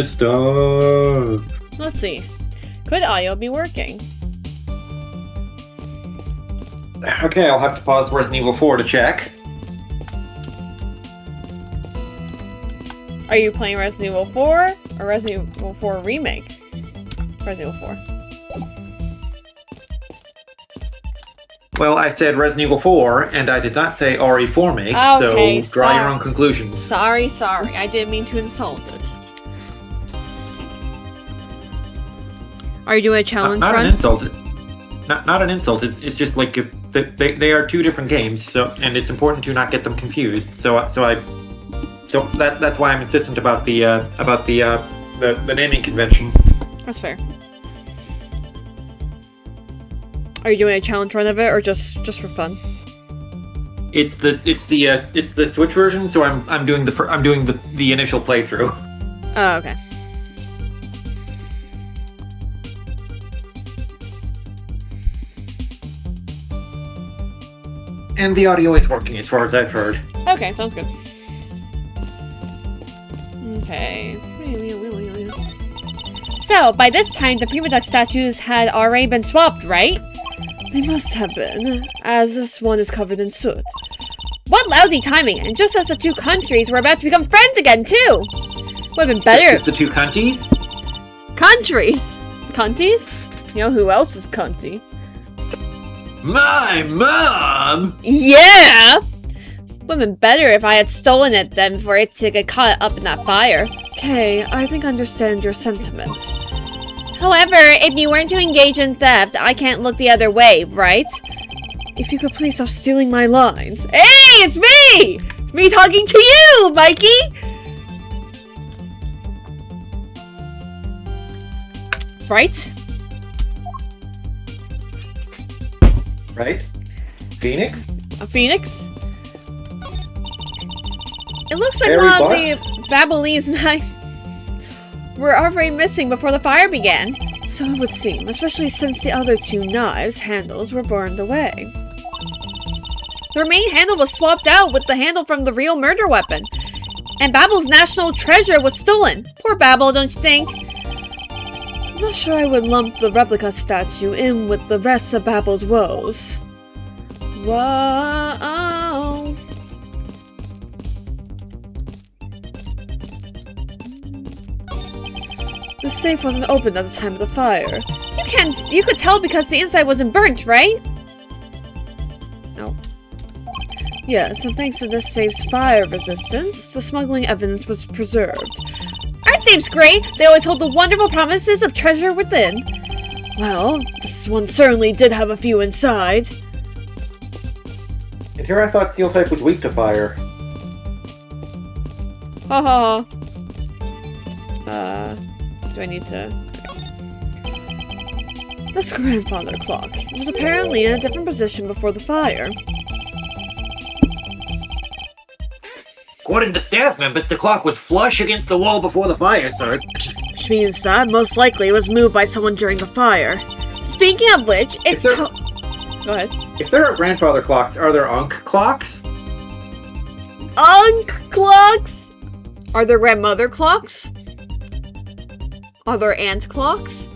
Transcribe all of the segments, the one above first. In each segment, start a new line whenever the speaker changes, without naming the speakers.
the stuff.
Let's see. Could IO be working?
Okay, I'll have to pause Resident Evil 4 to check.
Are you playing Resident Evil 4 or Resident Evil 4 Remake? Resident Evil 4.
Well, I said Resident Evil 4, and I did not say RE4 Make,
Okay,
so draw your own conclusions.
Sorry. I didn't mean to insult it. Are you doing a challenge
not
run?
an insult. Not an insult. It's just like they are two different games, so and it's important to not get them confused. So that's why I'm insistent about the naming convention.
That's fair. Are you doing a challenge run of it, or just for fun?
It's the Switch version, so I'm doing the initial playthrough.
Oh, okay.
And the audio is working as far as I've heard.
Okay, sounds good. Okay. So, by this time, the Prima Duck statues had already been swapped, right? They must have been, as this one is covered in soot. What lousy timing, and just as the two countries were about to become friends again, too! Would have been better.
Is the two countries?
Countries? Cunties? You know who else is cunty?
My mom!
Yeah! Would have been better if I had stolen it than for it to get caught up in that fire. Okay, I think I understand your sentiment. However, if you weren't to engage in theft, I can't look the other way, right? If you could please stop stealing my lines. Hey, it's me! It's me talking to you, Mikey! Right?
Right? Phoenix?
A phoenix? It looks like
Harry
one of
Butts?
the Babylese knives were already missing before the fire began. So it would seem, especially since the other two knives' handles were burned away. The remaining handle was swapped out with the handle from the real murder weapon. And Babel's national treasure was stolen. Poor Babel, don't you think? I'm not sure I would lump the replica statue in with the rest of Babel's woes. Whoa. The safe wasn't opened at the time of the fire. You could tell because the inside wasn't burnt, right? No. Yes, and thanks to this safe's fire resistance, the smuggling evidence was preserved. Art seems great! They always hold the wonderful promises of treasure within. Well, this one certainly did have a few inside.
And here I thought Steel type was weak to fire.
Ha ha. Do I need to... This grandfather clock. It was apparently in a different position before the fire.
According to staff members, the clock was flush against the wall before the fire, sir.
Which means that, most likely, it was moved by someone during the fire. Speaking of which, it's
Go
ahead.
If there are grandfather clocks, are there Unk clocks?
Unk clocks? Are there grandmother clocks? Are there aunt clocks?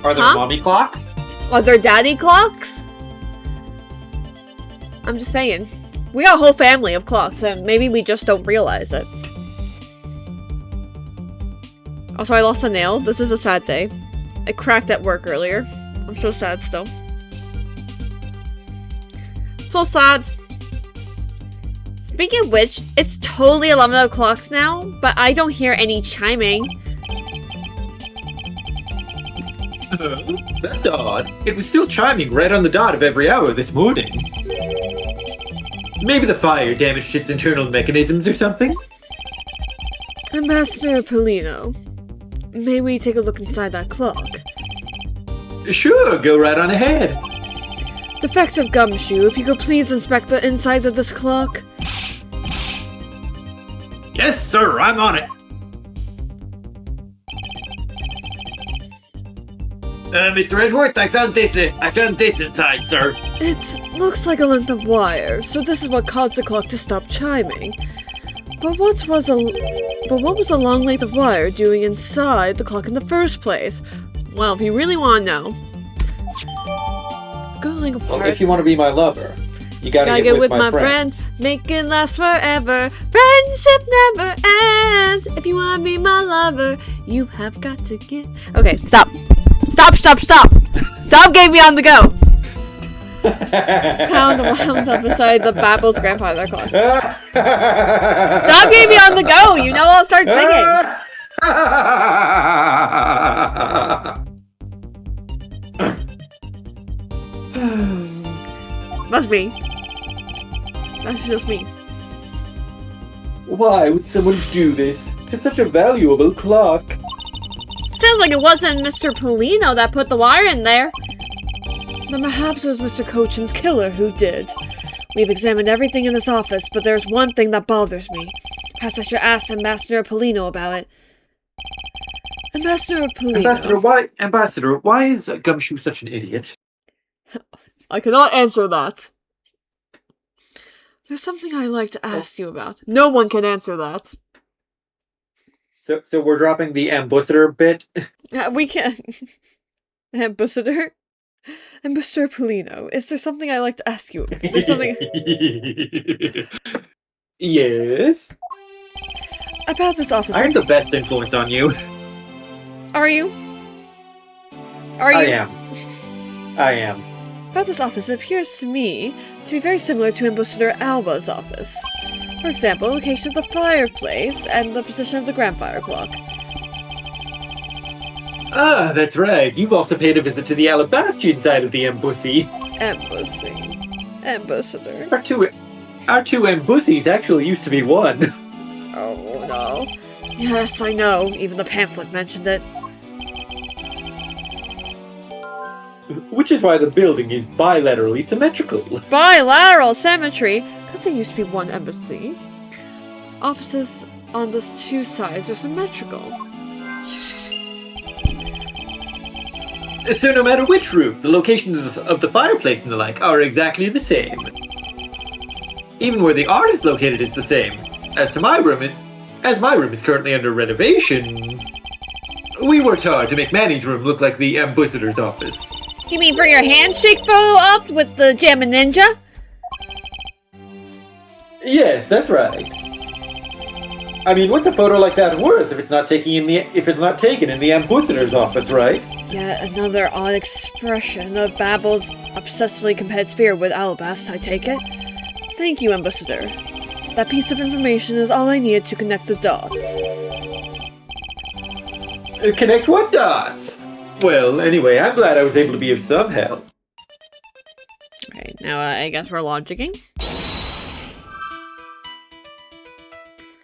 Are there mommy clocks?
Are there daddy clocks? I'm just saying. We got a whole family of clocks, and maybe we just don't realize it. Also, I lost a nail. This is a sad day. It cracked at work earlier. I'm so sad still. So sad. Speaking of which, it's totally 11 o'clock now, but I don't hear any chiming.
That's odd. It was still chiming right on the dot of every hour this morning. Maybe the fire damaged its internal mechanisms or something?
Ambassador Polino, may we take a look inside that clock?
Sure, go right on ahead.
Defective Gumshoe, if you could please inspect the insides of this clock.
Yes, sir, I'm on it. Mr. Edgeworth, I found this inside, sir.
It looks like a length of wire, so this is what caused the clock to stop chiming. But what was a long length of wire doing inside the clock in the first place? Well, if you really want to know, going apart.
Well, if you want to be my lover, you gotta get with my friends.
Make it last forever. Friendship never ends. If you want to be my lover, you have got to get. Okay, stop. Stop getting me on the go. Pound wound up beside the Babble's grandfather clock. Stop getting me on the go. You know I'll start singing. That's me. That's just me.
Why would someone do this? It's such a valuable clock.
Sounds like it wasn't Mr. Polino that put the wire in there. Then perhaps it was Mr. Cochin's killer who did. We've examined everything in this office, but there's one thing that bothers me. Perhaps I should ask Ambassador Polino about it. Ambassador Polino.
Ambassador, why is Gumshoe such an idiot?
I cannot answer that. There's something I'd like to ask you about. No one can answer that.
So we're dropping the ambassador bit?
We can. Ambassador? Ambassador Polino, is there something I'd like to ask you? There's something...
Yes?
About this office.
I'm the best influence on you.
Are you?
I am.
About this office, it appears to me to be very similar to Ambassador Alba's office. For example, the location of the fireplace and the position of the grandfather clock.
Ah, that's right. You've also paid a visit to the Alabastrian side of the embassy.
Ambassador.
Our two embassies actually used to be one.
Oh no. Yes, I know. Even the pamphlet mentioned it.
Which is why the building is bilaterally symmetrical.
Bilateral symmetry? Because there used to be one embassy. Offices on the two sides are symmetrical.
So no matter which room, the location of the fireplace and the like are exactly the same. Even where the art is located is the same. As my room is currently under renovation, we worked hard to make Manny's room look like the ambassador's office.
You mean for your handshake photo up with the Jammin' Ninja?
Yes, that's right. I mean, what's a photo like that worth if it's not taken in the ambassador's office, right?
Yet another odd expression of Babble's obsessively competitive spirit with Alabast, I take it. Thank you, Ambassador. That piece of information is all I needed to connect the dots.
Connect what dots? Well, anyway, I'm glad I was able to be of some help.
Okay, now I guess we're logicking.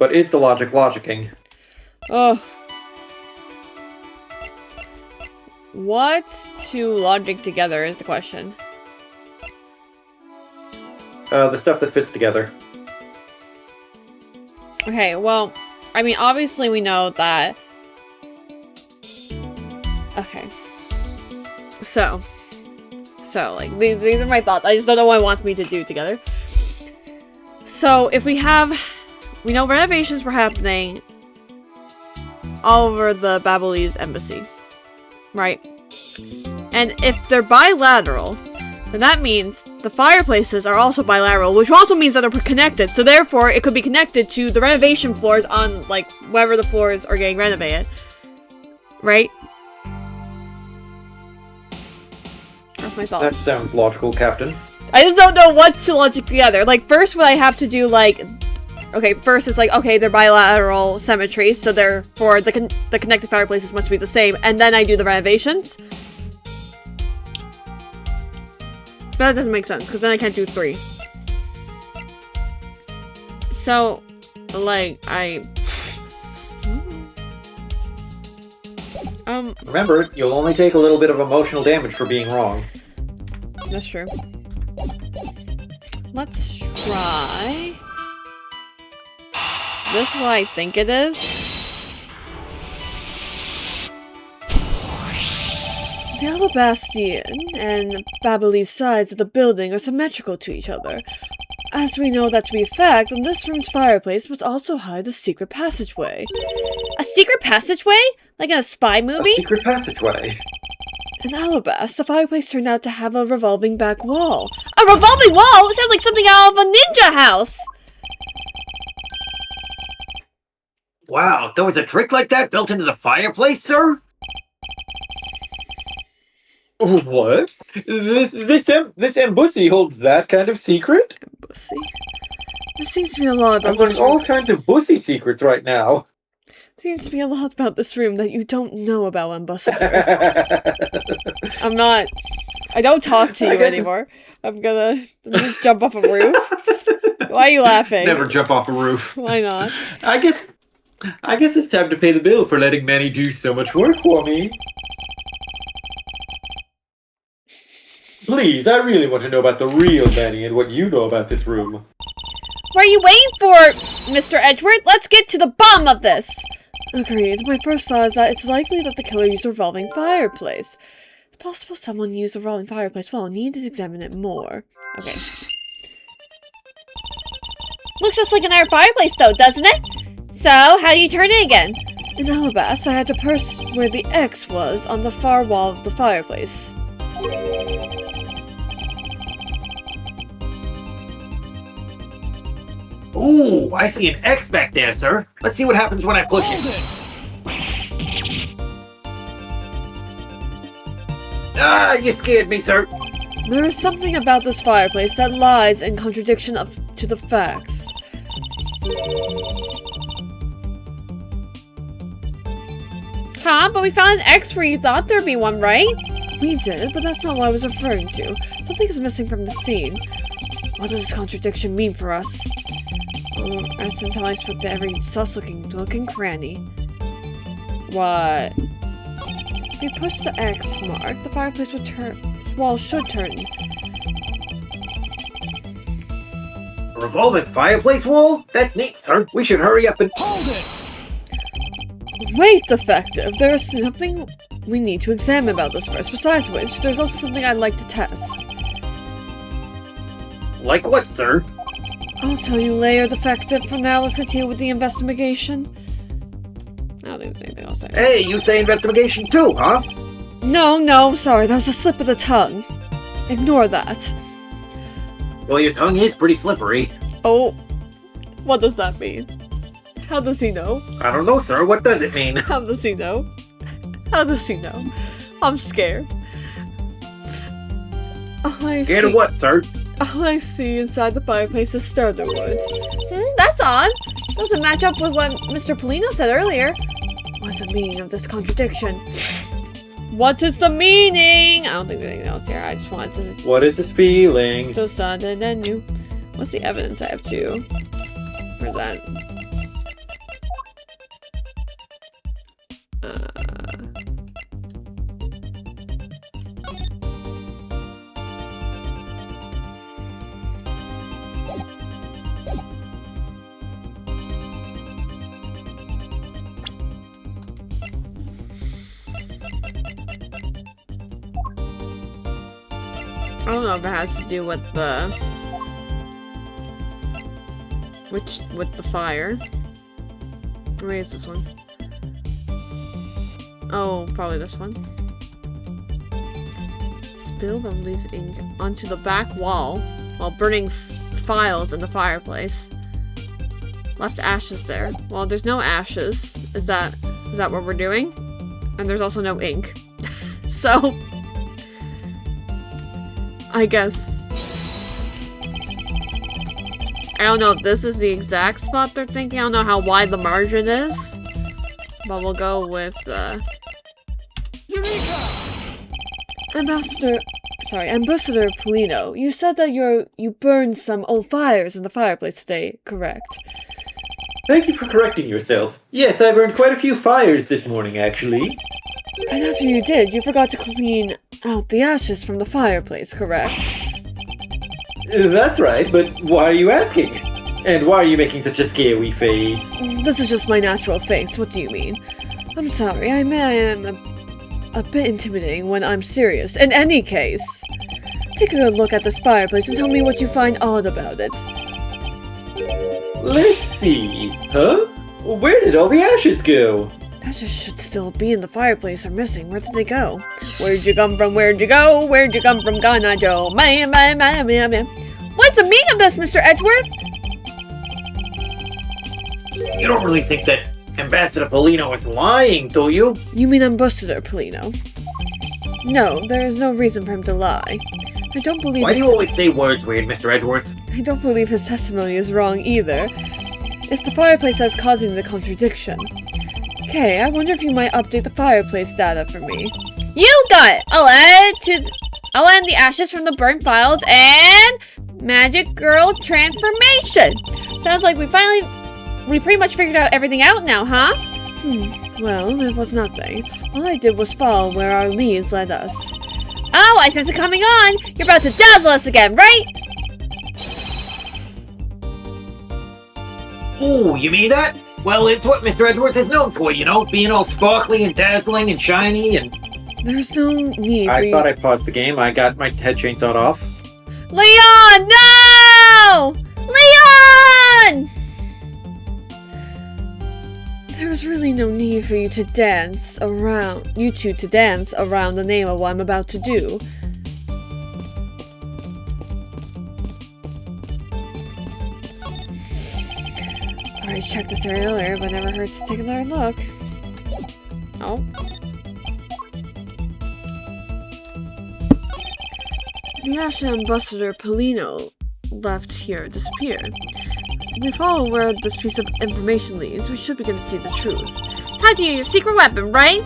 But is the logic logicking?
Oh. What's to logic together is the question.
The stuff that fits together.
Okay, well, I mean, obviously we know that... Okay. So, like, these are my thoughts. I just don't know what it wants me to do together. So, if we know renovations were happening all over the Babbleese embassy. Right? And if they're bilateral, then that means the fireplaces are also bilateral, which also means that they're connected. So therefore, it could be connected to the renovation floors on, like, wherever the floors are getting renovated. Right? That's my thought.
That sounds logical, Captain.
I just don't know what to logic together. Like, first what I have to do, like... Okay, first it's like, okay, they're bilateral symmetries, so therefore the connected fireplaces must be the same, and then I do the renovations. But that doesn't make sense, because then I can't do 3. So, like,
Remember, you'll only take a little bit of emotional damage for being wrong.
That's true. Let's try... This is what I think it is. The Alabastian and Babbleese sides of the building are symmetrical to each other. As we know that to be a fact, in this room's fireplace must also hide a secret passageway. A secret passageway? Like in a spy movie?
A secret passageway.
In Alabas, the fireplace turned out to have a revolving back wall. A revolving wall? It sounds like something out of a ninja house!
Wow, there was a trick like that built into the fireplace, sir? What? This embassy holds that kind of secret?
Embassy? There seems to be a lot about
I'm
this
learning
room.
all kinds of bussy secrets right now.
Seems to be a lot about this room that you don't know about, Ambassador. I don't talk to
I
you
guess
anymore. I'm gonna just jump off a roof. Why are you laughing?
Never jump off a roof.
Why not?
I guess it's time to pay the bill for letting Manny do so much work for me. Please, I really want to know about the real Manny and what you know about this room.
What are you waiting for, Mr. Edgeworth? Let's get to the bottom of this! Agreed. My first thought is that it's likely that the killer used a revolving fireplace. It's possible someone used a revolving fireplace. Well, I need to examine it more. Okay. Looks just like another fireplace, though, doesn't it? So, how do you turn it again? In Alabas, I had to press where the X was on the far wall of the fireplace.
Ooh, I see an X back there, sir. Let's see what happens when I push it. Ah, you scared me, sir.
There is something about this fireplace that lies in contradiction to the facts. Huh? But we found an X where you thought there'd be one, right? We did, but that's not what I was referring to. Something is missing from the scene. What does this contradiction mean for us? As until I spoke to every sus-looking nook and cranny. What? If you push the X mark, the fireplace will turn. Wall should turn.
A revolving fireplace wall? That's neat, sir. We should hurry up and...
Hold it!
Wait, defective. There is something we need to examine about this first. Besides which, there's also something I'd like to test.
Like what, sir?
I'll tell you later, defective. For now, let's continue with the investigation. I don't think there's anything else.
Hey, you say investigation too, huh?
No, sorry. That was a slip of the tongue. Ignore that.
Well, your tongue is pretty slippery.
Oh, what does that mean? How does he know?
I don't know, sir. What does it mean?
How does he know? How does he know? I'm scared.
Scared of what, sir?
All I see inside the fireplace is starter wood. That's odd. Doesn't match up with what Mr. Polino said earlier. What's the meaning of this contradiction? What is the meaning? I don't think there's anything else here. I just wanted to...
What is this feeling?
So sudden and new. What's the evidence I have to present? I don't know if it has to do with the... with the fire. Or maybe it's this one. Oh, probably this one. Spill Bumblebee's ink onto the back wall while burning files in the fireplace. Left ashes there. Well, there's no ashes. Is that what we're doing? And there's also no ink. So... I guess. I don't know if this is the exact spot they're thinking. I don't know how wide the margin is. But we'll go with,
Eureka!
Ambassador Polino, you said that you burned some old fires in the fireplace today, correct?
Thank you for correcting yourself. Yes, I burned quite a few fires this morning, actually.
And after you did, you forgot to clean out the ashes from the fireplace, correct?
That's right, but why are you asking? And why are you making such a scary face?
This is just my natural face, what do you mean? I'm sorry, I am a bit intimidating when I'm serious. In any case, take a good look at this fireplace and tell me what you find odd about it.
Let's see. Huh? Where did all the ashes go?
Ashes should still be in the fireplace or missing. Where did they go? Where'd you come from? Where'd you go? Where'd you come from, Ghana Joe? Man. What's the meaning of this, Mr. Edgeworth?
You don't really think that Ambassador Polino is lying, do you?
You mean Ambassador Polino? No, there is no reason for him to lie. I don't believe.
Why do you always say words weird, Mr. Edgeworth?
I don't believe his testimony is wrong either. It's the fireplace that's causing the contradiction. Okay, I wonder if you might update the fireplace data for me. You got it! I'll add the ashes from the burnt files and Magic Girl transformation. Sounds like we pretty much figured out everything out now, huh? Well, it was nothing. All I did was follow where our leads led us. Oh, I sense it coming on! You're about to dazzle us again, right?
Ooh, you mean that? Well, it's what Mr. Edgeworth is known for, you know, being all sparkly and dazzling and shiny and...
There's no need for
I thought I paused the game. I got my head chainsawed off.
Leon, no! Leon! There's really no need for you two to dance around the name of what I'm about to do. I checked this earlier, but never hurts to take another look. Oh. The Ashen Ambassador Polino left here disappeared. If we follow where this piece of information leads, we should begin to see the truth. Time to use your secret weapon, right?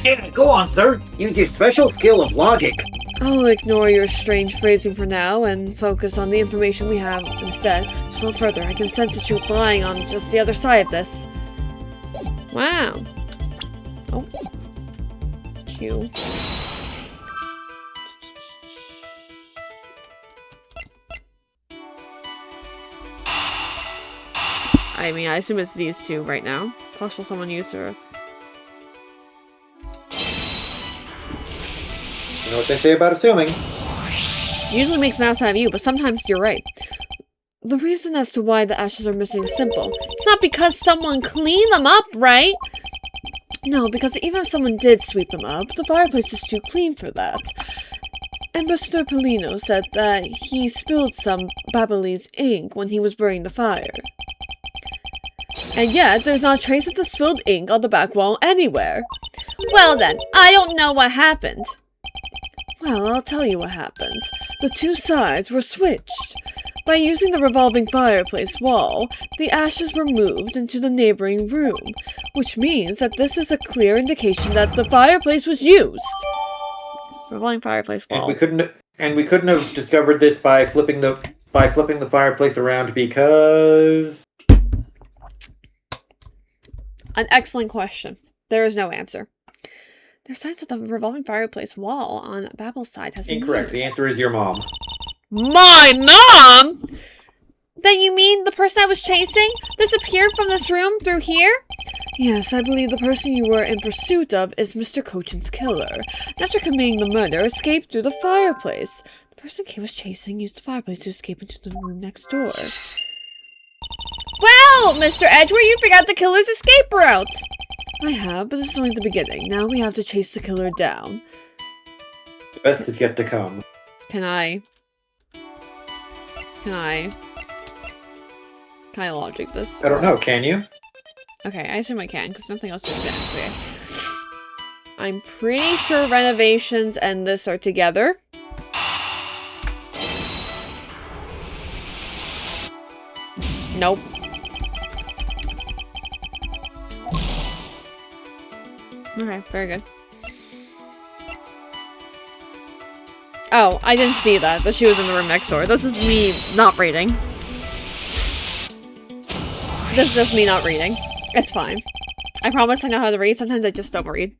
Yeah, go on, sir. Use your special skill of logic.
I'll ignore your strange phrasing for now and focus on the information we have instead. Just a little further, I can sense that you're lying on just the other side of this. Wow. Oh. Q. I mean, I assume it's these two right now. Possible someone used her.
You know what they say about assuming.
Usually makes an ass out of you, but sometimes you're right. The reason as to why the ashes are missing is simple. It's not because someone cleaned them up, right? No, because even if someone did sweep them up, the fireplace is too clean for that. Ambassador Polino said that he spilled some Babyliss ink when he was burning the fire. And yet, there's not a trace of the spilled ink on the back wall anywhere. Well then, I don't know what happened. Well, I'll tell you what happened. The two sides were switched. By using the revolving fireplace wall, the ashes were moved into the neighboring room, which means that this is a clear indication that the fireplace was used. Revolving fireplace wall.
And we couldn't have discovered this by flipping the fireplace around because...
An excellent question. There is no answer. There's signs that the revolving fireplace wall on Babel's side has been
Incorrect.
used.
The answer is your mom.
My mom? Then you mean the person I was chasing disappeared from this room through here? Yes, I believe the person you were in pursuit of is Mr. Cochin's killer. After committing the murder, escaped through the fireplace. The person Kay was chasing used the fireplace to escape into the room next door. Well, Mr. Edgeworth, you forgot the killer's escape route! I have, but this is only the beginning. Now we have to chase the killer down.
The best is yet to come.
Can I logic this?
I don't know, can you?
Okay, I assume I can, because nothing else makes sense. Okay. I'm pretty sure renovations and this are together. Nope. Okay, very good. Oh, I didn't see that she was in the room next door. This is me not reading. This is just me not reading. It's fine. I promise I know how to read. Sometimes I just don't read.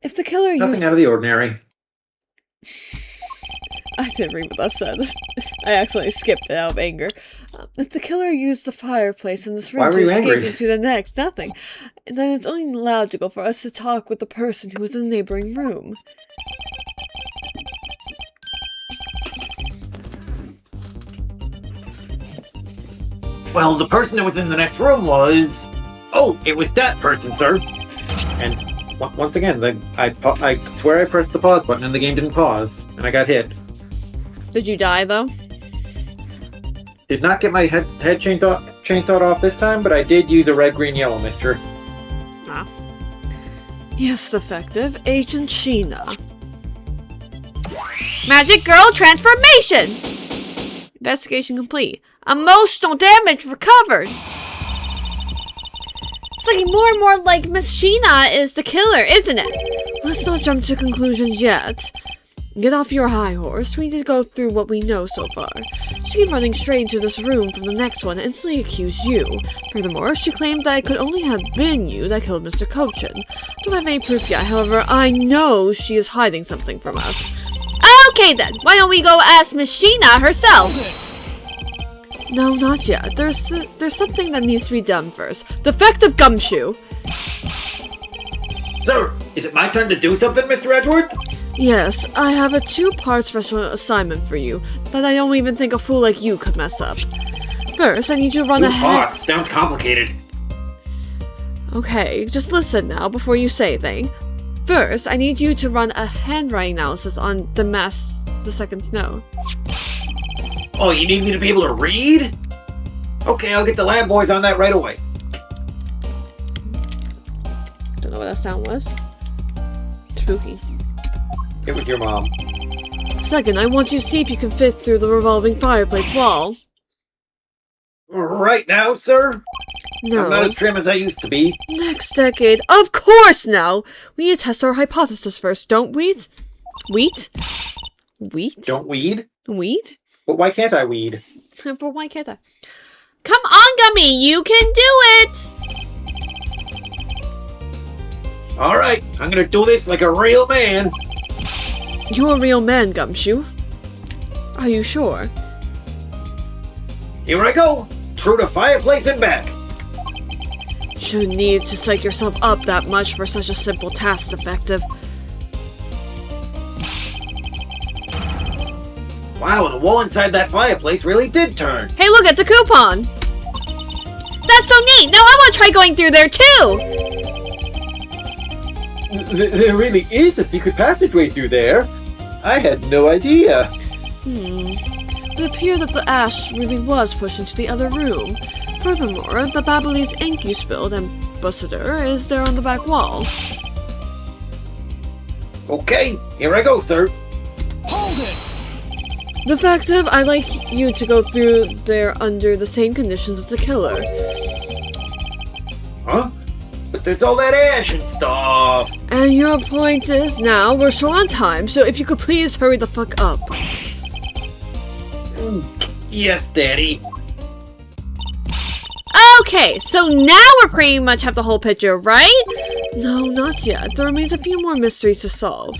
If the killer used...
Nothing out of the ordinary.
I didn't read what that said. I accidentally skipped it out of anger. If the killer used the fireplace in this room to escape into the next, nothing. Then it's only logical for us to talk with the person who was in the neighboring room.
Well, the person that was in the next room was... Oh, it was that person, sir. And once again, I swear I pressed the pause button and the game didn't pause, and I got hit.
Did you die, though?
Did not get my head chainsawed off this time, but I did use a red, green, yellow mixture.
Ah. Yes, Defective. Agent Sheena. Magic Girl transformation! Investigation complete. Emotional damage recovered. It's looking more and more like Miss Sheena is the killer, isn't it? Let's not jump to conclusions yet. Get off your high horse. We need to go through what we know so far. She came running straight into this room from the next one and instantly accused you. Furthermore, she claimed that it could only have been you that killed Mr. Cochin. Don't have any proof yet, however, I know she is hiding something from us. Okay then, why don't we go ask Miss Sheena herself? No, not yet. There's something that needs to be done first. Defective Gumshoe!
Sir, is it my turn to do something, Mr. Edgeworth?
Yes, I have a 2-part special assignment for you that I don't even think a fool like you could mess up. First, I need you to run ahead.
Sounds complicated.
Okay, just listen now before you say anything. First, I need you to run a handwriting analysis on the second snow.
Oh, you need me to be able to read? Okay, I'll get the lab boys on that right away.
Don't know what that sound was. Spooky.
It was your mom.
Second, I want you to see if you can fit through the revolving fireplace wall.
Right now, sir?
No.
I'm not as trim as I used to be.
Next decade. Of course now! We need to test our hypothesis first, don't we? Wheat? Wheat?
Don't weed?
Weed?
But why can't I weed?
For why can't I? Come on, Gummy! You can do it!
Alright, I'm gonna do this like a real man.
You're a real man, Gumshoe. Are you sure?
Here I go! Through the fireplace and back!
Shouldn't need to psych yourself up that much for such a simple task, Defective.
Wow, the wall inside that fireplace really did turn.
Hey look, it's a coupon! That's so neat! Now I want to try going through there too!
There really is a secret passageway through there. I had no idea.
It appeared that the ash really was pushed into the other room. Furthermore, the Babyliss ink you spilled and Bussiter is there on the back wall.
Okay, here I go, sir.
Hold it!
Defective, I'd like you to go through there under the same conditions as the killer.
Huh? But there's all that ash and stuff.
And your point is now we're short on time, so if you could please hurry the fuck up.
Yes, Daddy.
Okay, so now we're pretty much have the whole picture, right? No, not yet. There remains a few more mysteries to solve.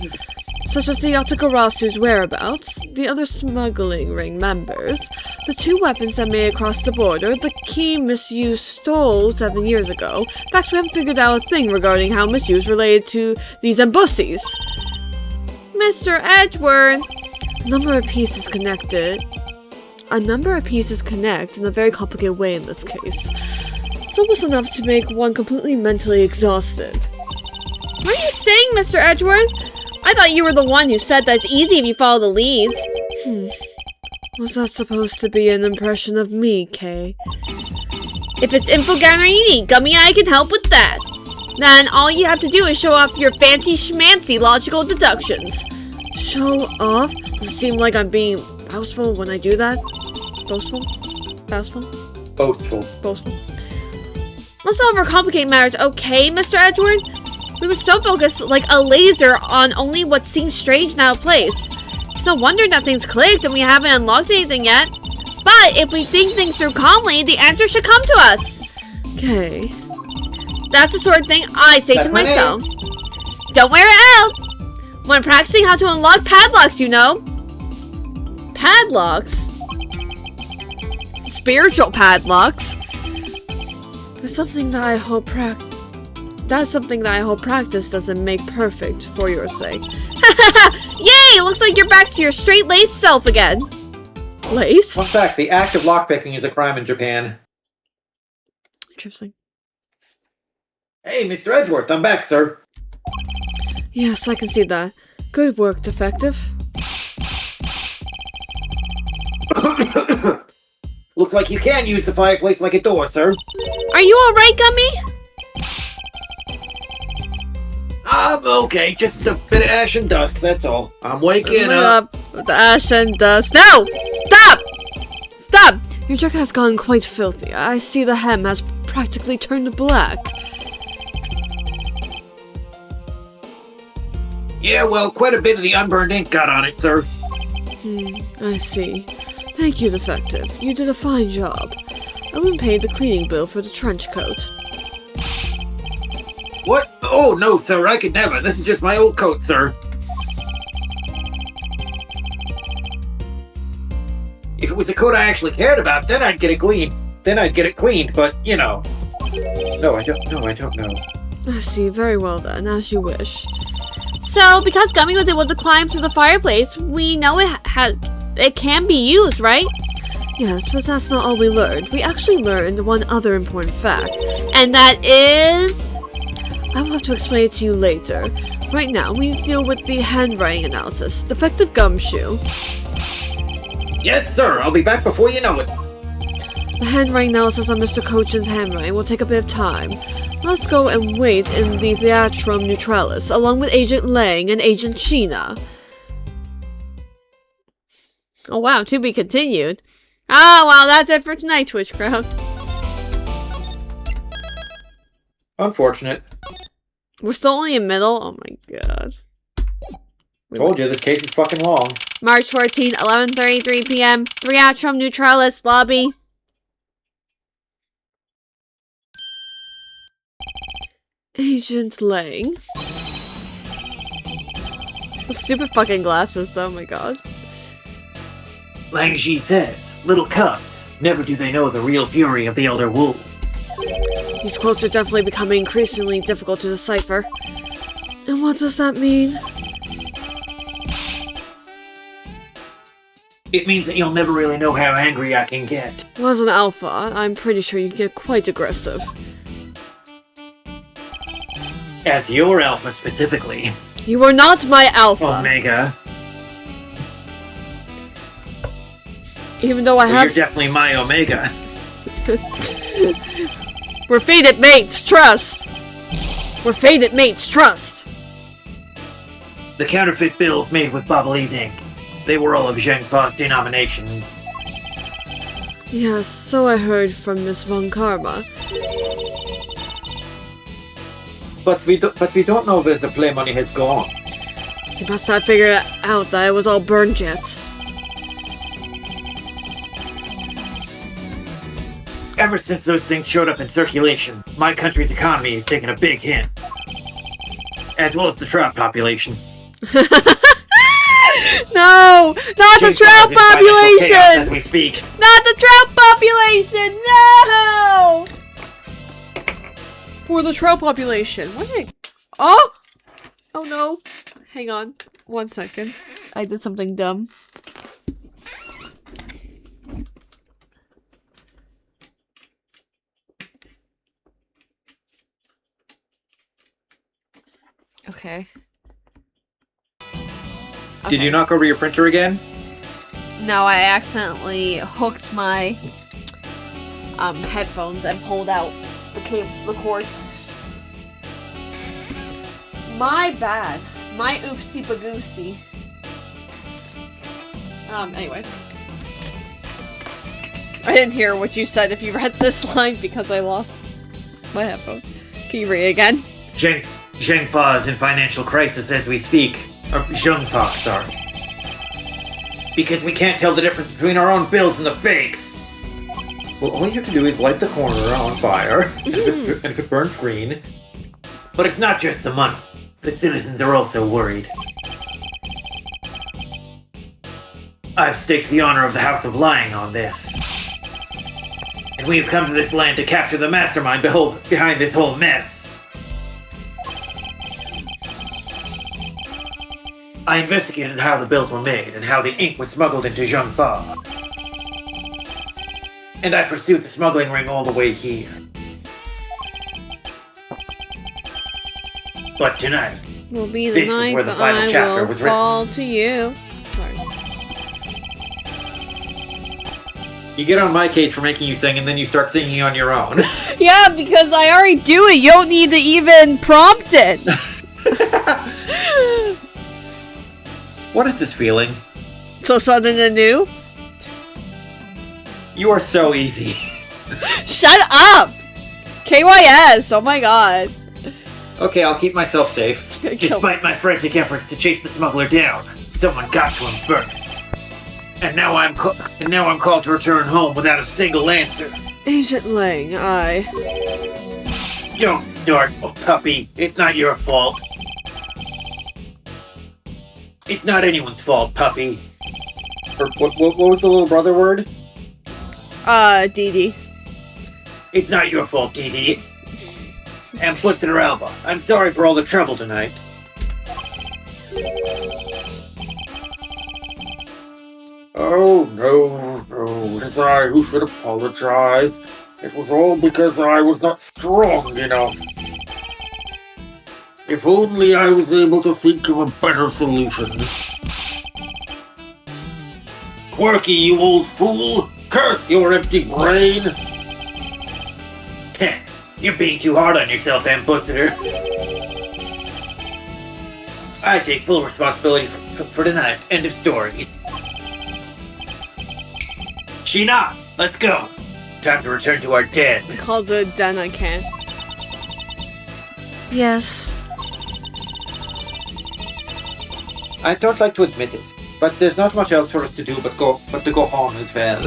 Such as the Yatakarasu's whereabouts, the other smuggling ring members, the 2 weapons that made it across the border, the key Miss Yu stole 7 years ago. In fact, we haven't figured out a thing regarding how Miss Yu's related to these Embussis. Mr. Edgeworth! A number of pieces connect in a very complicated way in this case. It's almost enough to make one completely mentally exhausted. What are you saying, Mr. Edgeworth? I thought you were the one who said that it's easy if you follow the leads. Was that supposed to be an impression of me, Kay? If it's info gathering you need, Gummy I can help with that. Then all you have to do is show off your fancy schmancy logical deductions. Show off? Does it seem like I'm being boastful when I do that? Boastful? Boastful?
Boastful.
Boastful. Let's not overcomplicate matters, okay, Mr. Edgeworth? We were so focused like a laser on only what seems strange and out of place. It's no wonder nothing's clicked and we haven't unlocked anything yet. But if we think things through calmly, the answer should come to us. Okay. That's the sort of thing I say to myself. Don't wear it out! When practicing how to unlock padlocks, you know. Padlocks? Spiritual padlocks? That's something that I hope practice doesn't make perfect for your sake. Yay! Looks like you're back to your straight-laced self again. Lace?
Fun fact, the act of lockpicking is a crime in Japan.
Interesting.
Hey, Mr. Edgeworth, I'm back, sir.
Yes, I can see that. Good work, Defective.
Looks like you can use the fireplace like a door, sir.
Are you alright, Gummy?
I'm okay, just a bit of ash and dust, that's all. I'm waking up.
With the ash and dust. No! Stop! Stop! Your jacket has gone quite filthy. I see the hem has practically turned black.
Yeah, well, quite a bit of the unburned ink got on it, sir.
I see. Thank you, Defective. You did a fine job. I wouldn't pay the cleaning bill for the trench coat.
What? Oh, no, sir, I could never. This is just my old coat, sir. If it was a coat I actually cared about, then I'd get it cleaned. But, you know. No, I don't know.
I see. Very well then, as you wish. So, because Gummy was able to climb to the fireplace, we know it can be used, right? Yes, but that's not all we learned. We actually learned one other important fact, and that is... I will have to explain it to you later. Right now, we deal with the handwriting analysis. Defective Gumshoe.
Yes, sir, I'll be back before you know it.
The handwriting analysis on Mr. Cochin's handwriting will take a bit of time. Let's go and wait in the Theatrum Neutralis, along with Agent Lang and Agent Sheena. Oh wow, to be continued. Oh well, that's it for tonight, Twitch crowd.
Unfortunate.
We're still only in middle? Oh my god.
Told you, this case is fucking long.
March 14, 11:33 p.m. Theatrum Neutralis lobby. Agent Lang. The stupid fucking glasses, oh my god.
Lang Ji says, little cubs, never do they know the real fury of the Elder Wolf.
These quotes are definitely becoming increasingly difficult to decipher. And what does that mean?
It means that you'll never really know how angry I can get.
Well, as an alpha, I'm pretty sure you get quite aggressive.
As your alpha specifically.
You are not my alpha.
Omega.
Even though I
Well,
have...
you're definitely my Omega.
We're fated mates, trust! We're fated mates, trust!
The counterfeit bills made with Bobbly's ink. They were all of Zheng Fa's denominations.
Yes, so I heard from Miss Von Karma.
But we don't know where the play money has gone.
You must have figured out that it was all burned yet.
Ever since those things showed up in circulation, my country's economy has taken a big hit. As well as the trout population.
No! Not the trout population!
As we speak.
Not the trout population! No! For the trout population. What did I... Oh! Oh no. Hang on. 1 second. I did something dumb. Okay.
Did you knock over your printer again?
No, I accidentally hooked my headphones and pulled out the cord. My bad. My oopsie bagoosey. Anyway. I didn't hear what you said if you read this line because I lost my headphones. Can you read it again?
Zheng Fa is in financial crisis as we speak. Or Zheng Fa, sorry. Because we can't tell the difference between our own bills and the fakes. Well, all you have to do is light the corner on fire, and if it burns green. But it's not just the money. The citizens are also worried. I've staked the honor of the House of Lying on this. And we have come to this land to capture the mastermind behind this whole mess. I investigated how the bills were made and how the ink was smuggled into Zheng Fa. And I pursued the smuggling ring all the way here. But tonight,
will be the
This is
night
where the
that
final
I
chapter
will
was written.
fall to you. Sorry.
you get on my case for making you sing, and then you start singing on your own.
Yeah, because I already do it. You don't need to even prompt it.
What is this feeling?
So sudden and new?
You are so easy.
Shut up! KYS, oh my god.
Okay, I'll keep myself safe.
Kill-
Despite my frantic efforts to chase the smuggler down, someone got to him first. And now I'm called to return home without a single answer.
Agent Lang,
Don't start, oh puppy. It's not your fault. It's not anyone's fault, puppy. Or, what was the little brother word?
Dee Dee.
It's not your fault, Dee Dee. Ambassador Alba, I'm sorry for all the trouble tonight. Oh, no, it is I who should apologize. It was all because I was not strong enough. If only I was able to think of a better solution. Quirky, you old fool! Curse your empty brain! Heh, you're being too hard on yourself, Ambassador. I take full responsibility for tonight. End of story. Sheena, let's go! Time to return to our den.
He calls it a den, I can't. Yes.
I don't like to admit it, but there's not much else for us to do but to go home as well.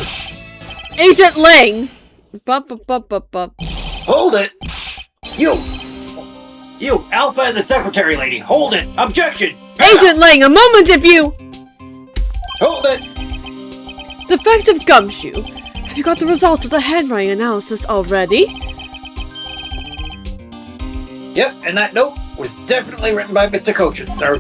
Agent Lang! Bup.
Hold it! You, Alpha and the secretary lady, hold it! Objection!
Agent Lang, a moment if you...
Hold it!
Defective Gumshoe. Have you got the results of the handwriting analysis already?
Yep, and that note was definitely written by Mr. Cochin, sir.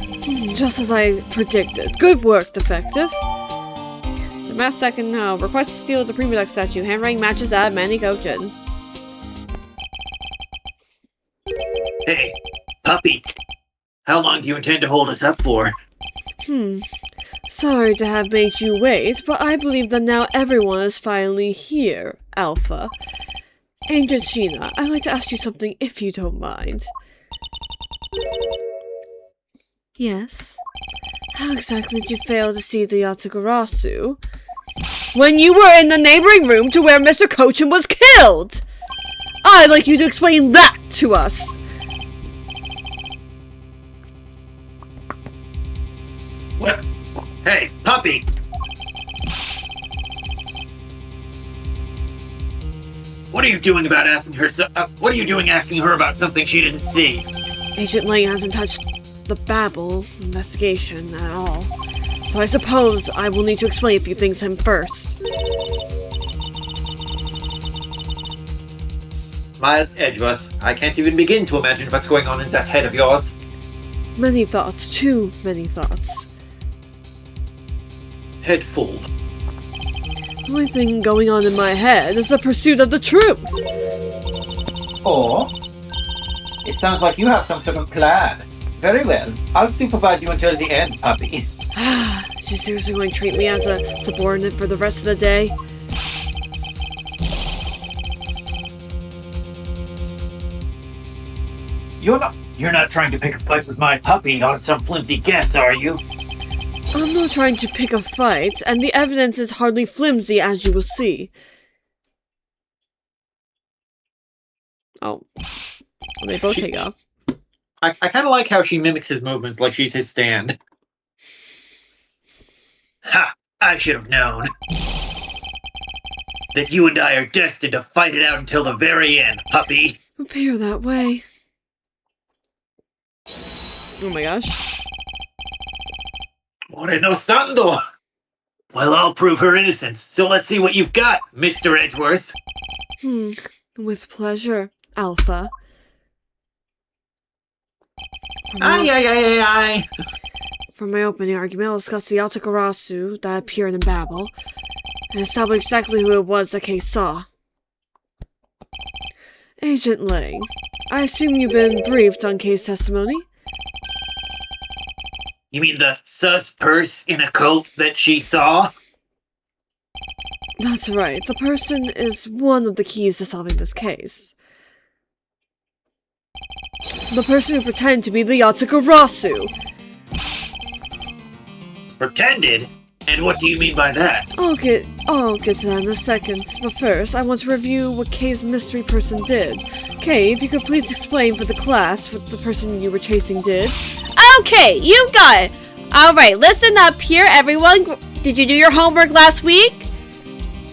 Just as I predicted. Good work, Defective. The mass second now. Request to steal the Prima Duck statue. Handwriting matches that of Manny Cochin.
Hey, puppy. How long do you intend to hold us up for?
Sorry to have made you wait, but I believe that now everyone is finally here, Alpha. Agent Sheena, I'd like to ask you something if you don't mind. Yes? How exactly did you fail to see the Yatagarasu? When you were in the neighboring room to where Mr. Cochin was killed! I'd like you to explain that to us!
What? Hey, puppy! What are you doing about asking her what are you doing asking her about something she didn't see?
Agent Lang hasn't touched the Babel investigation at all. So I suppose I will need to explain a few things to him first.
Miles Edgeworth, I can't even begin to imagine what's going on in that head of yours.
Many thoughts, too many thoughts.
Head full.
The only thing going on in my head is the pursuit of the truth.
Or, it sounds like you have some sort of plan. Very well. I'll supervise you until the end, puppy.
Is you seriously going to treat me as a subordinate for the rest of the day?
You're not trying to pick a fight with my puppy on some flimsy guess, are you?
I'm not trying to pick a fight, and the evidence is hardly flimsy, as you will see. Oh. Well, they both take off.
I kind of like how she mimics his movements like she's his stand. Ha! I should have known. That you and I are destined to fight it out until the very end, puppy.
Appear that way. Oh my gosh.
Moreno stando! Well, I'll prove her innocence, so let's see what you've got, Mr. Edgeworth.
With pleasure, Alpha.
Aye.
For my opening argument, I'll discuss the Yatagarasu that appeared in Babel, and establish exactly who it was that Kay saw. Agent Lang, I assume you've been briefed on Kay's testimony?
You mean the sus purse in a coat that she saw?
That's right. The person is one of the keys to solving this case. The person who pretended to be the Yatagarasu.
Pretended? And what do you mean by that?
I'll get to that in a second, but first, I want to review what Kay's mystery person did. Kay, if you could please explain for the class what the person you were chasing did. Okay, you got it! Alright, listen up here, everyone. Did you do your homework last week?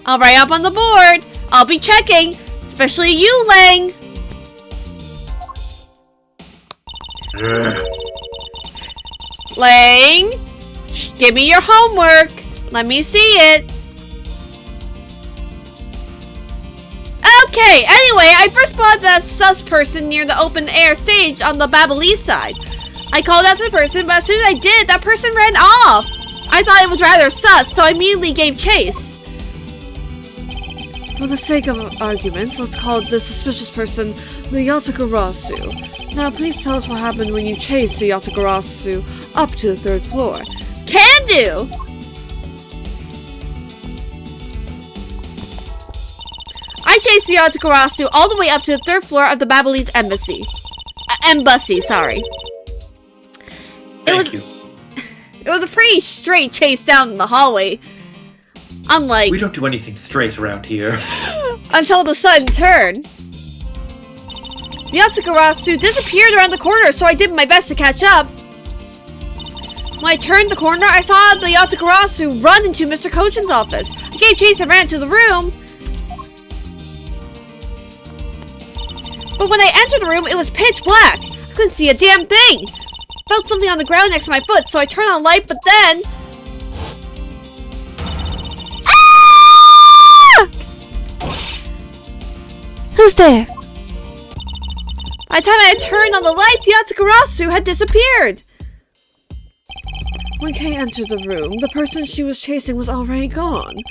Alright, up on the board. I'll be checking. Especially you, Lang. Lang? Give me your homework. Let me see it. Okay, anyway, I first spotted that sus person near the open air stage on the Babyliss side. I called out to the person, but as soon as I did, that person ran off. I thought it was rather sus, so I immediately gave chase. For the sake of arguments, let's call this suspicious person the Yatagarasu. Now, please tell us what happened when you chased the Yatagarasu up to the 3rd floor. Can do! I chased the Yatagarasu all the way up to the 3rd floor of the Babyliss embassy. Embassy, sorry.
Thank you.
It was a pretty straight chase down the hallway. Unlike...
We don't do anything straight around here.
Until the sudden turn. The Yatagarasu disappeared around the corner, so I did my best to catch up. When I turned the corner, I saw the Yatagarasu run into Mr. Kochin's office. I gave chase and ran into the room. But when I entered the room, it was pitch black. I couldn't see a damn thing. Felt something on the ground next to my foot, so I turned on the light, but then... Ah! Who's there? By the time I had turned on the lights, Yatagarasu had disappeared. When Kay entered the room, the person she was chasing was already gone.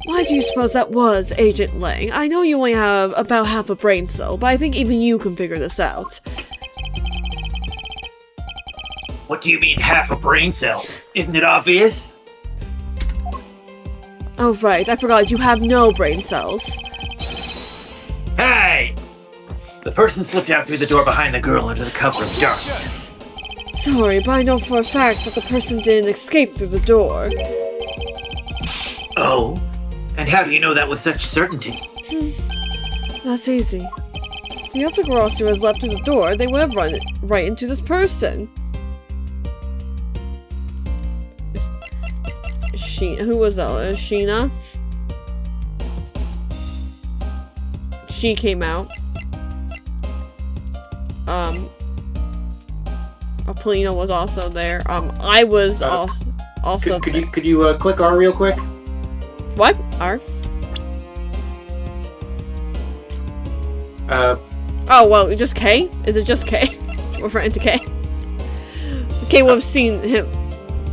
Why do you suppose that was, Agent Lang? I know you only have about half a brain cell, but I think even you can figure this out.
What do you mean half a brain cell? Isn't it obvious?
Oh right, I forgot you have no brain cells.
Hey! The person slipped out through the door behind the girl under the cover of darkness.
Sorry, but I know for a fact that the person didn't escape through the door.
Oh? And how do you know that with such certainty?
That's easy. The Yatagarasu has left through the door, they would have run right into this person. Who was that? Sheena? She came out. Polina was also there. I was also
could you click R real quick?
What? R? Oh, well, just K? Is it just K? We're referring to K? K would have seen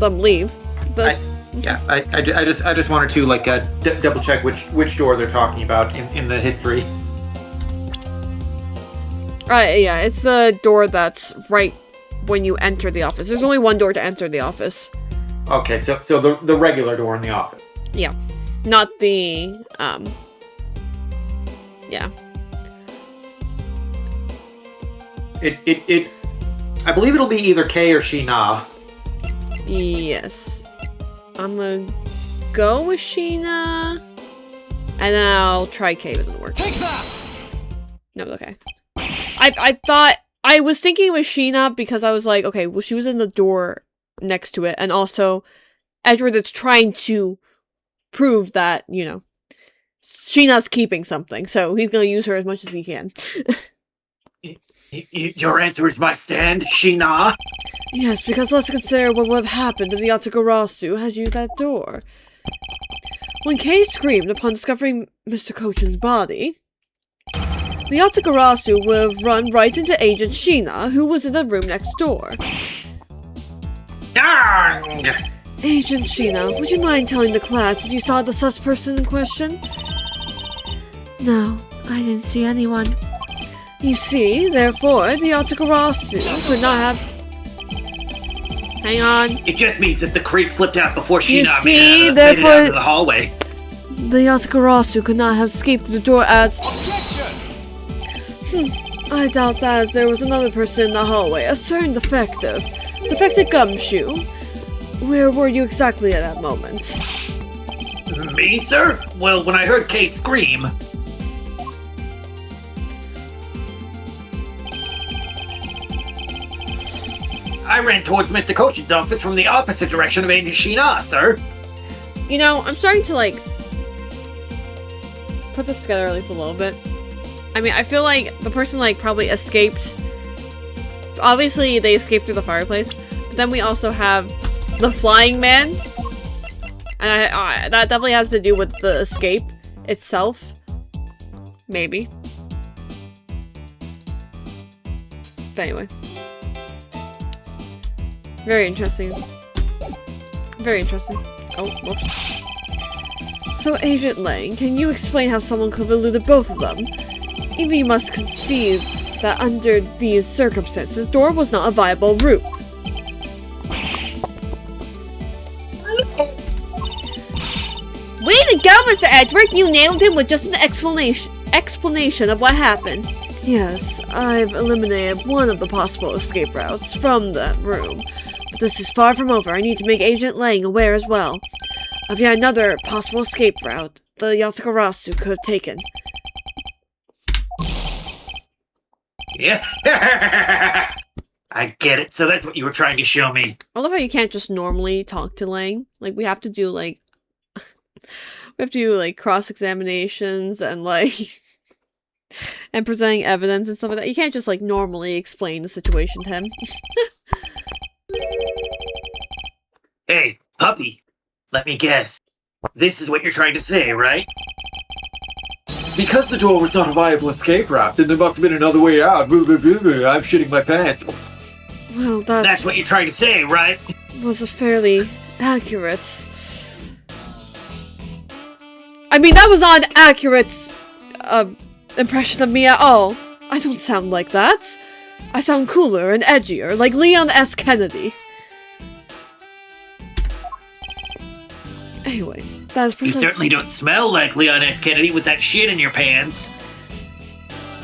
them leave.
I just wanted to like double check which door they're talking about in the history.
Yeah, it's the door that's right when you enter the office. There's only one door to enter the office.
Okay, so the regular door in the office.
Yeah, not the yeah.
It I believe it'll be either K or Sheena.
Yes. I'm gonna go with Sheena, and then I'll try K, but it doesn't work.
Take that!
No, okay. I thought, I was thinking it was Sheena because I was like, okay, well, she was in the door next to it, and also Edward is trying to prove that, you know, Sheena's keeping something, so he's gonna use her as much as he can.
Your answer is my stand, Sheena?
Yes, because let's consider what would have happened if the Yatagarasu had used that door. When Kay screamed upon discovering Mr. Kochin's body, the Yatagarasu would have run right into Agent Sheena, who was in the room next door.
Dang!
Agent Sheena, would you mind telling the class if you saw the sus person in question? No, I didn't see anyone. You see, therefore, the Yatagarasu could not have... Hang on.
It just means that the creep slipped out before
You
Sheena
see,
made it
therefore-
out into the hallway.
The Yasukarasu could not have escaped through the door as...
Objection!
I doubt that, as there was another person in the hallway, a certain defective. Defective Gumshoe. Where were you exactly at that moment?
Me, sir? Well, when I heard Kay scream... I ran towards Mr. Koshin's office from the opposite direction of Agent Sheena, sir.
You know, I'm starting to, like, put this together at least a little bit. I mean, I feel like the person, like, probably escaped. Obviously, they escaped through the fireplace. But then we also have the flying man. And that definitely has to do with the escape itself. Maybe. But anyway. Very interesting. Very interesting. Oh, whoops. So, Agent Lang, can you explain how someone could have eluded both of them? Even you must concede that under these circumstances, door was not a viable route. Way to go, Mr. Edward! You nailed him with just an explanation of what happened. Yes, I've eliminated one of the possible escape routes from that room. But this is far from over. I need to make Agent Lang aware as well of yet another possible escape route the Yasukarasu could have taken.
Yeah. I get it. So that's what you were trying to show me.
I love how you can't just normally talk to Lang. Like, we have to do, like... we have to do, like, cross-examinations and, like... and presenting evidence and stuff like that. You can't just, like, normally explain the situation to him.
Hey, puppy. Let me guess. This is what you're trying to say, right? Because the door was not a viable escape route, then there must have been another way out. I'm shitting my pants.
Well,
That's what you're trying to say, right?
was a fairly accurate... I mean, that was not an accurate impression of me at all. I don't sound like that. I sound cooler and edgier, like Leon S. Kennedy. Anyway, that is
You
precisely...
certainly don't smell like Leon S. Kennedy with that shit in your pants.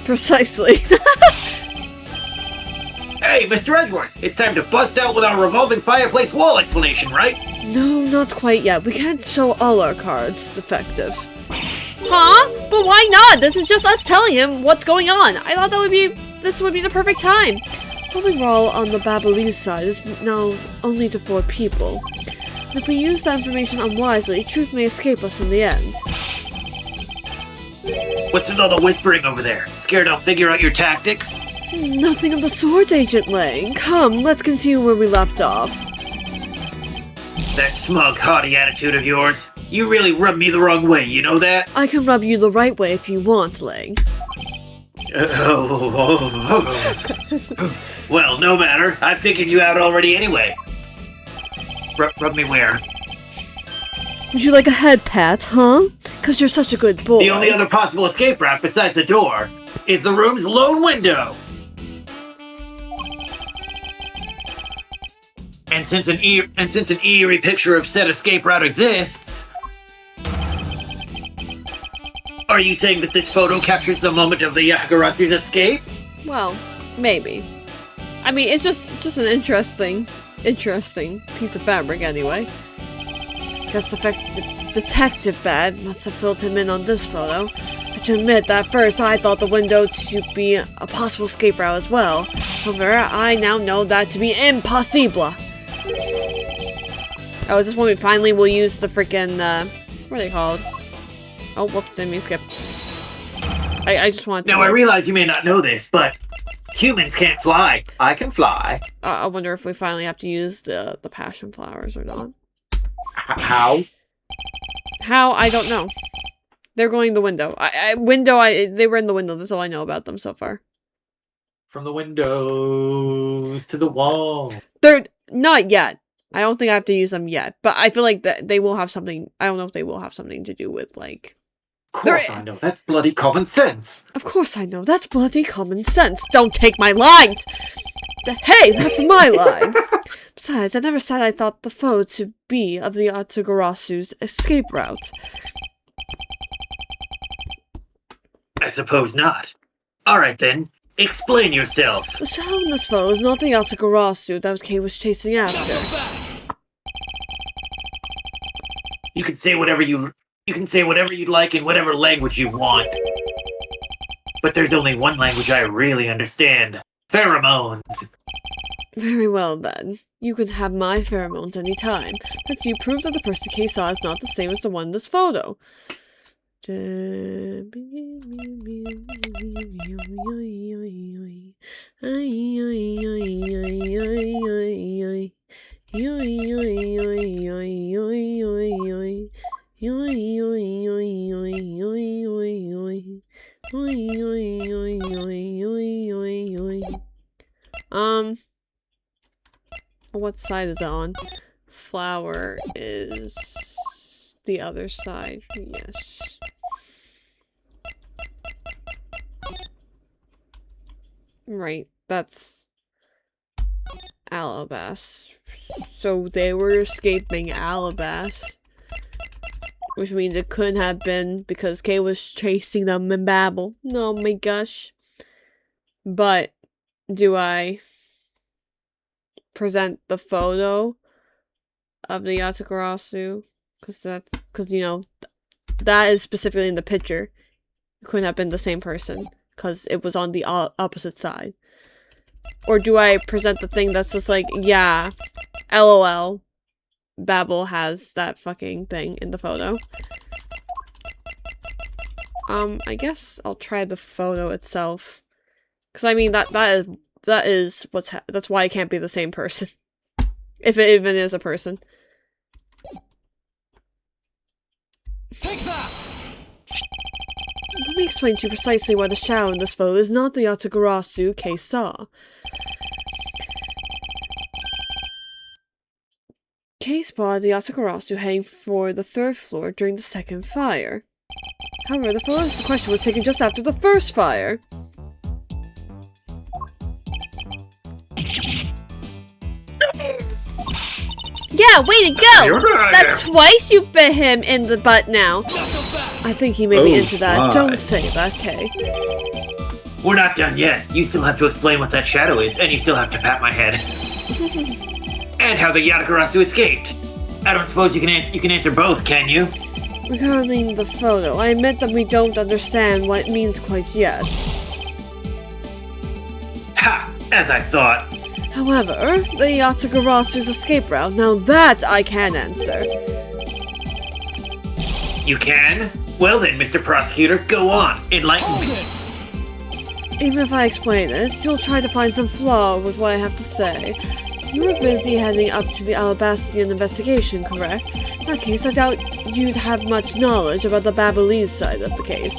Precisely.
Hey, Mr. Edgeworth, it's time to bust out with our revolving fireplace wall explanation, right?
No, not quite yet. We can't show all our cards defective. Huh? But why not? This is just us telling him what's going on. I thought this would be the perfect time. What all on the Babaloo side is now only to 4 people. If we use that information unwisely, truth may escape us in the end.
What's with all the whispering over there? Scared I'll figure out your tactics?
Nothing of the sort, Agent Lang. Come, let's continue where we left off.
That smug, haughty attitude of yours. You really rub me the wrong way, you know that?
I can rub you the right way if you want, Lang.
Well, no matter. I figured you out already anyway. Rub me where?
Would you like a head pat, huh? 'Cause you're such a good boy.
The only other possible escape route besides the door is the room's lone window. And since an eerie picture of said escape route exists, are you saying that this photo captures the moment of the Yagarasu's escape?
Well, maybe. I mean, it's just an interesting piece of fabric anyway. Guess Detective Bad must have filled him in on this photo. I have to admit that at first I thought the window to be a possible escape route as well. However, I now know that to be impossible. Oh, is this when we finally will use the freaking, what are they called? Oh, whoops, didn't mean to skip. I just wanted to...
Now, I realize you may not know this, but humans can't fly. I can fly.
I wonder if we finally have to use the passion flowers or not.
How?
How? I don't know. They're going the window. They were in the window. That's all I know about them so far.
From the windows to the wall.
They're not yet. I don't think I have to use them yet. But I feel like that they will have something. I don't know if they will have something to do with, like...
Of course I know. That's bloody common sense.
Of course I know. That's bloody common sense. Don't take my lines! Hey, that's my line! Besides, I never said I thought the foe to be of the Yatagarasu's escape route.
I suppose not. Alright then, explain yourself.
The shadow in this foe is not the Yatagarasu that Kay was chasing after.
You can say whatever you'd like in whatever language you want. But there's only one language I really understand. Pheromones.
Very well then. You can have my pheromones any time. But you prove that the person Kay saw is not the same as the one in this photo. What side is it on? Flower is the other side. Yes. Right, that's Alabas. So they were escaping Alabas. Which means it couldn't have been because Kay was chasing them in Babel. Oh my gosh. But do I present the photo of the Yatagarasu? Because you know, that is specifically in the picture. It couldn't have been the same person because it was on the opposite side. Or do I present the thing that's just like, yeah, LOL, Babel has that fucking thing in the photo. I guess I'll try the photo itself. Because I mean, that's why it can't be the same person. If it even is a person.
Take that!
Let me explain to you precisely why the shadow in this photo is not the Yatagarasu Kay saw. Kay spotted the Yatagarasu heading for the 3rd floor during the 2nd fire. However, the photo in question was taken just after the 1st fire. Yeah, way to go! That's twice you bit him in the butt now. I think he may be into that.
my.
Don't say that, Kay.
We're not done yet. You still have to explain what that shadow is, and you still have to pat my head. And how the Yatagarasu escaped. I don't suppose you can answer both, can you?
Regarding the photo, I admit that we don't understand what it means quite yet.
Ha! As I thought.
However, the Yatagarasu's escape route, now that I can answer.
You can? Well then, Mr. Prosecutor, go on. Enlighten
Hold
me.
it!
Even if I explain this, you'll try to find some flaw with what I have to say. You were busy heading up to the Alabastian investigation, correct? In that case, I doubt you'd have much knowledge about the Babylese side of the case.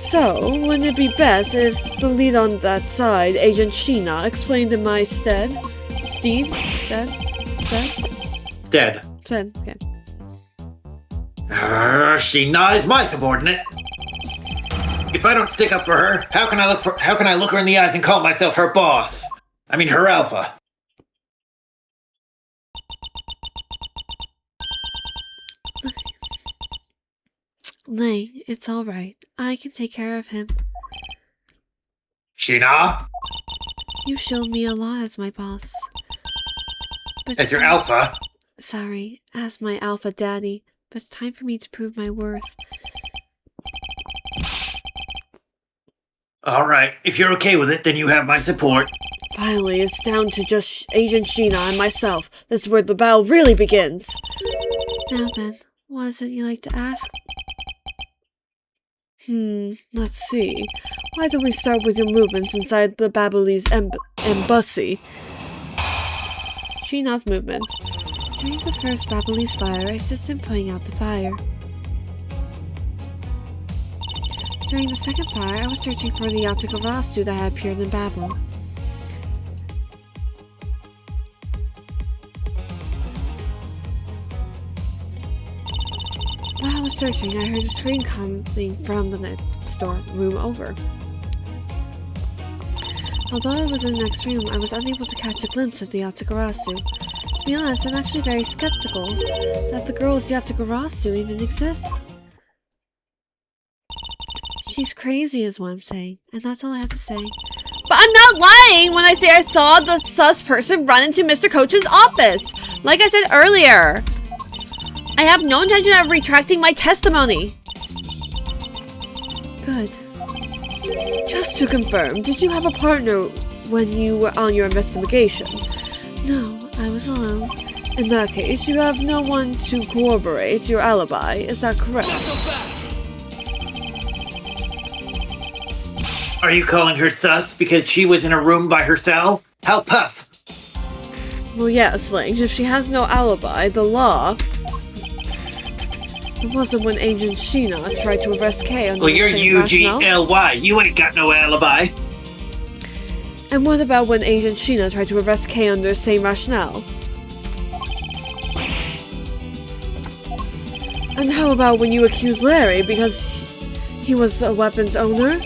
So, wouldn't it be best if the lead on that side, Agent Sheena, explained in my stead? Steve?
Stead.
Stead, okay.
Sheena is my subordinate. If I don't stick up for her, how can I look her in the eyes and call myself her boss? I mean, her alpha.
Lane, it's alright. I can take care of him.
Sheena,
You showed me a lot as my boss. But
as your alpha.
Sorry, as my alpha daddy. But it's time for me to prove my worth.
Alright, if you're okay with it, then you have my support.
Finally, it's down to just Agent Sheena and myself. This is where the battle really begins. Now then, what is it you like to ask? Let's see. Why don't we start with your movements inside the Babylese embassy? Sheena's movement. During the first Babylese fire, I assisted in putting out the fire. During the second fire, I was searching for the Yatagarasu that had appeared in Babel. While I was searching, I heard a scream coming from the next door room over. Although I was in the next room, I was unable to catch a glimpse of the Yatagarasu. To be honest, I'm actually very skeptical that the girls Yatagarasu even exist. She's crazy is what I'm saying, and that's all I have to say. But I'm not lying when I say I saw the sus person run into Mr. Coach's office. Like I said earlier, I have no intention of retracting my testimony. Good. Just to confirm, did you have a partner when you were on your investigation? No, I was alone. In that case, you have no one to corroborate your alibi. Is that correct?
Are you calling her sus because she was in a room by herself? How puff!
Well, yes, Link. If she has no alibi, the law... It wasn't when Agent Sheena tried to arrest Kay under the same rationale.
UGLY. You ain't got no alibi.
And what about when Agent Sheena tried to arrest Kay under the same rationale? And how about when you accused Larry because he was a weapons owner?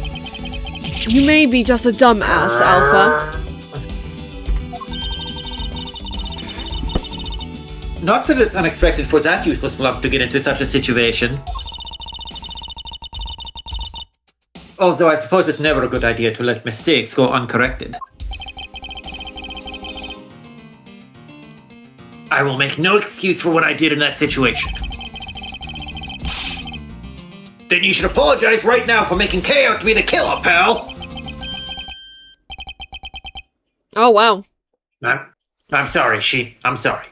You may be just a dumbass, Alpha.
Not that it's unexpected for that useless lump to get into such a situation. Although I suppose it's never a good idea to let mistakes go uncorrected. I will make no excuse for what I did in that situation. Then you should apologize right now for making Kay out to be the killer, pal!
Oh, wow.
I'm sorry, I'm sorry.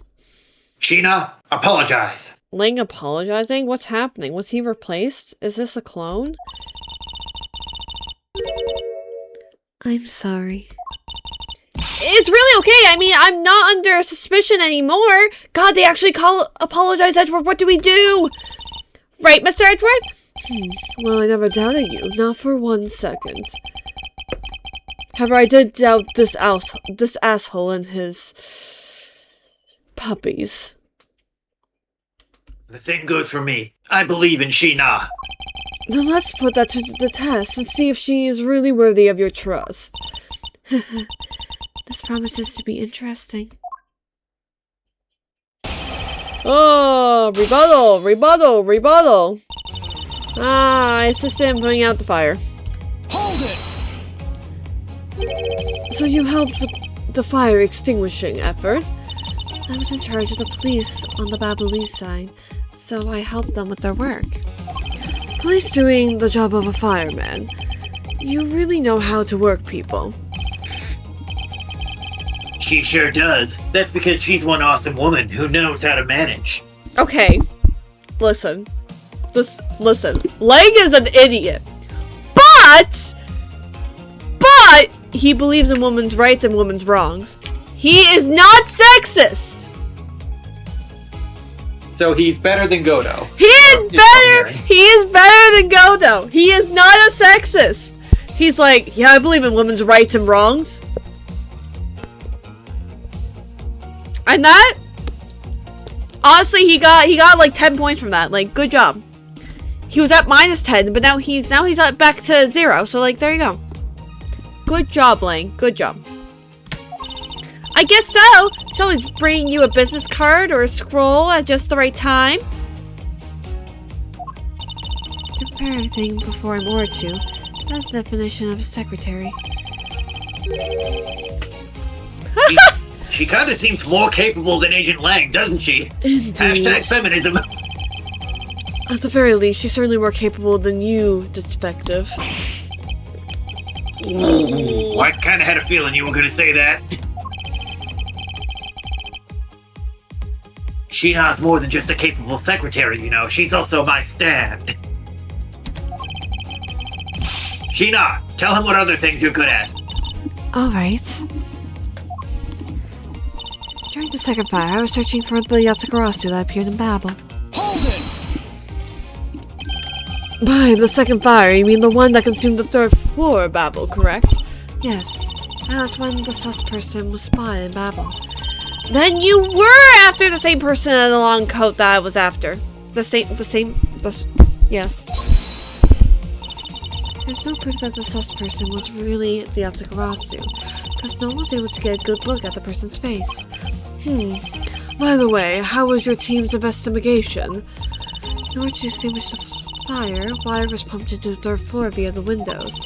Sheena, apologize.
Ling apologizing? What's happening? Was he replaced? Is this a clone? I'm sorry. It's really okay. I mean, I'm not under suspicion anymore. God, they actually apologize, Edgeworth. What do we do? Right, Mr. Edgeworth? Well, I never doubted you. Not for 1 second. However, I did doubt this asshole and his... puppies.
The same goes for me. I believe in Sheena.
Then let's put that to the test and see if she is really worthy of your trust. This promises to be interesting. Oh, rebuttal. Ah, I assisted in putting out the fire.
Hold it!
So you helped with the fire extinguishing effort? I was in charge of the police on the Baboolese side, so I helped them with their work. Police doing the job of a fireman. You really know how to work people.
She sure does. That's because she's one awesome woman who knows how to manage.
Okay, listen. Listen. Lang is an idiot. But he believes in women's rights and women's wrongs. He is not sexist.
So he's better than Godo.
He is better than Godo. He is not a sexist. He's like, yeah, I believe in women's rights and wrongs. And that, honestly, he got like 10 points from that. Like, good job. He was at -10, but now he's at back to 0. So like, there you go. Good job, Lang. Good job. I guess so. She'll always bring you a business card or a scroll at just the right time. To prepare everything before I'm ordered to. That's the definition of a secretary.
She kind of seems more capable than Agent Lang, doesn't she?
Indeed.
Hashtag feminism.
At the very least, she's certainly more capable than you, detective.
Ooh, I kind of had a feeling you were going to say that. Sheena's more than just a capable secretary, you know. She's also my stand. Sheena, tell him what other things you're good at.
Alright. During the second fire, I was searching for the Yatagarasu that appeared in Babel.
Hold it!
By the second fire, you mean the one that consumed the 3rd floor of Babel, correct? Yes. That was when the sus person was spotted in Babel. Then you were after the same person in the long coat that I was after. Yes. There's no proof that the sus person was really the Yatagarasu, because no one was able to get a good look at the person's face. By the way, how was your team's investigation? In order to extinguish the fire, water was pumped into the third floor via the windows.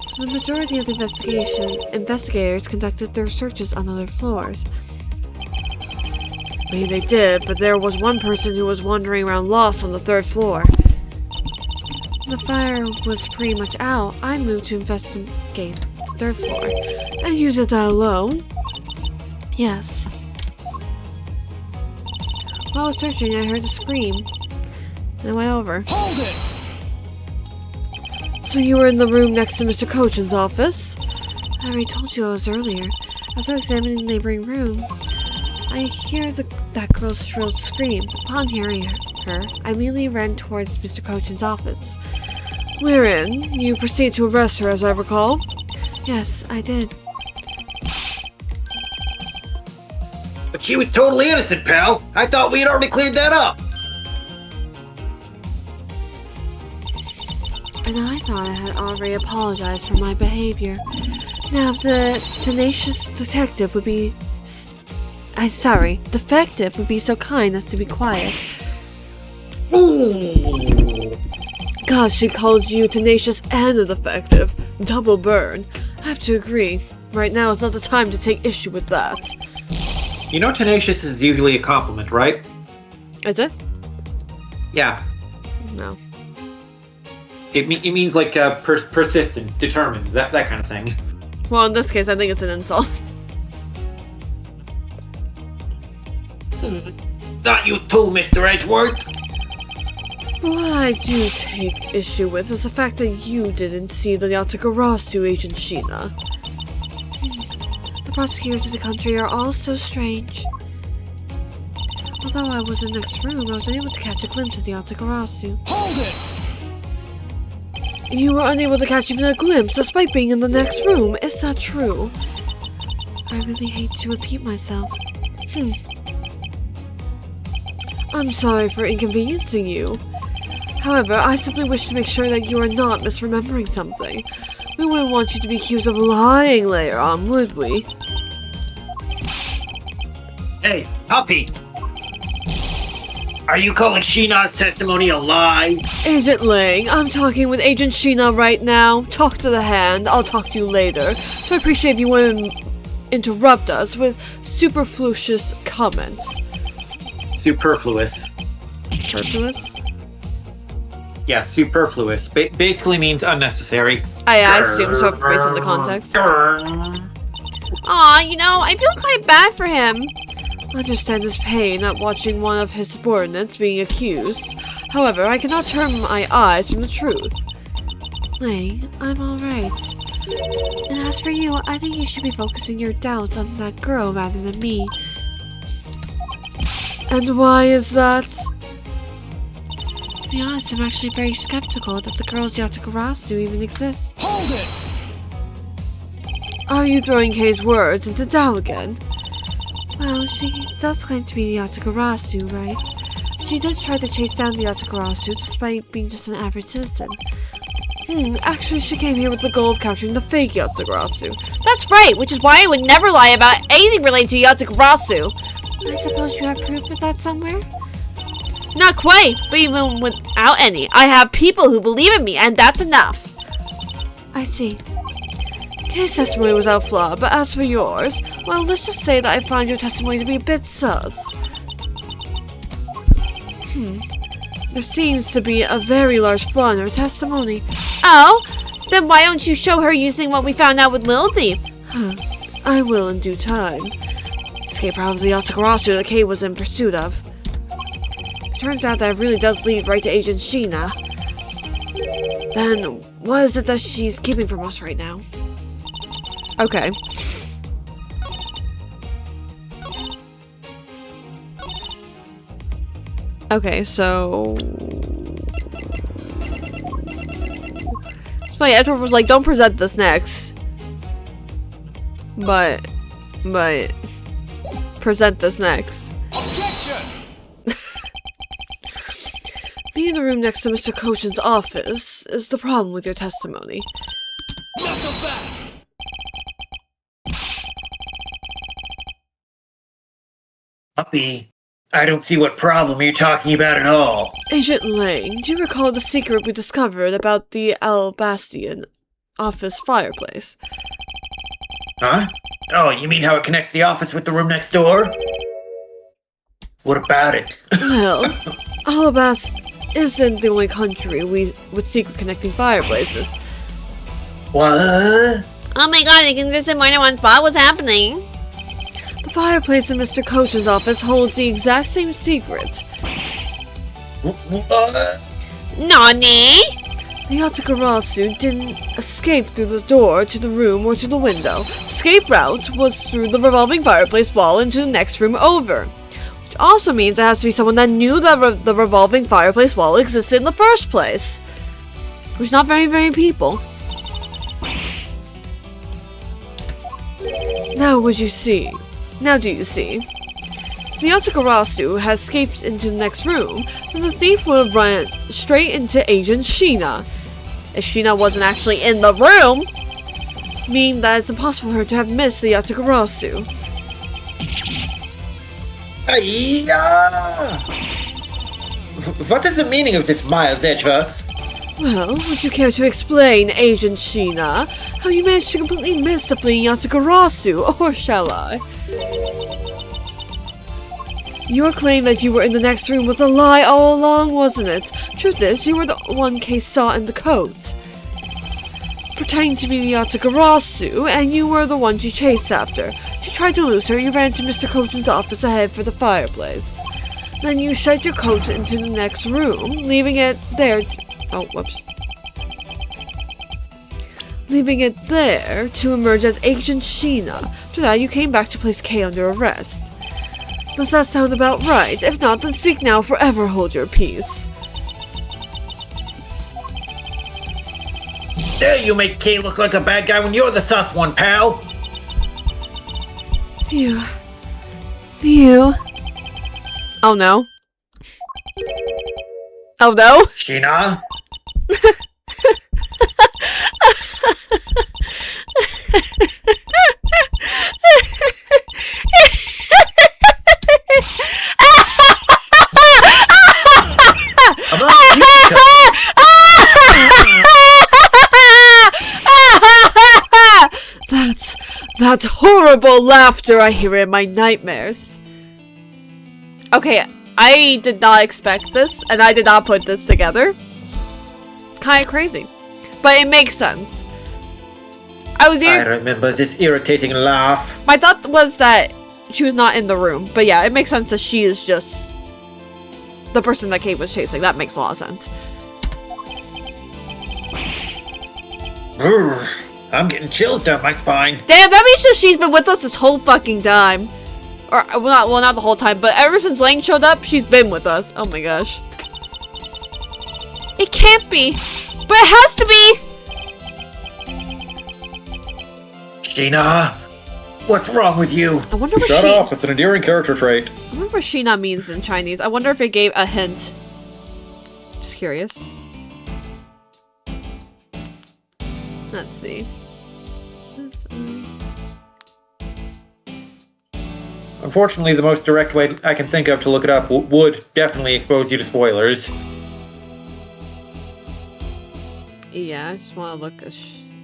So the majority of the investigators conducted their searches on other floors. Maybe they did, but there was one person who was wandering around lost on the third floor. When the fire was pretty much out, I moved to investigate the third floor. And you did that alone? Yes. While I was searching, I heard a scream. And I went over.
Hold it!
So you were in the room next to Mr. Cochin's office? I already told you I was earlier. As I was examining the neighboring room, I hear that girl's shrill scream. Upon hearing her, I immediately ran towards Mr. Cochin's office. Wherein, you proceeded to arrest her, as I recall? Yes, I did.
But she was totally innocent, pal. I thought we had already cleared that up.
And I thought I had already apologized for my behavior. Now, if the tenacious detective would be... defective would be so kind as to be quiet.
Ooh.
God, she calls you tenacious and a defective. Double burn. I have to agree. Right now is not the time to take issue with that.
You know tenacious is usually a compliment, right?
Is it?
Yeah.
No.
It means like persistent, determined, that kind of thing.
Well, in this case, I think it's an insult.
Not you too, Mr. Edgeworth.
What I do take issue with is the fact that you didn't see the Yatagarasu, Agent Sheena. The prosecutors of the country are all so strange. Although I was in the next room, I was unable to catch a glimpse of the Yatagarasu.
Hold it!
You were unable to catch even a glimpse despite being in the next room. Is that true? I really hate to repeat myself. I'm sorry for inconveniencing you. However, I simply wish to make sure that you are not misremembering something. We wouldn't want you to be accused of lying later on, would we?
Hey, puppy! Are you calling Sheena's testimony a lie?
Agent Ling, I'm talking with Agent Sheena right now. Talk to the hand, I'll talk to you later. So I appreciate if you wouldn't interrupt us with superfluous comments.
Superfluous.
Superfluous?
Yeah, superfluous. Basically means unnecessary.
I assume so, based on the context. Aw, you know, I feel quite bad for him. I understand his pain at watching one of his subordinates being accused. However, I cannot turn my eyes from the truth. Ling, I'm alright. And as for you, I think you should be focusing your doubts on that girl rather than me. And why is that? To be honest, I'm actually very skeptical that the girl's Yatagarasu even exists.
Hold it!
Are you throwing Kei's words into doubt again? Well, she does claim to be the Yatagarasu, right? She did try to chase down the Yatagarasu despite being just an average citizen. Actually she came here with the goal of capturing the fake Yatagarasu. That's right, which is why I would never lie about anything related to Yatagarasu. I suppose you have proof of that somewhere? Not quite, but even without any, I have people who believe in me, and that's enough. I see. His testimony was without flaw, but as for yours, well, let's just say that I find your testimony to be a bit sus. There seems to be a very large flaw in her testimony. Oh? Then why don't you show her using what we found out with Little Thief? I will in due time. Escape route of the Yatagarasu that Kei was in pursuit of. It turns out that it really does lead right to Agent Sheena. Then, what is it that she's keeping from us right now? Okay. Okay, so... It's funny, Edward was like, don't present this next. But... Present this next.
Objection!
Being in the room next to Mr. Cochin's office is the problem with your testimony.
Not so fast!
Puppy. I don't see what problem you're talking about at all.
Agent Lane, do you recall the secret we discovered about the Albastian office fireplace?
Huh? Oh, you mean how it connects the office with the room next door? What about it?
Well, Alabast isn't the only country with secret connecting fireplaces.
What?
Oh my god, it exists in more than one spot? What's happening? The fireplace in Mr. Coach's office holds the exact same secret.
What?
Nani? The Yatagarasu didn't escape through the door to the room or to the window. The escape route was through the revolving fireplace wall into the next room over. Which also means it has to be someone that knew that the revolving fireplace wall existed in the first place. Which not very many people. Now do you see? If the Yatagarasu has escaped into the next room, then the thief would have run straight into Agent Sheena. If Sheena wasn't actually in the room, meaning that it's impossible for her to have missed the Yatagarasu.
What is the meaning of this, Miles Edgeverse?
Well, would you care to explain, Agent Sheena, how you managed to completely miss the fleeing Yatagarasu, or shall I? Your claim that you were in the next room was a lie all along, wasn't it? Truth is, you were the one Case saw in the coat. Pretending to be the Yatagarasu, and you were the one she chased after. She tried to lose her, you ran to Mr. Coach's office ahead for the fireplace. Then you shoved your coat into the next room, leaving it there leaving it there to emerge as Agent Sheena. After that, you came back to place Kay under arrest. Does that sound about right? If not, then speak now, forever hold your peace.
Dare you make Kay look like a bad guy when you're the sus one, pal?
Phew. Oh no. Oh no?
Sheena?
That's horrible laughter I hear in my nightmares. Okay, I did not expect this, and I did not put this together. Kinda crazy. But it makes sense. I
remember this irritating laugh.
My thought was that she was not in the room. But yeah, it makes sense that she is just the person that Kate was chasing. That makes a lot of sense.
I'm getting chills down my spine.
Damn, that means that she's been with us this whole fucking time. Or, well, not the whole time, but ever since Lang showed up, she's been with us. Oh my gosh. It can't be. But it has to be!
Sheena, what's wrong with you?
I wonder what
Shut up, it's an endearing character trait.
I wonder what Sheena means in Chinese. I wonder if it gave a hint. Just curious. Let's see.
Unfortunately, the most direct way I can think of to look it up would definitely expose you to spoilers.
Yeah, I just want to look at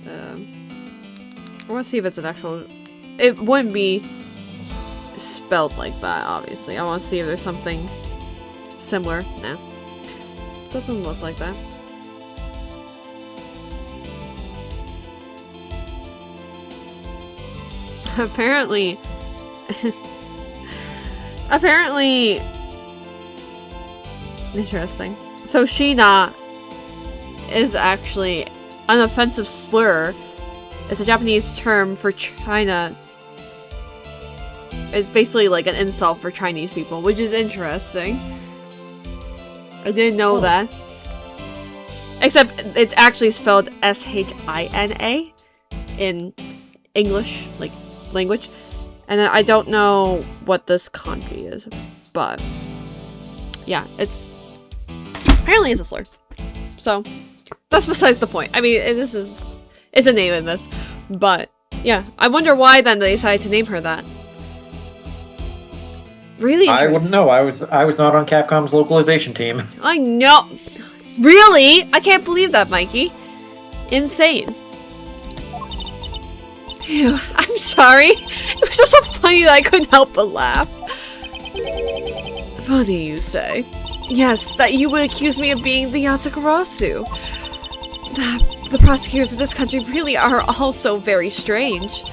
I want to see if it's an actual... It wouldn't be spelled like that, obviously. I want to see if there's something similar. Nah. Doesn't look like that. Apparently... Apparently... Interesting. So Sheena is actually an offensive slur. It's a Japanese term for China. It's basically like an insult for Chinese people, which is interesting. I didn't know that. Except it's actually spelled S-H-I-N-A in English, like, language. And then I don't know what this kanji is, but yeah, it's apparently it's a slur. So that's besides the point. I mean, it's a name in this, but yeah, I wonder why then they decided to name her that. Really
I
interesting.
wouldn't know. I was not on Capcom's localization team.
I know. Really? I can't believe that, Mikey. Insane. Phew, I'm sorry. It was just so funny that I couldn't help but laugh. Funny, you say? Yes, that you would accuse me of being the Yatagarasu. The prosecutors of this country really are also very strange.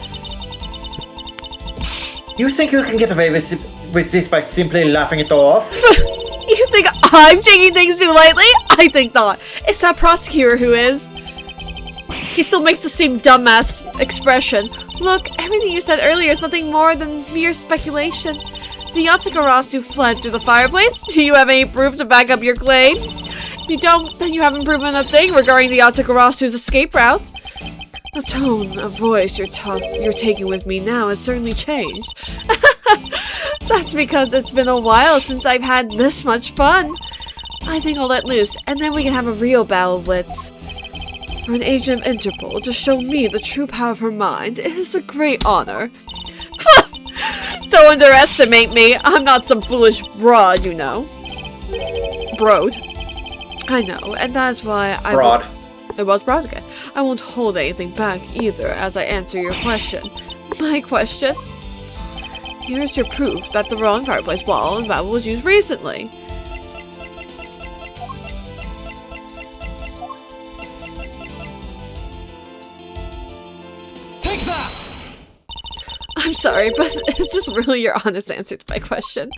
You think you can get away with this by simply laughing it off?
You think I'm taking things too lightly? I think not. It's that prosecutor who is. He still makes the same dumbass expression. Look, everything you said earlier is nothing more than mere speculation. The Yatagarasu fled through the fireplace. Do you have any proof to back up your claim? If you don't, then you haven't proven a thing regarding the Yatagarasu's escape route. The tone of voice you're taking with me now has certainly changed. That's because it's been a while since I've had this much fun. I think I'll let loose, and then we can have a real battle of wits. For an agent of Interpol to show me the true power of her mind, it is a great honor. Don't underestimate me. I'm not some foolish broad, you know. Broad. I know, and that's why I...
Broad.
It was broad again. I won't hold anything back either as I answer your question. My question? Here's your proof that the wrong fireplace wall in Babel was used recently.
Take that!
I'm sorry, but is this really your honest answer to my question?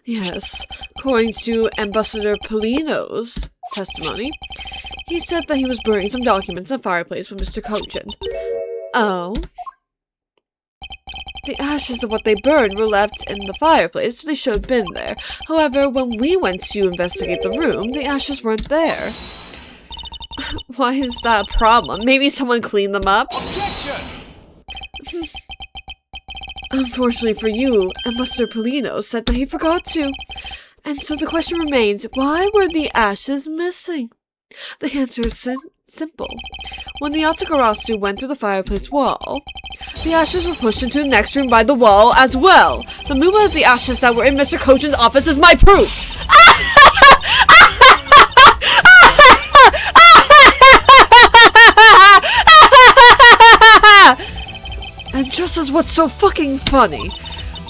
Yes. According to Ambassador Polino's testimony, he said that he was burning some documents in a fireplace with Mr. Kojin. Oh? The ashes of what they burned were left in the fireplace, so they should have been there. However, when we went to investigate the room, the ashes weren't there. Why is that a problem? Maybe someone cleaned them up?
Objection!
Unfortunately for you, Ambassador Polino said that he forgot to. And so the question remains, why were the ashes missing? The answer is simple. When the Yatagarasu went through the fireplace wall, the ashes were pushed into the next room by the wall as well. The movement of the ashes that were in Mr. Kojin's office is my proof! And just as what's so fucking funny,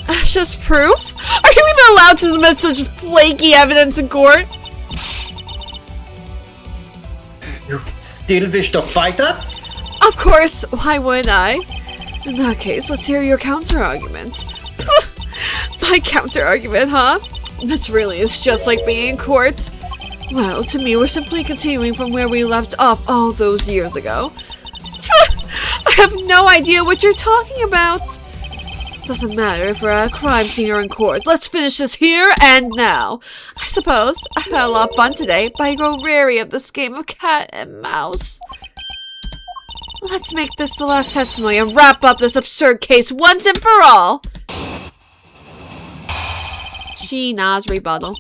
ashes proof? Are you even allowed to submit such flaky evidence in court?
You still wish to fight us?
Of course, why wouldn't I? In that case, let's hear your counter-argument. My counter-argument, huh? This really is just like being in court. Well, to me, we're simply continuing from where we left off all those years ago. I have no idea what you're talking about. Doesn't matter if we're at a crime scene or in court. Let's finish this here and now. I suppose I had a lot of fun today, but I grow weary of this game of cat and mouse. Let's make this the last testimony and wrap up this absurd case once and for all. Sheena's rebuttal.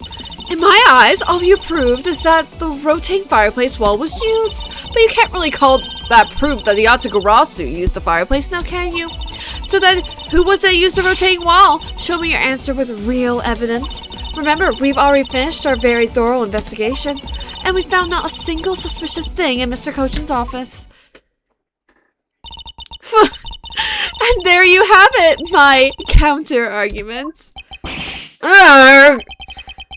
In my eyes, all you proved is that the rotating fireplace wall was used. But you can't really call that proof that the Yatagarasu used the fireplace, now can you? So then, who was it that used the rotating wall? Show me your answer with real evidence. Remember, we've already finished our very thorough investigation, and we found not a single suspicious thing in Mr. Kojin's office. And there you have it, my counter-argument. Urgh!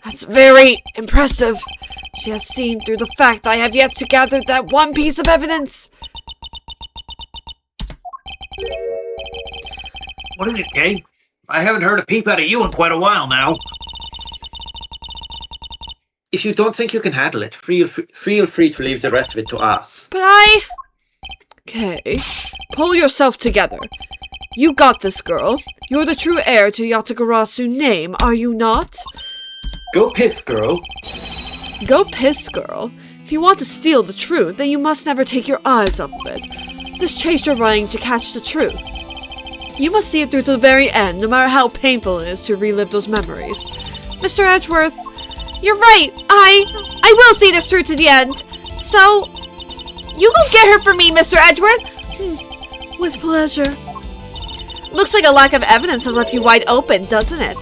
That's very impressive. She has seen through the fact that I have yet to gather that one piece of evidence.
What is it, Kay? I haven't heard a peep out of you in quite a while now.
If you don't think you can handle it, feel free to leave the rest of it to us.
But I... Okay, pull yourself together. You got this, girl. You're the true heir to Yatagarasu name, are you not?
Go piss, girl.
Go piss, girl. If you want to steal the truth, then you must never take your eyes off of it. This chase you're running to catch the truth. You must see it through to the very end, no matter how painful it is to relive those memories. Mr. Edgeworth, you're right. I will see this through to the end. So, you go get her for me, Mr. Edgeworth. With pleasure. Looks like a lack of evidence has left you wide open, doesn't it?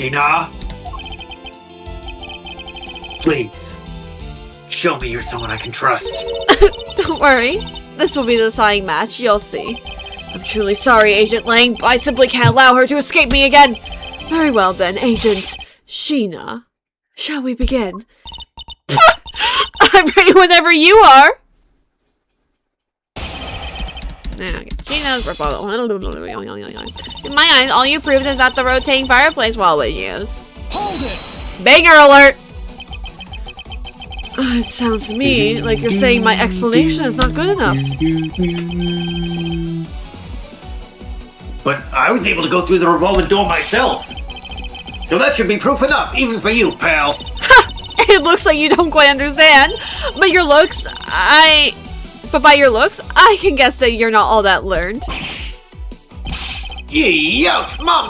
Sheena? Please, show me you're someone I can trust.
Don't worry. This will be the deciding match, you'll see. I'm truly sorry, Agent Lang, but I simply can't allow her to escape me again. Very well then, Agent Sheena. Shall we begin? I'm ready whenever you are! Sheena's rebuttal. In my eyes, all you proved is that the rotating fireplace wall was used.
Hold it!
Banger alert! It sounds to me like you're saying my explanation is not good enough.
But I was able to go through the revolving door myself. So that should be proof enough, even for you, pal.
It looks like you don't quite understand. But by your looks, I can guess that you're not all that learned.
Ouch,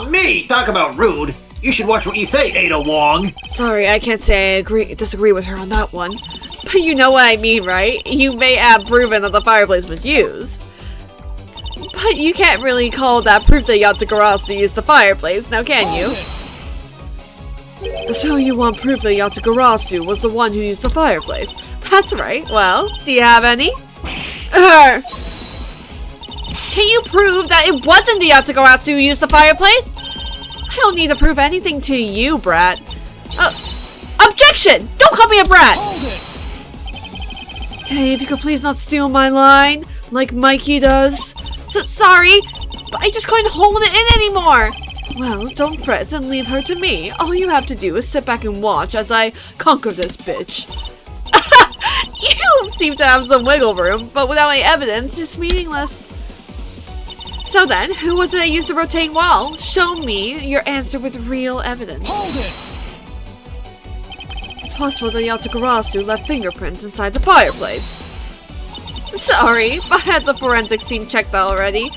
me! Talk about rude. You should watch what you say, Ada Wong.
Sorry, I can't say I disagree with her on that one. But you know what I mean, right? You may have proven that the fireplace was used. But you can't really call that proof that Yatagarasu used the fireplace, now can you? So you want proof that Yatagarasu was the one who used the fireplace? That's right. Well, do you have any? Can you prove that it wasn't the Yatagarasu who used the fireplace? I don't need to prove anything to you, brat. Objection! Don't call me a brat!
Hold it!
Hey, if you could please not steal my line, like Mikey does. Sorry, but I just couldn't hold it in anymore. Well, don't fret and leave her to me. All you have to do is sit back and watch as I conquer this bitch. You seem to have some wiggle room, but without any evidence, it's meaningless. So then, who was it that used the rotating wall? Show me your answer with real evidence.
Hold it!
It's possible that Yatagarasu left fingerprints inside the fireplace. Sorry, I had the forensics team check that already.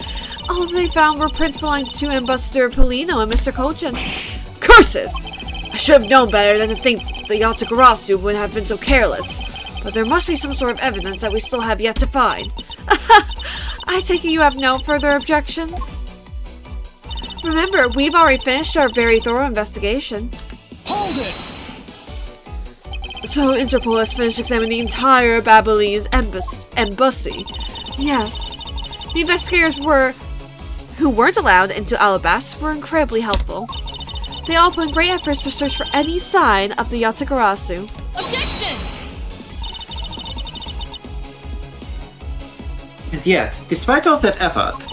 All they found were prints belonging to Ambassador Polino and Mr. Kochan. Curses! I should have known better than to think that Yatagarasu would have been so careless. But there must be some sort of evidence that we still have yet to find. I take it you have no further objections? Remember, we've already finished our very thorough investigation.
Hold it!
So Interpol has finished examining the entire Babylonis embassy. Yes. The investigators who weren't allowed into Alabas were incredibly helpful. They all put in great efforts to search for any sign of the Yatagarasu.
Objection!
And yet, despite all that effort,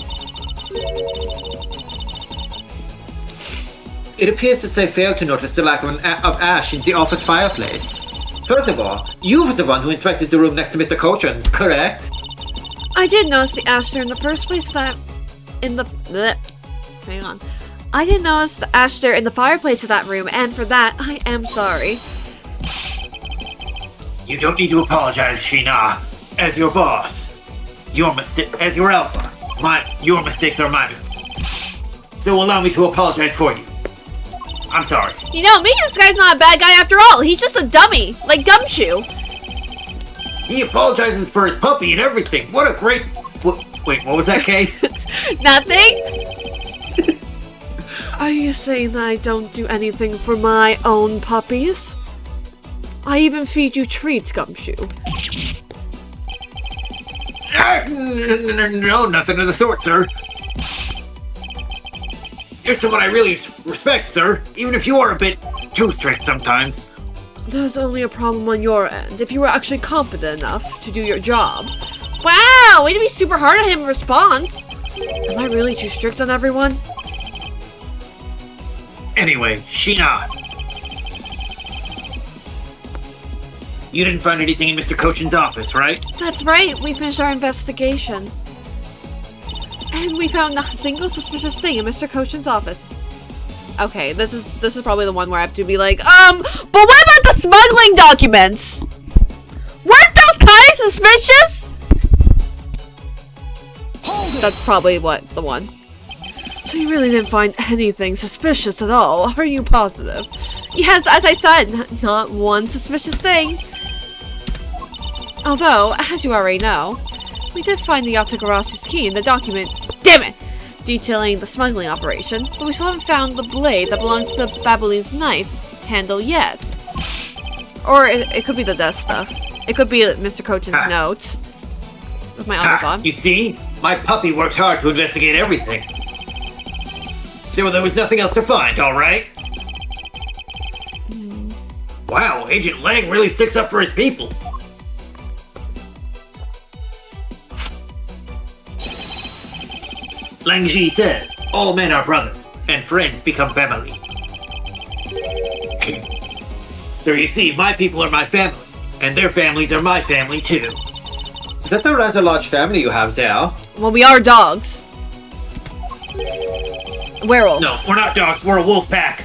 it appears that they failed to notice the lack of ash in the office fireplace. First of all, you were the one who inspected the room next to Mr. Kochan's, correct?
I did notice the ash there in the first place hang on. I did notice the ash there in the fireplace of that room, and for that, I am sorry.
You don't need to apologize, Sheena. As your boss. As your alpha. Your mistakes are my mistakes. So allow me to apologize for you. I'm sorry.
You know, maybe this guy's not a bad guy after all. He's just a dummy. Like Gumshoe.
He apologizes for his puppy and everything. What a great... Wait, what was that, Kay?
Nothing? Are you saying that I don't do anything for my own puppies? I even feed you treats, Gumshoe.
No, nothing of the sort, sir. You're someone I really respect, sir. Even if you are a bit too strict sometimes.
There's only a problem on your end. If you were actually competent enough to do your job. Wow! Way to be super hard on him in response. Am I really too strict on everyone?
Anyway, Sheena. You didn't find anything in Mr. Kochan's office, right?
That's right. We finished our investigation. And we found not a single suspicious thing in Mr. Kochan's office. Okay, this is probably the one where I have to be like, but what about the smuggling documents? Weren't those kind of suspicious? That's probably the one. So you really didn't find anything suspicious at all, are you positive? Yes, as I said, not one suspicious thing. Although, as you already know, we did find the Yatagarasu's key in the document. Damn it! detailing the smuggling operation, but we still haven't found the blade that belongs to the Babylon's knife handle yet. Or it could be the desk stuff. It could be Mr. Cochin's note. With my other thought.
You see? My puppy worked hard to investigate everything. So there was nothing else to find, alright? Wow, Agent Lang really sticks up for his people. Lang Ji says, all men are brothers, and friends become family. So you see, my people are my family, and their families are my family too.
That's a rather large family you have there.
Well, we are dogs. Werewolves.
No, we're not dogs, we're a wolf pack.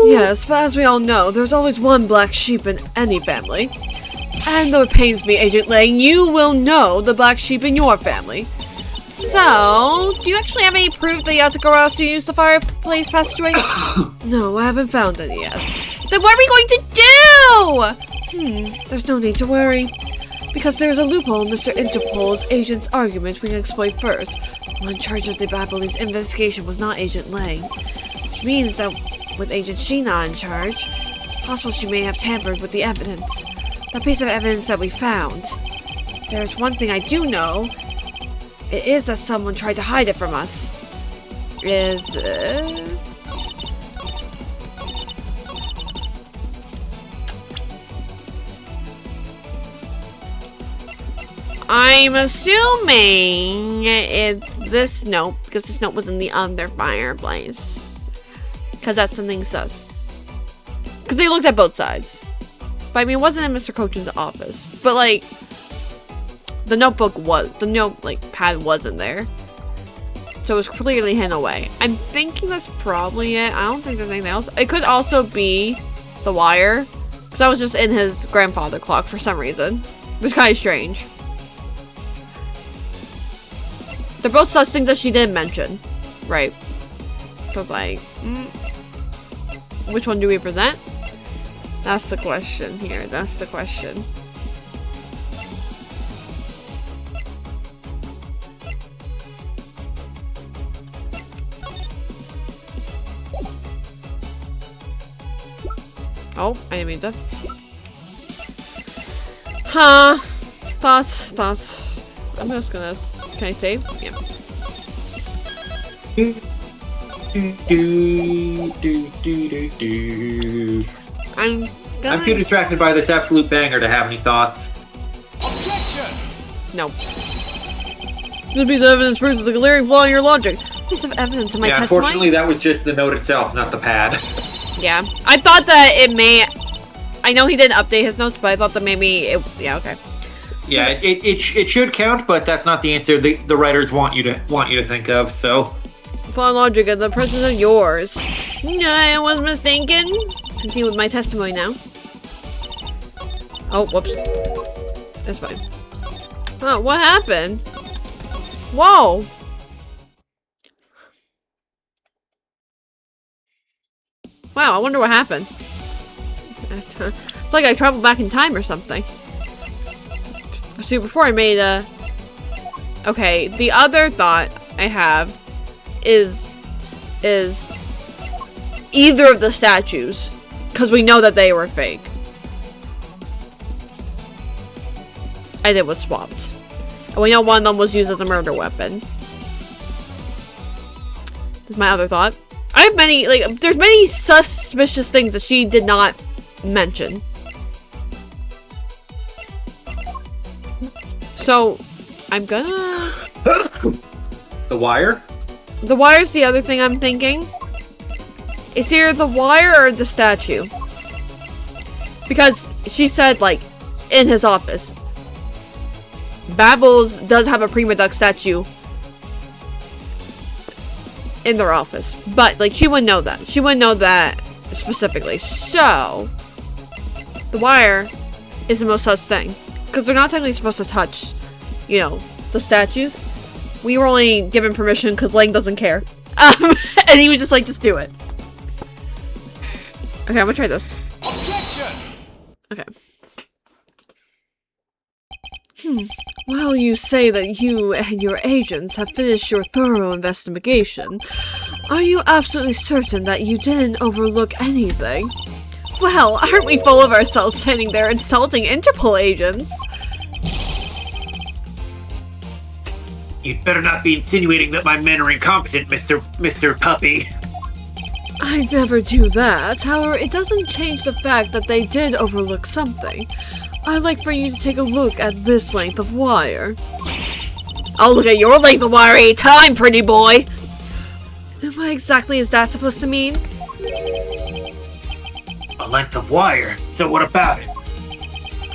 Yes, but as we all know, there's always one black sheep in any family. And though it pains me, Agent Lang, you will know the black sheep in your family. So, do you actually have any proof that Yatagarasu used the fireplace passageway? No, I haven't found any yet. Then what are we going to do? There's no need to worry. Because there's a loophole in Mr. Interpol's agent's argument we can exploit first. One in charge of the Babylon's investigation was not Agent Lang. Which means that with Agent Sheena in charge, it's possible she may have tampered with the evidence. The piece of evidence that we found. There's one thing I do know. It is that someone tried to hide it from us. Is it? I'm assuming it's this note, because this note was in the other fireplace. Because that's something sus. Because they looked at both sides. But I mean, it wasn't in Mr. Cochin's office. But like, the notebook was, the note like pad wasn't there. So it was clearly hidden away. I'm thinking that's probably it. I don't think there's anything else. It could also be the wire. Because I was just in his grandfather clock for some reason. It was kind of strange. They're both such things that she didn't mention. Right. So it's like, which one do we present? That's the question here. That's the question. Oh, I didn't mean to. Huh. Thoughts. I'm just gonna... Can I save? Yeah.
I'm too distracted by this absolute banger to have any thoughts.
Objection!
No. This piece of evidence proves the glaring flaw in your logic. Piece of evidence in my testimony?
Unfortunately, that was just the note itself, not the pad.
Yeah. I thought that it may... I know he didn't update his notes, but I thought that maybe it... Yeah, okay.
Yeah, it should count, but that's not the answer the writers want you to think of. So,
Flaw in logic and the presence of yours. No, I was mistaken. Let's continue with my testimony now. Oh, whoops. That's fine. Oh, what happened? Whoa. Wow, I wonder what happened. It's like I traveled back in time or something. See, before I made a... Okay, the other thought I have is either of the statues, because we know that they were fake. And it was swapped. And we know one of them was used as a murder weapon. That's my other thought. I have many, like, there's many suspicious things that she did not mention. So, I'm gonna...
the wire?
The wire's the other thing I'm thinking. It's either the wire or the statue. Because she said, like, in his office. Babbles does have a Prima Duck statue in their office. But, like, she wouldn't know that. She wouldn't know that specifically. So, the wire is the most sus thing. Because they're not technically supposed to touch, you know, the statues. We were only given permission because Lang doesn't care. And he was just like, just do it. Okay, I'm gonna try this.
Objection!
Okay. Well, you say that you and your agents have finished your thorough investigation. Are you absolutely certain that you didn't overlook anything? Well, aren't we full of ourselves standing there insulting Interpol agents?
You'd better not be insinuating that my men are incompetent, Mr. Puppy.
I'd never do that. However, it doesn't change the fact that they did overlook something. I'd like for you to take a look at this length of wire. I'll look at your length of wire anytime, pretty boy! And what exactly is that supposed to mean?
A length of wire? So what about it?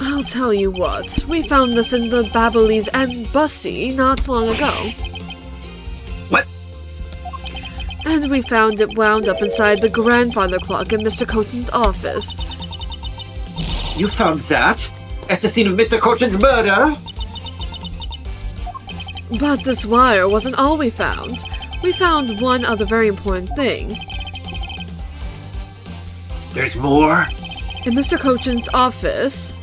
I'll tell you what. We found this in the Babalese embassy not long ago.
What?
And we found it wound up inside the grandfather clock in Mr. Coton's office.
You found that? At the scene of Mr. Cochin's murder?
But this wire wasn't all we found. We found one other very important thing.
There's more?
In Mr. Cochin's office,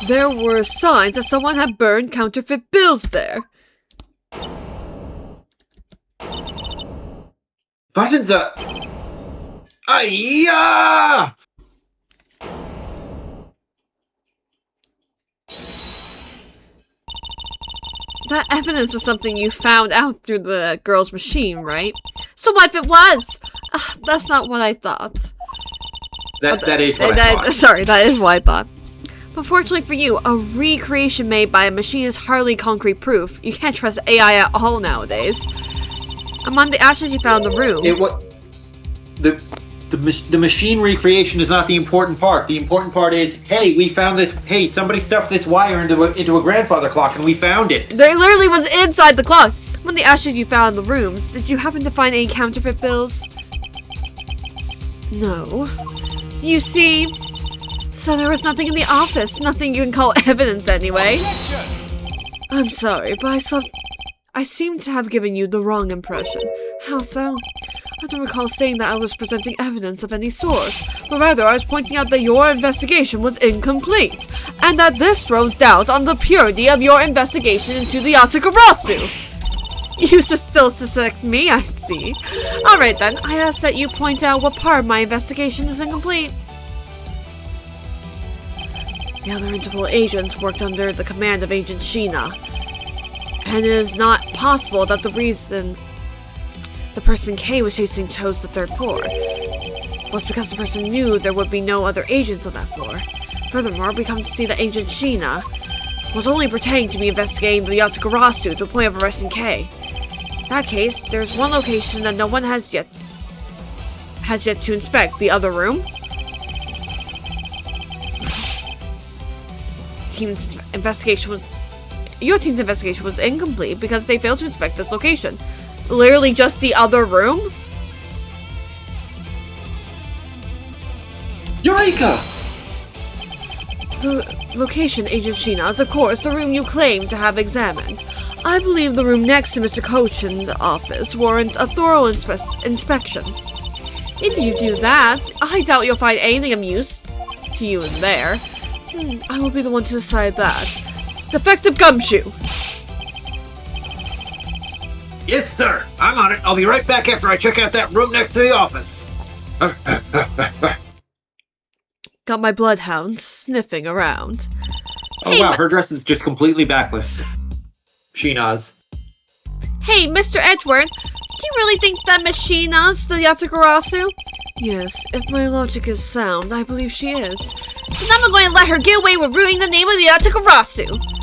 there were signs that someone had burned counterfeit bills there.
Buttons are... Ayah!
That evidence was something you found out through the girl's machine, right? So what if it was? That's not what I thought.
That is what I thought.
Sorry, that is what I thought. But fortunately for you, a recreation made by a machine is hardly concrete proof. You can't trust AI at all nowadays. Among the ashes you found in the room...
The machine recreation is not the important part. The important part is, hey, we found this. Hey, somebody stuffed this wire into a grandfather clock, and we found it.
There literally was inside the clock. Among the ashes you found in the rooms, did you happen to find any counterfeit bills? No. You see, so there was nothing in the office. Nothing you can call evidence anyway. I'm sorry, but I seem to have given you the wrong impression. How so? I don't recall saying that I was presenting evidence of any sort, but rather I was pointing out that your investigation was incomplete, and that this throws doubt on the purity of your investigation into the Yatagarasu. You still suspect me, I see. Alright then, I ask that you point out what part of my investigation is incomplete. The other Interpol agents worked under the command of Agent Sheena, and it is not possible that the reason the person K was chasing chose the third floor was because the person knew there would be no other agents on that floor. Furthermore, we come to see that Agent Sheena was only pretending to be investigating the Yatagarasu to the point of arresting K. In that case, there's one location that no one has yet to inspect, the other room. Your team's investigation was incomplete because they failed to inspect this location. Literally just the other room?
Eureka!
The location, Agent Sheena, is of course the room you claim to have examined. I believe the room next to Mr. Cochin's office warrants a thorough inspection. If you do that, I doubt you'll find anything of use to you in there. I will be the one to decide that. Defective gumshoe!
Yes, sir. I'm on it. I'll be right back after I check out that room next to the office.
Got my bloodhound sniffing around.
Oh
Hey,
wow, her dress is just completely backless. Sheena's.
Hey, Mr. Edgeworth, do you really think that Miss Sheena's the Yatagarasu? Yes, if my logic is sound, I believe she is. Then I'm not going to let her get away with ruining the name of the Yatagarasu!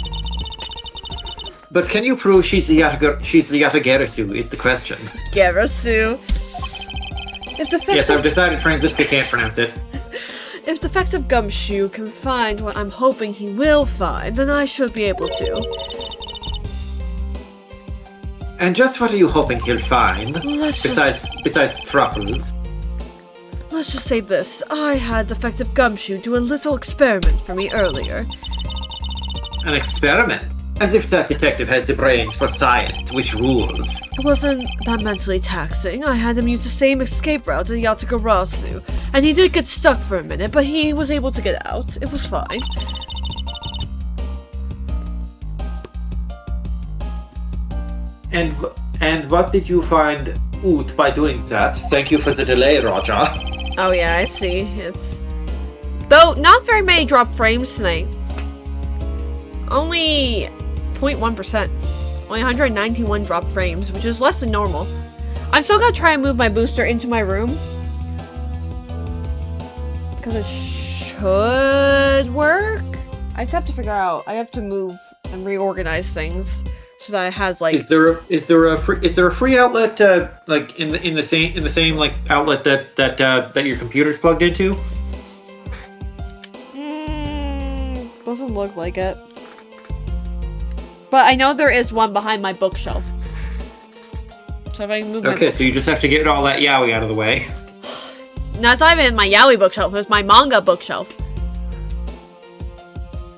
But can you prove she's the Yatagarasu is the question.
Garasu.
Yes, I've decided Franziska can't pronounce it.
If Defective Gumshoe can find what I'm hoping he will find, then I should be able to.
And just what are you hoping he'll find?
Besides
truffles?
Let's just say this. I had Defective Gumshoe do a little experiment for me earlier.
An experiment? As if that detective has the brains for science, which rules.
It wasn't that mentally taxing. I had him use the same escape route to the Yatagarasu, and he did get stuck for a minute, but he was able to get out. It was fine.
And what did you find out by doing that? Thank you for the delay, Roger.
Oh yeah, I see. It's... Though, not very many drop frames tonight. Only 0.1%. Only 191 drop frames, which is less than normal. I'm still gonna try and move my booster into my room. Because it should work. I just have to figure out. I have to move and reorganize things so that it has like.
Is there a free outlet like in the same like outlet that your computer's plugged into?
Doesn't look like it. But I know there is one behind my bookshelf. So if I can move my
Okay, so you just have to get all that yaoi out of the way.
No, it's not even my yaoi bookshelf, it's my manga bookshelf.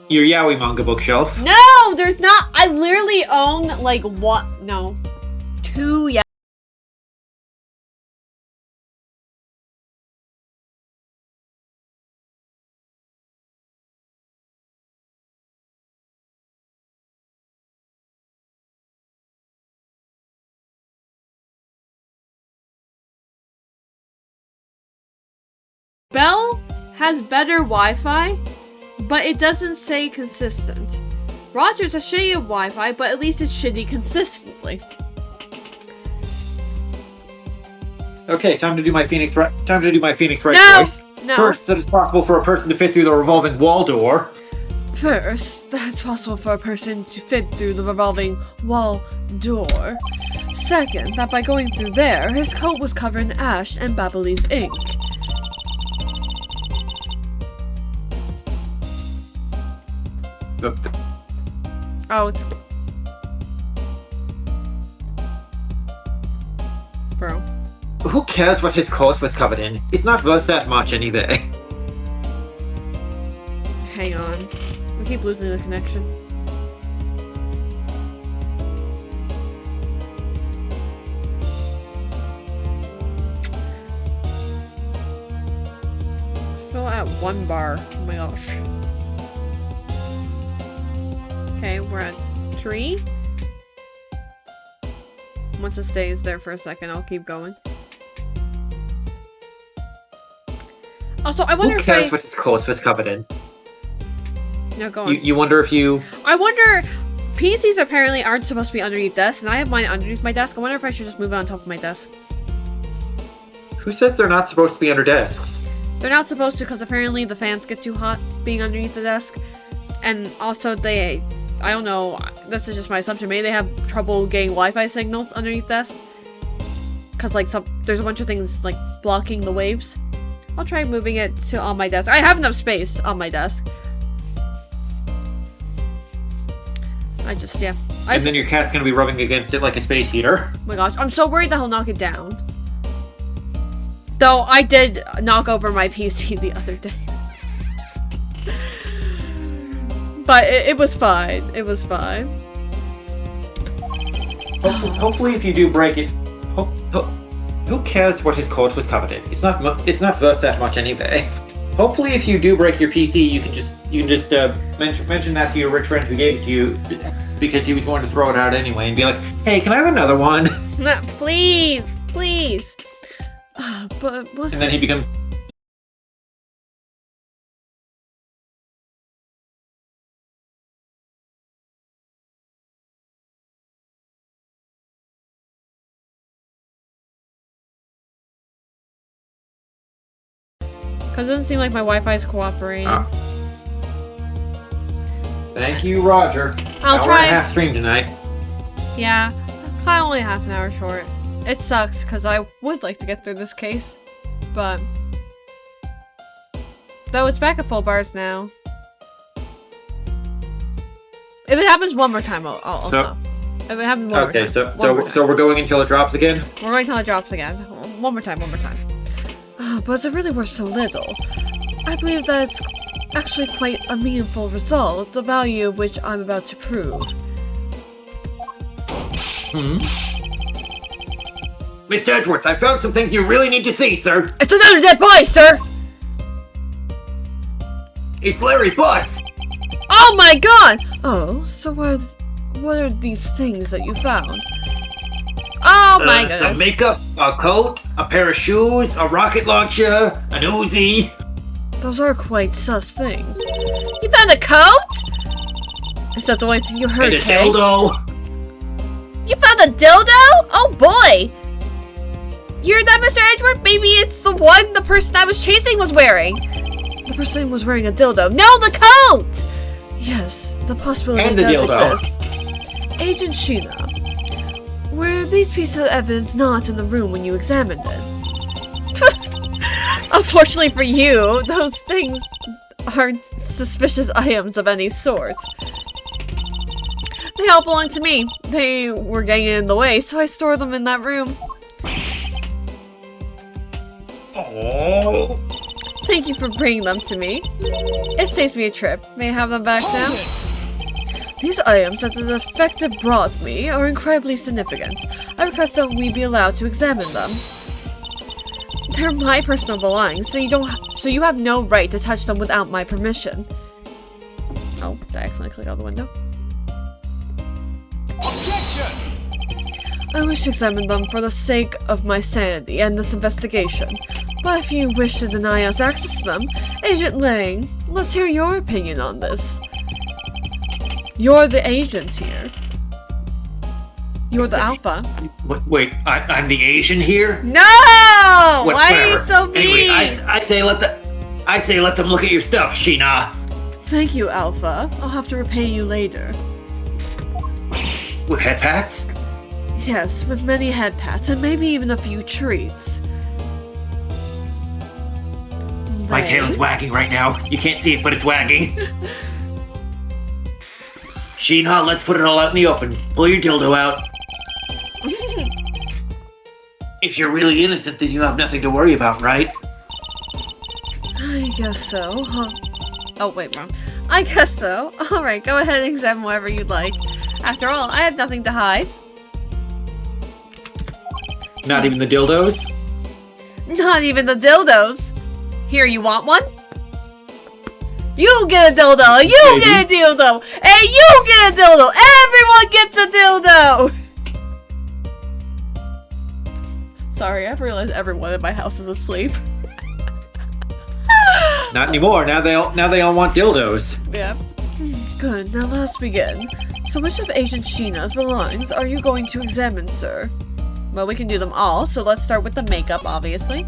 Your yaoi manga bookshelf.
No, there's not. I literally own like one, no, 2 yaoi. Bell has better Wi-Fi, but it doesn't say consistent. Roger's a shitty Wi-Fi, but at least it's shitty consistently.
Okay, time to do my Phoenix Wright
No!
voice.
No.
First, that it's possible for a person to fit through the revolving wall door.
First, that's possible for a person to fit through the revolving wall door. Second, that by going through there, his coat was covered in ash and Babyliss ink. Oh, it's... Bro.
Who cares what his coat was covered in? It's not worth that much anyway.
Hang on. We keep losing the connection. Still at 1 bar. Oh my gosh. Okay, we're at 3. Once it stays there for a second, I'll keep going. Also, I wonder
Who
if
cares what his coat was covered in?
No, go on.
You wonder if you...
I wonder... PCs apparently aren't supposed to be underneath desks, and I have mine underneath my desk. I wonder if I should just move it on top of my desk.
Who says they're not supposed to be under desks?
They're not supposed to, because apparently the fans get too hot being underneath the desk. And also they... I don't know, this is just my assumption. Maybe they have trouble getting Wi-Fi signals underneath desks. Because, like, there's a bunch of things, like, blocking the waves. I'll try moving it to on my desk. I have enough space on my desk. Yeah.
And then your cat's gonna be rubbing against it like a space heater.
Oh my gosh, I'm so worried that he'll knock it down. Though, I did knock over my PC the other day. But it was fine. It was fine.
Hopefully if you do break it... Who cares what his coat was covered in? It's not worth that much anyway. Hopefully if you do break your PC, you can just mention that to your rich friend who gave it to you, because he was going to throw it out anyway, and be like, hey, can I have another one?
Please, please. But what's
And then he becomes...
Because it doesn't seem like my Wi-Fi is cooperating.
Ah. Thank you, Roger.
I'll
Hour
try.
and a half stream tonight.
Yeah, kind of only half an hour short. It sucks because I would like to get through this case, but though it's back at full bars now. If it happens one more time, I'll stop. If it happens one more
Okay,
time.
so we're going until it drops again.
We're going until it drops again. One more time. But is it really worth so little? I believe that it's actually quite a meaningful result, the value of which I'm about to prove.
Mr. Edgeworth, I found some things you really need to see, sir.
It's another dead body, sir!
It's Larry Butts.
Oh my god! Oh, so what are these things that you found? Oh my goodness.
Some makeup, a coat, a pair of shoes, a rocket launcher, an Uzi.
Those are quite sus things. You found a coat? Is that the only thing you heard,
And a
Kay?
dildo.
You found a dildo? Oh boy! You heard that, Mr. Edgeworth? Maybe it's the one the person I was chasing was wearing. The person was wearing a dildo. No, the coat! Yes, the possibility
And the
does
dildo.
exist. Agent Sheena, were these pieces of evidence not in the room when you examined it? Unfortunately for you, those things aren't suspicious items of any sort. They all belong to me. They were getting in the way, so I stored them in that room.
Oh.
Thank you for bringing them to me. It saves me a trip. May I have them back
Hold
now?
it.
These items that the defective brought me are incredibly significant. I request that we be allowed to examine them. They're my personal belongings, so you have no right to touch them without my permission. Oh, did I accidentally click out the window?
Objection!
I wish to examine them for the sake of my sanity and this investigation. But if you wish to deny us access to them, Agent Lang, let's hear your opinion on this. You're the agent here. You're the alpha.
Wait, I'm the Asian here?
No! Why are you
Whatever.
so mean?
Anyway, I say let them look at your stuff, Sheena.
Thank you, Alpha. I'll have to repay you later.
With head pats?
Yes, with many head pats and maybe even a few treats.
My
Then-
tail is wagging right now. You can't see it, but it's wagging. Sheena, let's put it all out in the open. Pull your dildo out. If you're really innocent, then you have nothing to worry about, right?
I guess so. Huh. Oh, wait, wrong. I guess so. Alright, go ahead and examine whatever you'd like. After all, I have nothing to hide.
Not even the dildos?
Not even the dildos. Here, you want one? You get a dildo! You
Maybe.
get a dildo! And you get a dildo! Everyone gets a dildo! Sorry, I've realized everyone in my house is asleep.
Not anymore. Now they all want dildos.
Yeah. Good, now let's begin. So which of Agent Sheena's belongings are you going to examine, sir? Well, we can do them all, so let's start with the makeup, obviously.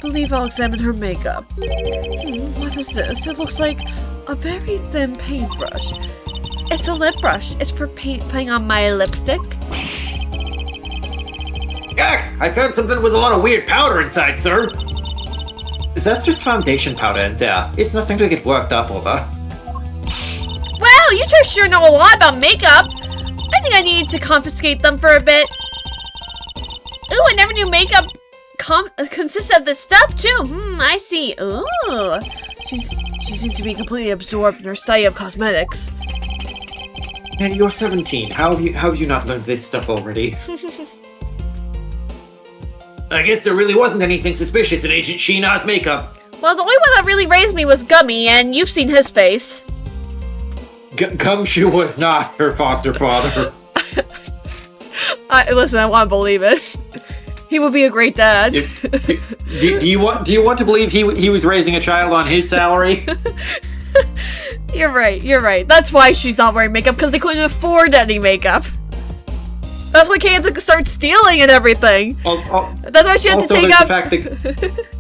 Believe I'll examine her makeup. What is this? It looks like a very thin paintbrush. It's a lip brush. It's for putting on my lipstick.
Yeah, I found something with a lot of weird powder inside, sir.
That's just foundation powder, and yeah, it's nothing to get worked up over.
Wow, you two sure know a lot about makeup. I think I need to confiscate them for a bit. Ooh, I never knew makeup consists of this stuff too. I see. Ooh, she seems to be completely absorbed in her study of cosmetics.
And you're 17. How have you not learned this stuff already?
I guess there really wasn't anything suspicious in Agent Sheena's makeup.
Well, the only one that really raised me was Gummy, and you've seen his face.
Gumshoe was not her foster father.
Listen, I want to believe it. He would be a great dad.
do you want to believe he was raising a child on his salary?
You're right. That's why she's not wearing makeup, because they couldn't afford any makeup. That's why Kay had to start stealing and everything. That's why she had to take up.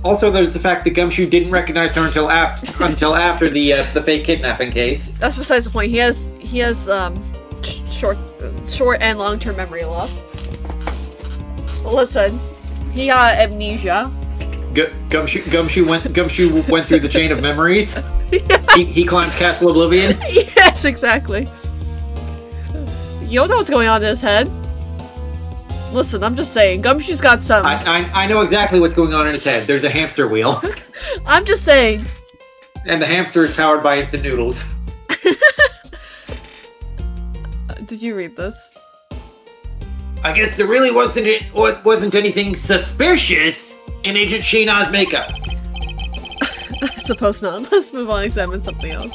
Also, there's the fact that Gumshoe didn't recognize her until after the fake kidnapping case.
That's besides the point. He has short and long-term memory loss. Listen, he got amnesia.
Gumshoe went through the chain of memories.
Yeah.
He climbed Castle Oblivion.
Yes, exactly. You don't know what's going on in his head. Listen, I'm just saying, Gumshoe's got some.
I know exactly what's going on in his head. There's a hamster wheel.
I'm just saying.
And the hamster is powered by instant noodles.
Did you read this?
I guess there really wasn't anything suspicious in Agent Sheena's makeup.
I suppose not. Let's move on and examine something else.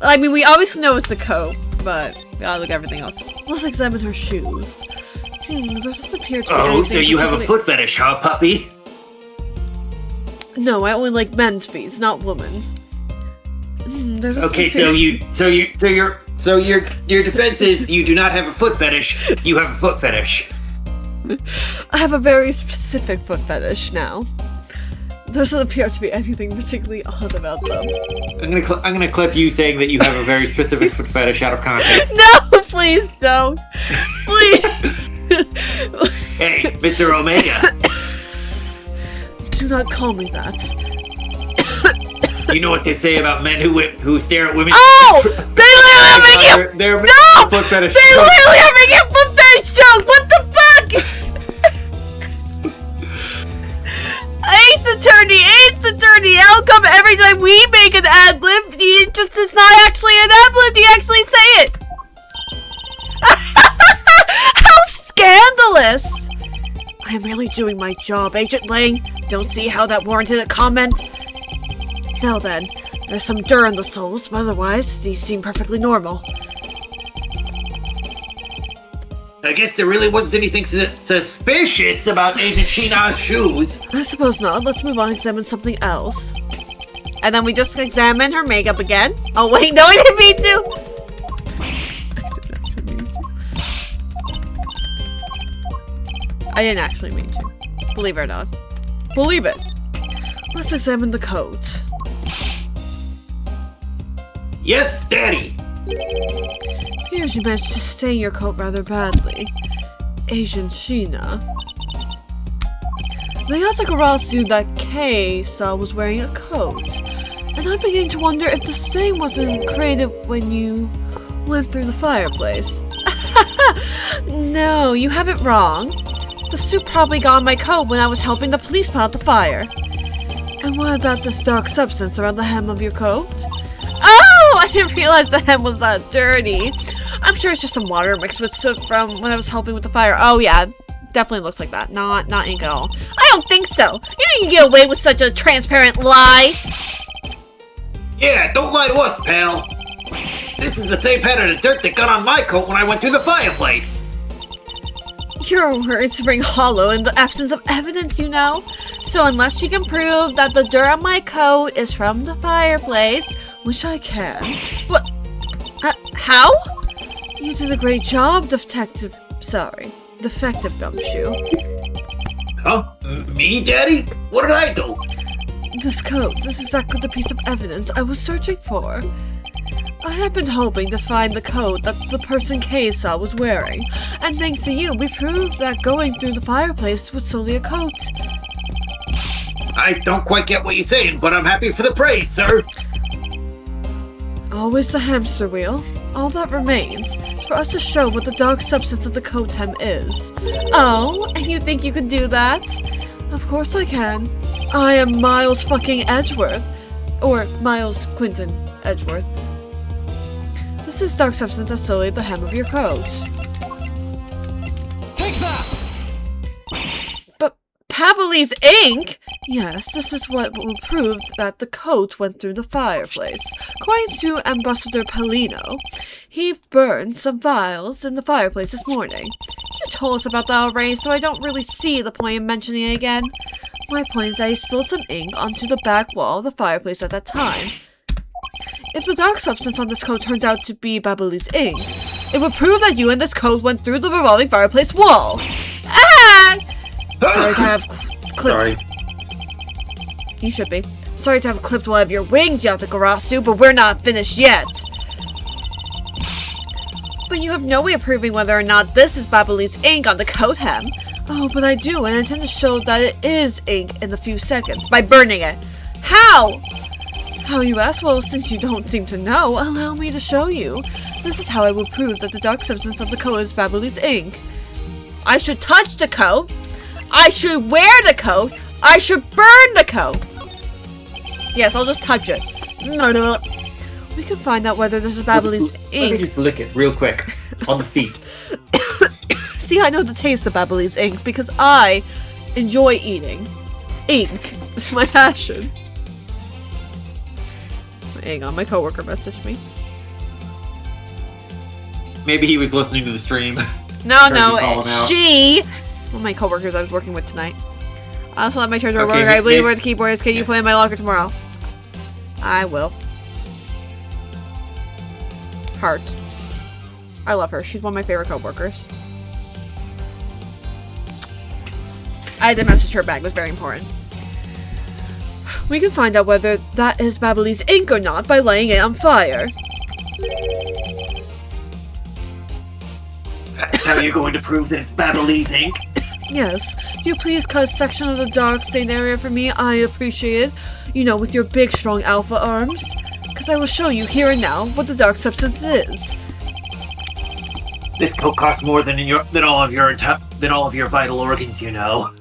I mean, we obviously know it's the coat, but Gotta look at everything else. Let's examine her shoes. There doesn't appear to be
Oh,
anything
so you have a
particularly-
foot fetish, huh, puppy?
No, I only like men's feet, not women's. There doesn't
Okay,
appear-
so your defense is you do not have a foot fetish. You have a foot fetish.
I have a very specific foot fetish now. There doesn't appear to be anything particularly odd about them.
I'm gonna clip you saying that you have a very specific foot fetish out of context.
No, please don't. Please.
Hey, Mr. Omega,
Do not call me that.
you know what they say about men who stare at women?
Oh! They literally are making
They're
No!
foot fetish.
They literally are making a foot fetish joke! What the fuck? Ace Attorney, how come every time we make an ad-lib, it's not actually an ad-lib, you actually say it? How scandalous! I'm really doing my job, Agent Lang. Don't see how that warranted a comment? Now then, there's some dirt on the soles, but otherwise, these seem perfectly normal.
I guess there really wasn't anything suspicious about Agent Sheena's shoes.
I suppose not. Let's move on and examine something else. And then we just examine her makeup again. Oh wait, no, I didn't mean to! I didn't actually mean to. Believe it or not. Believe it! Let's examine the coat.
Yes, Daddy.
Here's you managed to stain your coat rather badly. Agent Sheena. The Yatagarasu that Kay saw was wearing a coat. And I'm beginning to wonder if the stain wasn't created when you went through the fireplace. No, you have it wrong. The soup probably got on my coat when I was helping the police put out the fire. And what about this dark substance around the hem of your coat? Oh, I didn't realize the hem was that dirty. I'm sure it's just some water mixed with soot from when I was helping with the fire. Oh yeah, definitely looks like that. Not ink at all. I don't think so. You didn't get away with such a transparent lie.
Yeah, don't lie to us, pal. This is the same pattern of dirt that got on my coat when I went through the fireplace.
Your words ring hollow in the absence of evidence, you know. So unless you can prove that the dirt on my coat is from the fireplace, which I can. What? How? You did a great job, Defective Gumshoe.
Huh? Me, Daddy? What did I do?
This coat is exactly the piece of evidence I was searching for. I had been hoping to find the coat that the person Kay saw was wearing, and thanks to you, we proved that going through the fireplace was solely a coat.
I don't quite get what you're saying, but I'm happy for the praise, sir.
Always the hamster wheel. All that remains is for us to show what the dark substance of the coat hem is. Oh, and you think you can do that? Of course I can. I am Miles fucking Edgeworth. Or Miles Quinton Edgeworth. This is dark substance that's solely the hem of your coat.
Take that!
But Pablese ink? Yes, this is what will prove that the coat went through the fireplace. According to Ambassador Palino, he burned some vials in the fireplace this morning. You told us about that already, so I don't really see the point in mentioning it again. My point is that he spilled some ink onto the back wall of the fireplace at that time. If the dark substance on this coat turns out to be Babali's ink, it would prove that you and this coat went through the revolving fireplace wall. Ah! Sorry to have clipped.
Sorry.
You should be. Sorry to have clipped one of your wings, Yatagarasu, but we're not finished yet. But you have no way of proving whether or not this is Babali's ink on the coat hem. Oh, but I do, and I intend to show that it is ink in a few seconds by burning it. How? How, you ask? Well, since you don't seem to know, allow me to show you. This is how I will prove that the dark substance of the coat is Babali's ink. I should touch the coat. I should wear the coat. I should burn the coat. Yes, I'll just touch it. We can find out whether this is Babali's
Let me
ink.
just lick it real quick on the seat.
See, I know the taste of Babali's ink because I enjoy eating ink. It's my passion. Hang on, my coworker messaged me.
maybe he was listening to the stream.
No,
Heard you call him out.
she. One of my coworkers I was working with tonight. I also let my charger
Okay,
work. I believe
may-
where the keyboard is. Can you play in my locker tomorrow? I will. Heart. I love her. She's one of my favorite coworkers. I had to message her back. It was very important. We can find out whether that is Babylese ink or not by lighting it on fire.
That's how you're going to prove that it's Babylese ink?
Yes, you please cut a section of the dark stained area for me. I appreciate it. You know, with your big, strong alpha arms. Because I will show you here and now what the dark substance is.
This coat costs more than all of your vital organs, you know.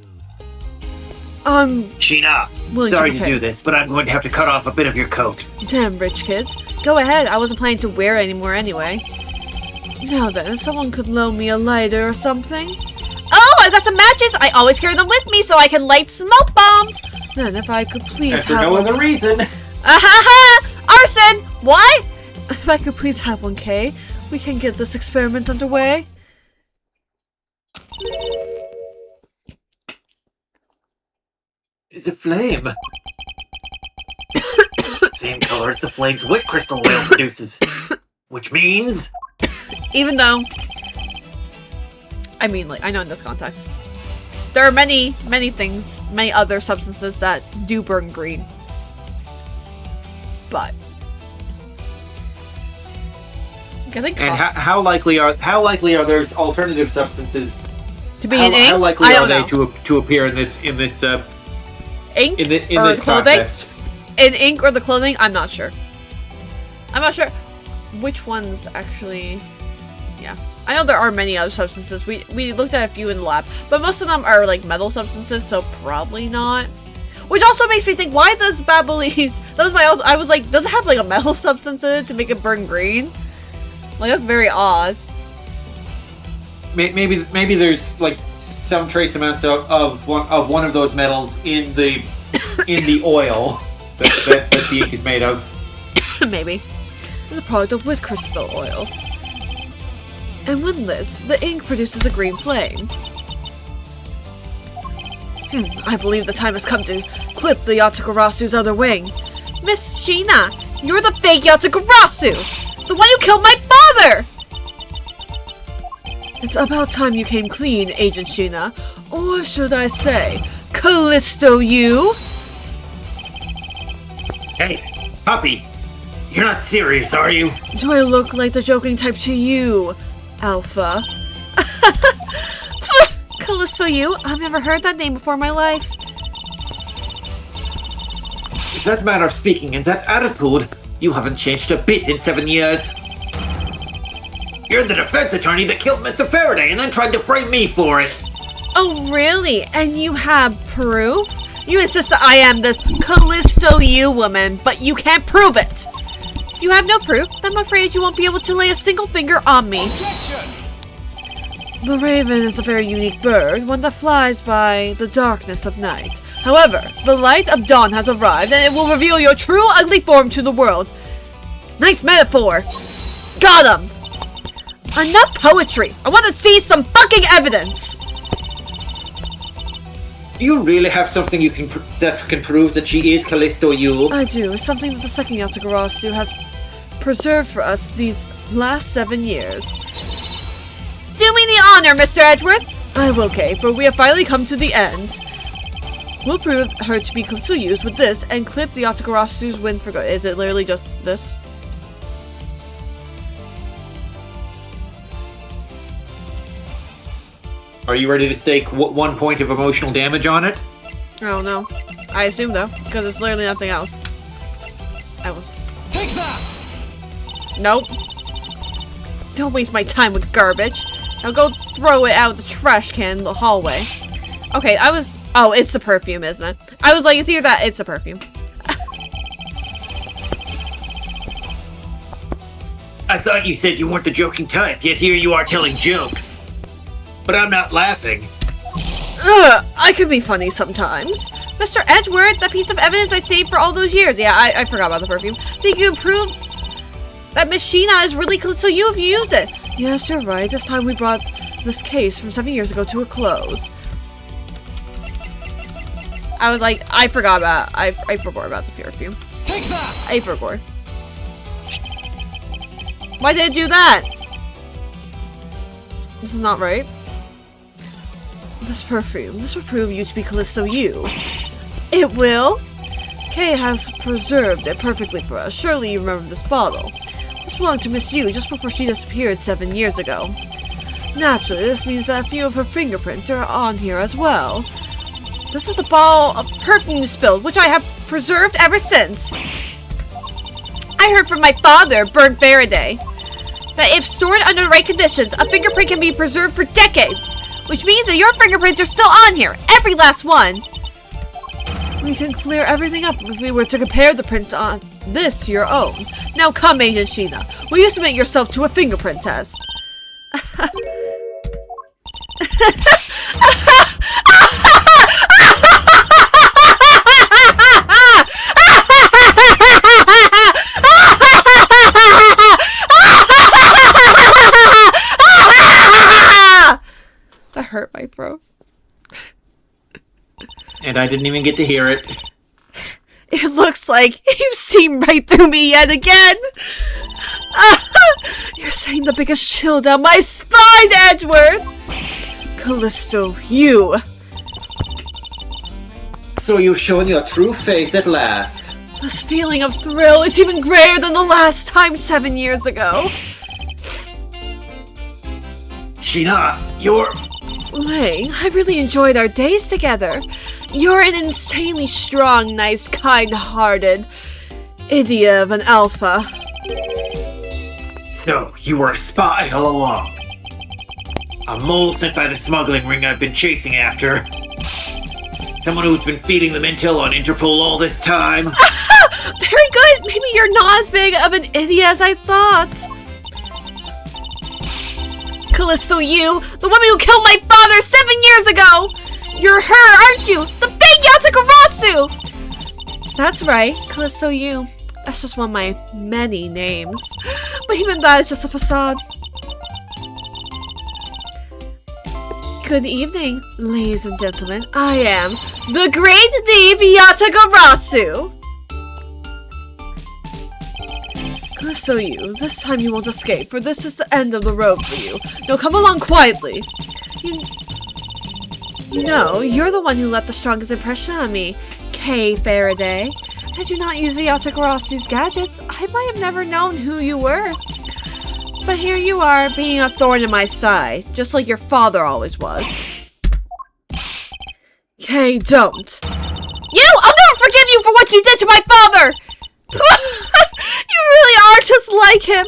Sheena,
Willing
sorry
to
to
pay.
do this, but I'm going to have to cut off a bit of your coat.
Damn rich kids. Go ahead, I wasn't planning to wear it anymore anyway. Now then, someone could loan me a lighter or something. Oh, I got some matches! I always carry them with me so I can light smoke bombs! Then if I could please
And for
have
no
one...
other reason.
Ahaha! Arson! What? If I could please have one, Kay, we can get this experiment underway.
It's a flame. Same color as the flame's wit crystal oil produces. Which means...
Even though... I mean, like, I know in this context. There are many things, many other substances that do burn green. But... I think
And how likely are those alternative substances
to be in ink?
how likely
I
are
don't
they
know.
to appear in this
Ink
in
or
this
clothing?
context?
In ink or the clothing? I'm not sure. I'm not sure which ones actually... Yeah. I know there are many other substances. We looked at a few in the lab, but most of them are like metal substances, so probably not. Which also makes me think, why does Babylese... That was my old... I was like, does it have like a metal substance in it to make it burn green? Like, that's very odd.
Maybe there's like some trace amounts of one of those metals in the oil that the ink is made of.
Maybe. It's a product of wit crystal oil. And when lit, the ink produces a green flame. I believe the time has come to clip the Yatagarasu's other wing. Miss Sheena, you're the fake Yatagarasu! The one who killed my father! It's about time you came clean, Agent Sheena. Or should I say, Callisto you?
Hey, puppy, you're not serious, are you?
Do I look like the joking type to you, Alpha? Callisto you? I've never heard that name before in my life.
Is that manner of speaking and that attitude? You haven't changed a bit in 7 years. You're the defense attorney that killed Mr. Faraday and then tried to frame me for it.
Oh, really? And you have proof? You insist that I am this Callisto you woman, but you can't prove it. If you have no proof, then I'm afraid you won't be able to lay a single finger on me.
Objection!
The raven is a very unique bird, one that flies by the darkness of night. However, the light of dawn has arrived, and it will reveal your true ugly form to the world. Nice metaphor. Got him. Enough poetry. I want to see some fucking evidence.
Do you really have something you can that can prove that she is Callisto Yule?
I do. It's something that the second Yatagarasu has preserved for us these last 7 years. Do me the honor, Mr. Edward! I will, Kay, for we have finally come to the end. We'll prove her to be Katsuyu's with this and clip the Yatagarasu's win for good. Is it literally just this?
Are you ready to stake 1 point of emotional damage on it?
I don't know. I assume though, because it's literally nothing else. I was...
Take that!
Nope. Don't waste my time with garbage. Now go throw it out the trash can in the hallway. Okay, I was... Oh, it's the perfume, isn't it? I was like, it's either that, it's the perfume.
I thought you said you weren't the joking type, yet here you are telling jokes. But I'm not laughing.
Ugh, I can be funny sometimes. Mr. Edward, that piece of evidence I saved for all those years. Yeah, I forgot about the perfume. Think you can prove that Miss Sheena is really Callisto you if you use it. Yes, you're right. This time we brought this case from 7 years ago to a close. I was like, I forgot about the perfume.
Take that!
I forgot. Why did it do that? This is not right. This perfume. This will prove you to be Callisto You. It will? Kay has preserved it perfectly for us. Surely you remember this bottle. This belonged to Miss Yu just before she disappeared 7 years ago. Naturally, this means that a few of her fingerprints are on here as well. This is the bottle of perfume you spilled, which I have preserved ever since. I heard from my father, Berg Faraday, that if stored under the right conditions, a fingerprint can be preserved for decades, which means that your fingerprints are still on here, every last one. We can clear everything up if we were to compare the prints on this to your own. Now come, Agent Sheena, will you submit yourself to a fingerprint test? That hurt my throat.
And I didn't even get to hear it.
It looks like you've seen right through me yet again. You're sending the biggest chill down my spine, Edgeworth. Callisto, you.
So you've shown your true face at last.
This feeling of thrill is even greater than the last time 7 years ago.
Sheena, you're...
Lang, I really enjoyed our days together. You're an insanely strong, nice, kind-hearted idiot of an alpha.
So, you were a spy all along. A mole sent by the smuggling ring I've been chasing after. Someone who's been feeding them intel on Interpol all this time.
Very good! Maybe you're not as big of an idiot as I thought. Callisto, you! The woman who killed my father 7 years ago! You're her, aren't you? The big Yatagarasu! That's right, Callisto, you. That's just one of my many names. But even that is just a facade. Good evening, ladies and gentlemen. I am the Great Thief Yatagarasu! Callisto, you. This time you won't escape, for this is the end of the road for you. Now come along quietly. You know, you're the one who left the strongest impression on me, Kay Faraday. Had you not used the Yatagarasu's gadgets, I might have never known who you were. But here you are, being a thorn in my side, just like your father always was. Kay, don't. You! I'll never forgive you for what you did to my father! You really are just like him.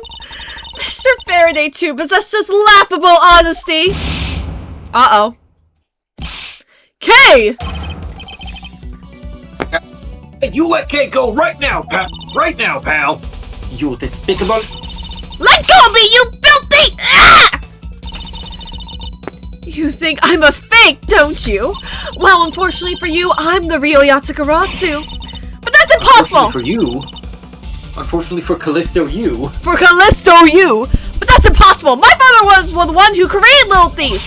Mr. Faraday, too, possesses laughable honesty. Uh-oh. Kay!
You let Kay go right now, pal. Right now, pal. You despicable...
Let go of me, you filthy! Ah! You think I'm a fake, don't you? Well, unfortunately for you, I'm the real Yatagarasu. But that's impossible!
For you. Unfortunately for Callisto, you.
For Callisto, you! But that's impossible! My father was the one who created Little Thief!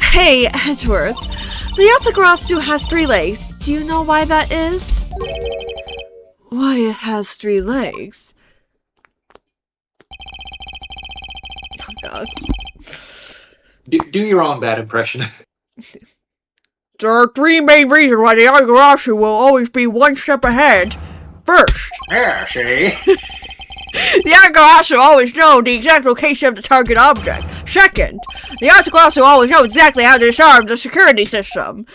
Hey, Edgeworth. The Yatagarasu has 3 legs. Do you know why that is? Why it has 3 legs? Oh god.
Do your own bad impression.
There are 3 main reasons why the Yatagarasu will always be 1 step ahead. First,
Yeah, see?
the Yatagarasu always know the exact location of the target object. Second, the Yatagarasu always know exactly how to disarm the security system.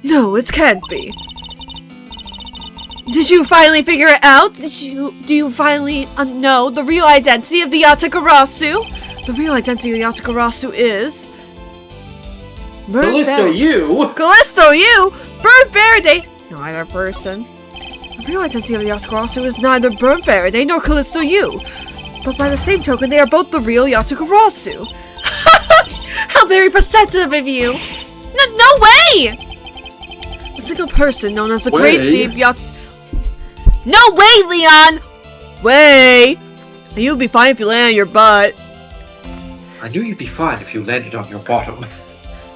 No, it can't be. Did you finally figure it out? Do you finally know the real identity of the Yatagarasu? The real identity of the Yatagarasu is...
Callisto, you!
Callisto, you! Berg Faraday! Neither person. The real identity of the Yatagarasu is neither Berg Faraday nor Callisto, you. But by the same token, they are both the real Yatagarasu. How very perceptive of you! No way! A single person known as the Great Thief No way, Leon! Way! And you'll be fine if you land on your butt.
I knew you'd be fine if you landed on your bottom.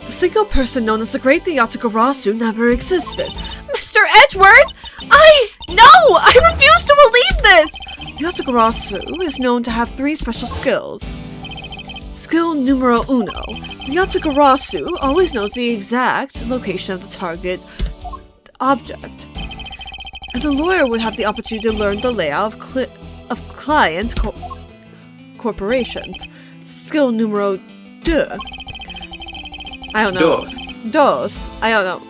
The single person known as the Great Yatagarasu never existed. Mr. Edgeworth! I refuse to believe this! Yatagarasu is known to have 3 special skills. Skill numero uno. Yatagarasu always knows the exact location of the target object. And the lawyer would have the opportunity to learn the layout of client corporations. Skill numero deux. I don't know. Dos. I don't know.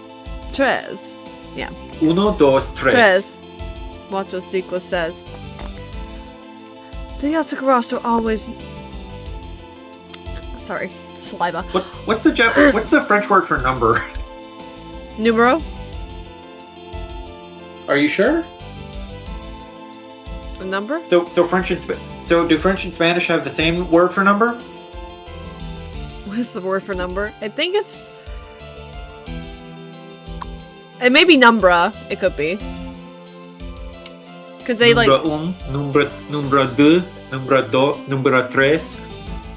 Tres. Yeah.
Uno, dos, tres.
Tres. What the sequel says. The Yatagarasu always... Sorry. Saliva.
What's the French word for number?
Numero?
Are you sure?
The number?
So do French and Spanish have the same word for number?
What is the word for number? I think it's... It may be numbra. It could be. Because they like...
Numero deux, numero tres.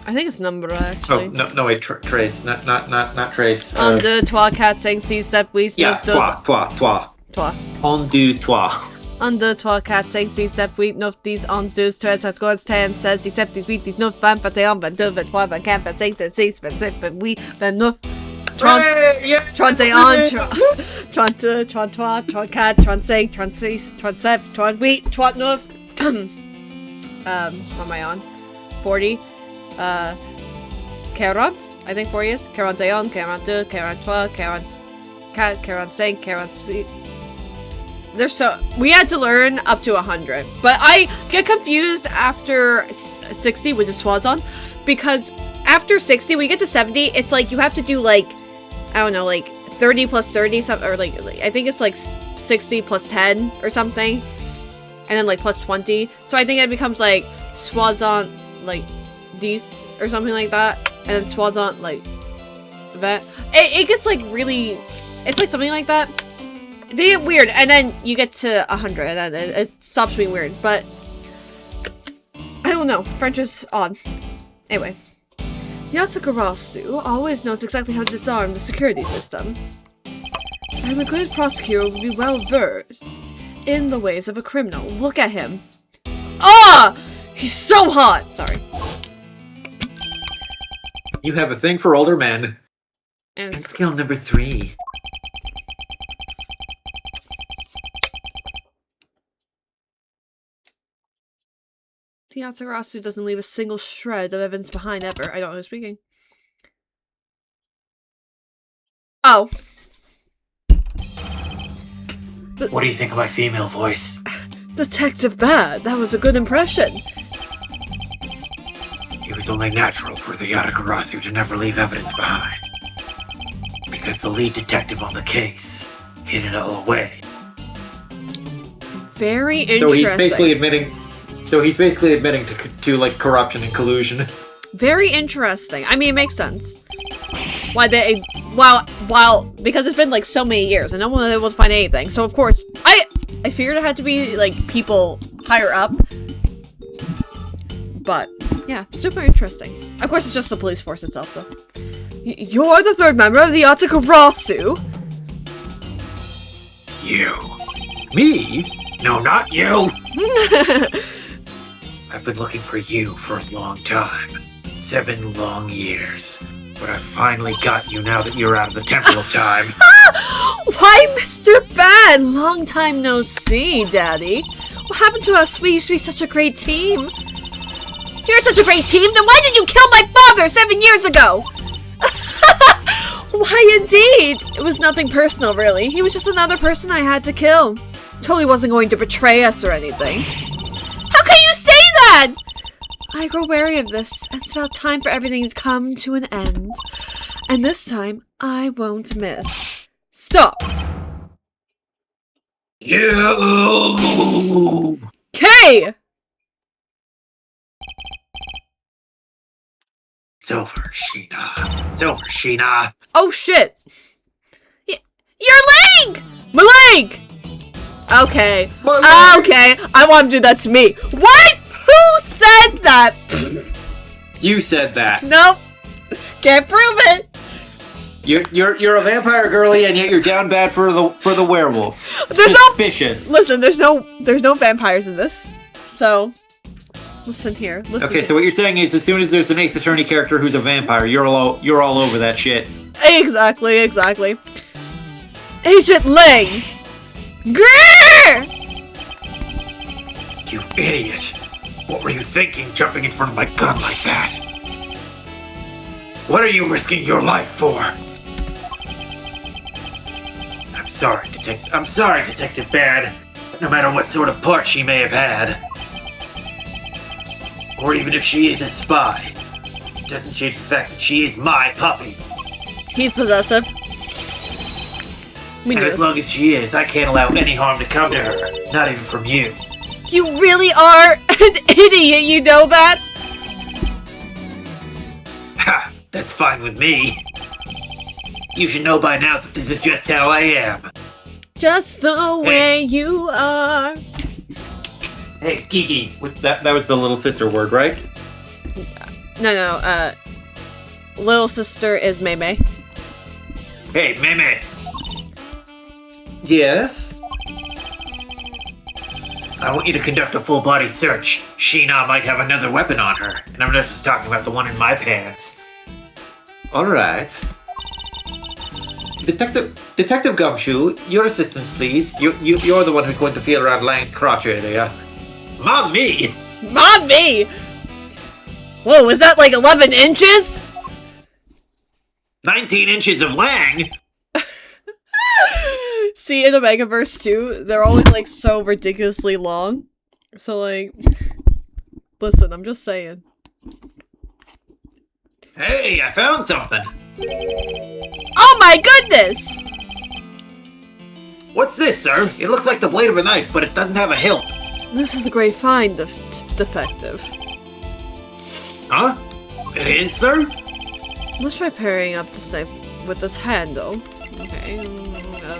I think it's numbra, actually.
Oh, no, wait, trace, not trace.
Un, deux, trois, quatre, cinq, six, sept, huit,
Yeah,
neuf,
toi.
Toi.
Un, deux, trois.
1, 2, 3, 4, 5, 6, 7, 8, 9, 10, 11, 12, 13, 14, 15, 16, 17, 18, 19, 20, 21, 22, 23, 24, 25, 26, 27, 28, 29, 30,
Hey, yeah.
31, 32, 33, 34, 35, 36, 37, 38, 39, what am I on? 40, 40, I think 40 is. 41, 42, 43, 44, 45, 46. We had to learn up to 100, but I get confused after 60, which is Swazon, because after 60, when you get to 70, it's like you have to do like, I don't know, like 30 plus 30, or like I think it's like 60 plus 10 or something, and then like plus 20. So I think it becomes like Swazon like 10 or something like that, and then Swazon like that. It gets like really, it's like something like that. They get weird, and then you get to 100, and then it stops being weird, but I don't know. French is odd. Anyway. Yatagarasu always knows exactly how to disarm the security system. And a good prosecutor will be well versed in the ways of a criminal. Look at him. Ah! He's so hot! Sorry.
You have a thing for older men.
And
skill number 3.
Yatagarasu doesn't leave a single shred of evidence behind ever. I don't know who's speaking. Oh.
What do you think of my female voice?
Detective Bad, that was a good impression.
It was only natural for the Yatagarasu to never leave evidence behind. Because the lead detective on the case hid it all away.
Very interesting.
So he's basically admitting to like corruption and collusion.
Very interesting. I mean, it makes sense. Why they... Well, because it's been like so many years and no one was able to find anything. So of course, I figured it had to be like people higher up. But yeah, super interesting. Of course, it's just the police force itself, though. You're the 3rd member of the Yatagarasu.
You? Me? No, not you! I've been looking for you for a long time. 7 long years. But I finally got you now that you're out of the Temple of Time.
Why, Mr. Bad? Long time no see, Daddy. What happened to us? We used to be such a great team. You're such a great team? Then why did you kill my father 7 years ago? Why, indeed. It was nothing personal, really. He was just another person I had to kill. Totally wasn't going to betray us or anything. How can you say that? I grow wary of this, and it's about time for everything to come to an end. And this time, I won't miss. Stop!
You!
K!
Silver Sheena.
Oh shit! Your leg! My leg! Okay. Okay, I want to do that to me. What? Who said that?
You said that.
Nope. Can't prove it.
You're a vampire girly, and yet you're down bad for the werewolf.
There's
Suspicious.
Listen, there's no vampires in this. So, listen here. Listen.
Okay, so what you're saying is, as soon as there's an Ace Attorney character who's a vampire, you're all over that shit.
Exactly. Agent Lang. Grrr!
You idiot! What were you thinking, jumping in front of my gun like that? What are you risking your life for? I'm sorry, Detective Bad. No matter what sort of part she may have had, or even if she is a spy, it doesn't change the fact that she is my puppy.
He's possessive. We
And
knew
as
this.
long as she is, I can't allow any harm to come to her. Not even from you.
You really are an idiot, you know that?
Ha! That's fine with me. You should know by now that this is just how I am.
Just the way you are.
Hey, Kiki.
That was the little sister word, right?
No, little sister is Mei Mei.
Hey, Meme.
Yes.
I want you to conduct a full-body search. Sheena might have another weapon on her, and I'm not just talking about the one in my pants.
All right. Detective Gumshoe, your assistance, please. You're the one who's going to feel around Lang's crotch area.
Mom, me!
Mommy! Whoa, is that like 11 inches?
19 inches of Lang!
See, in Omegaverse 2, they're always like so ridiculously long. So like, listen, I'm just saying.
Hey, I found something!
Oh my goodness!
What's this, sir? It looks like the blade of a knife, but it doesn't have a hilt.
This is a great find, defective.
Huh? It is, sir?
Let's try pairing up this knife with this handle. Okay,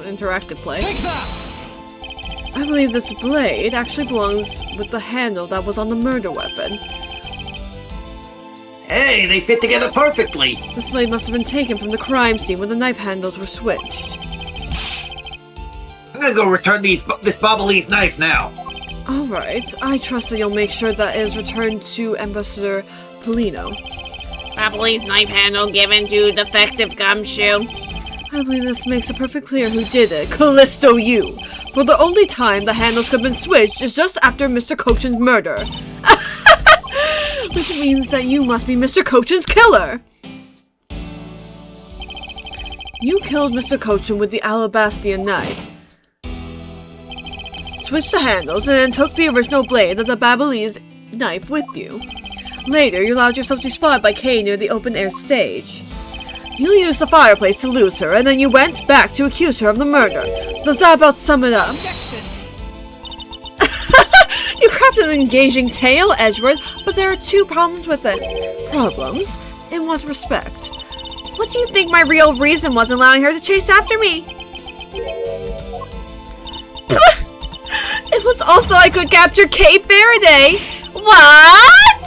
interactive play.
Take that!
I believe this blade actually belongs with the handle that was on the murder weapon.
Hey, they fit together perfectly!
This blade must have been taken from the crime scene when the knife handles were switched.
I'm gonna go return this Bobbleese knife now.
Alright, I trust that you'll make sure that it is returned to Ambassador Polino.
Bubbly's knife handle given to defective Gumshoe.
I believe this makes it perfectly clear who did it. Callisto you! For the only time the handles could have been switched is just after Mr. Cochin's murder. Which means that you must be Mr. Cochin's killer! You killed Mr. Cochin with the Alabastian knife. Switched the handles and then took the original blade of the Babyliss knife with you. Later, you allowed yourself to be spotted by Kay near the open-air stage. You used the fireplace to lose her, and then you went back to accuse her of the murder. Does that about sum it up?
Objection!
You crafted an engaging tale, Edgeworth, but there are two problems with it. Problems? In what respect? What do you think my real reason was in allowing her to chase after me? It was also I could capture Kay Faraday. What?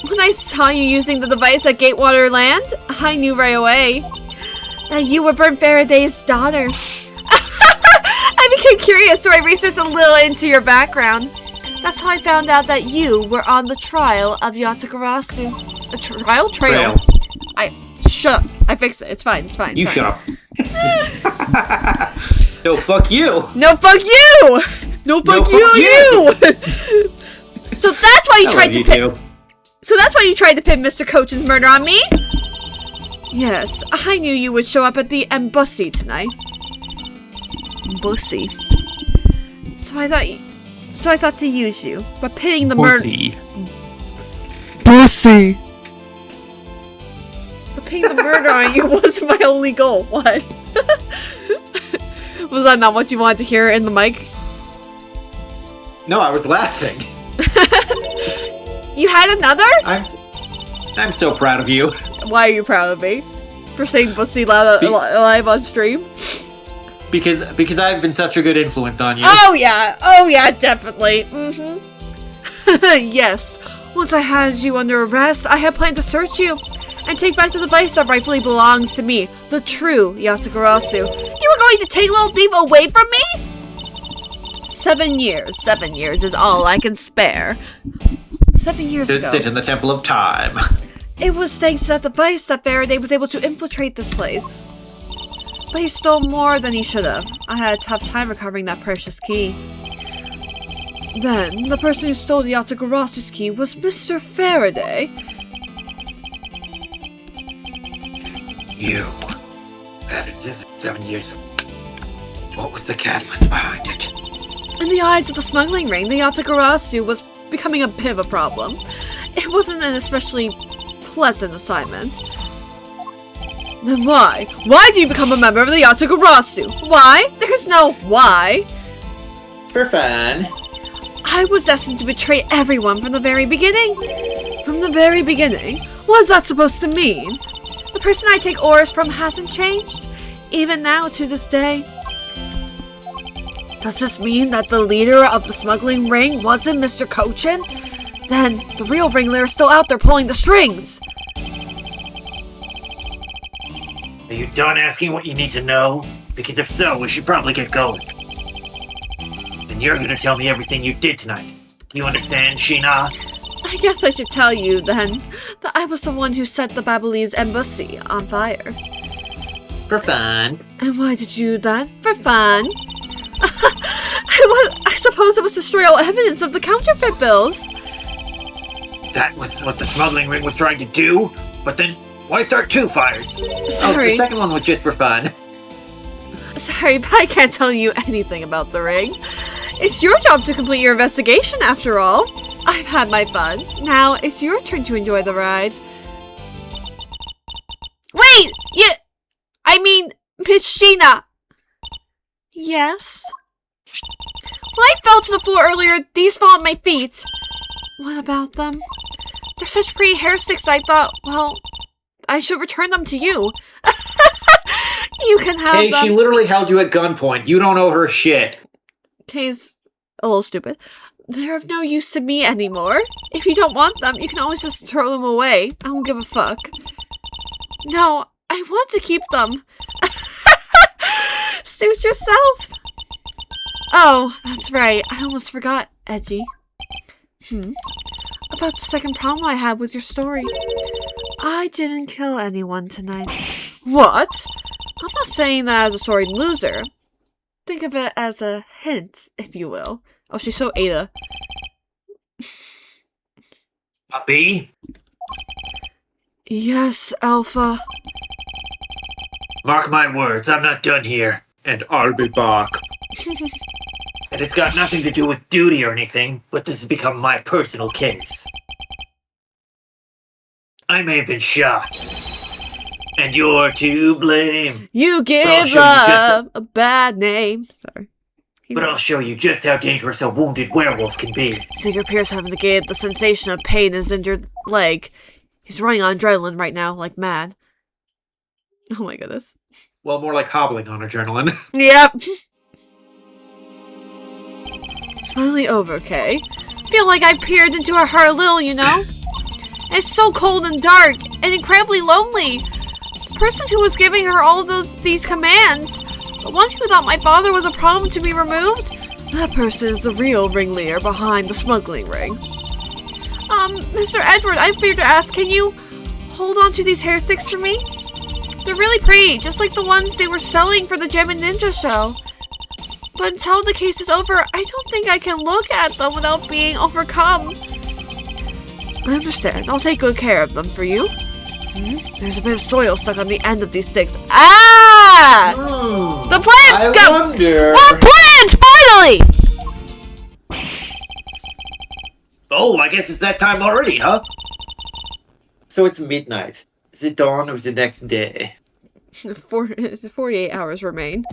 When I saw you using the device at Gatewater Land, I knew right away that you were Burnt Faraday's daughter. I became curious, so I researched a little into your background. That's how I found out that you were on the trial of Yatagarasu. A trial? Trail. Shut up. I fixed it. It's fine. It's fine.
You
it's fine.
shut up. No, fuck you.
No, fuck you! No, fuck you! So that's why you tried to pin. So that's why you tried to pin Mr. Cochin's murder on me? Yes, I knew you would show up at the embassy tonight. Embassy. So I thought to use you, but pinning the murder. Pussy. But pinning the murder on you was my only goal. What? Was that not what you wanted to hear in the mic?
No, I was laughing.
You had another?
I'm so proud of you.
Why are you proud of me? For saying pussy live on stream?
Because I've been such a good influence on you.
Oh yeah, definitely. Yes. Once I had you under arrest, I had planned to search you and take back the device that rightfully belongs to me, the true Yatagarasu. You were going to take Little Thief away from me? 7 years. 7 years is all I can spare. 7 years
To
ago.
sit in the Temple of Time.
It was thanks to that device that Faraday was able to infiltrate this place. But he stole more than he should have. I had a tough time recovering that precious key. Then, the person who stole the Yatagarasu's key was Mr. Faraday.
You. That is it. 7 years. What was the catalyst behind it?
In the eyes of the smuggling ring, the Yatagarasu was becoming a bit of a problem. It wasn't an especially pleasant assignment. Then why? Why do you become a member of the Yatagarasu? Why? There's no why.
For fun.
I was destined to betray everyone from the very beginning. From the very beginning? What is that supposed to mean? The person I take orders from hasn't changed, even now to this day. Does this mean that the leader of the smuggling ring wasn't Mr. Cochin? Then the real ringleader is still out there pulling the strings.
Are you done asking what you need to know? Because if so, we should probably get going. And you're gonna tell me everything you did tonight. You understand, Sheena?
I guess I should tell you, then, that I was the one who set the Babalese embassy on fire.
For fun.
And why did you do that? For fun? I suppose it was to destroy all evidence of the counterfeit bills.
That was what the smuggling ring was trying to do? But then, why start 2 fires?
Oh,
Sorry.
the second one was just for fun.
Sorry, but I can't tell you anything about the ring. It's your job to complete your investigation, after all. I've had my fun. Now, it's your turn to enjoy the ride. Wait! I mean, Miss Sheena! Yes? When I fell to the floor earlier, these fell at my feet. What about them? They're such pretty hair sticks, I thought, well, I should return them to you. You can have
Hey,
them.
she literally held you at gunpoint. You don't owe her shit.
Kay's a little stupid. They're of no use to me anymore. If you don't want them, you can always just throw them away. I don't give a fuck. No, I want to keep them. Suit yourself. Oh, that's right. I almost forgot, Edgy. About the second problem I had with your story. I didn't kill anyone tonight. What? I'm not saying that as a sordid loser. Think of it as a hint, if you will. Oh, she's so Ada.
Puppy?
Yes, Alpha.
Mark my words, I'm not done here.
And I'll be back.
And it's got nothing to do with duty or anything, but this has become my personal case. I may have been shot. And you're to blame.
You give
I'll show you
up a bad name. Sorry.
But I'll show you just how dangerous a wounded werewolf can be.
Sigurd appears to have negated the sensation of pain in his injured leg. He's running on adrenaline right now, like mad. Oh my goodness.
Well, more like hobbling on adrenaline.
Yep. It's finally over, Kay. Feel like I peered into her heart a little, you know? It's so cold and dark and incredibly lonely. The person who was giving her all of these commands, the one who thought my father was a problem to be removed, that person is the real ringleader behind the smuggling ring. Mr. Edward, I fear to ask, can you hold on to these hair sticks for me? They're really pretty, just like the ones they were selling for the Gem and Ninja show. But until the case is over, I don't think I can look at them without being overcome. I understand. I'll take good care of them for you. There's a bit of soil stuck on the end of these sticks. Ah! The plants go!
wonder.
More plants, finally!
Oh, I guess it's that time already, huh?
So it's midnight. Is it dawn or is it next day?
48 hours remain.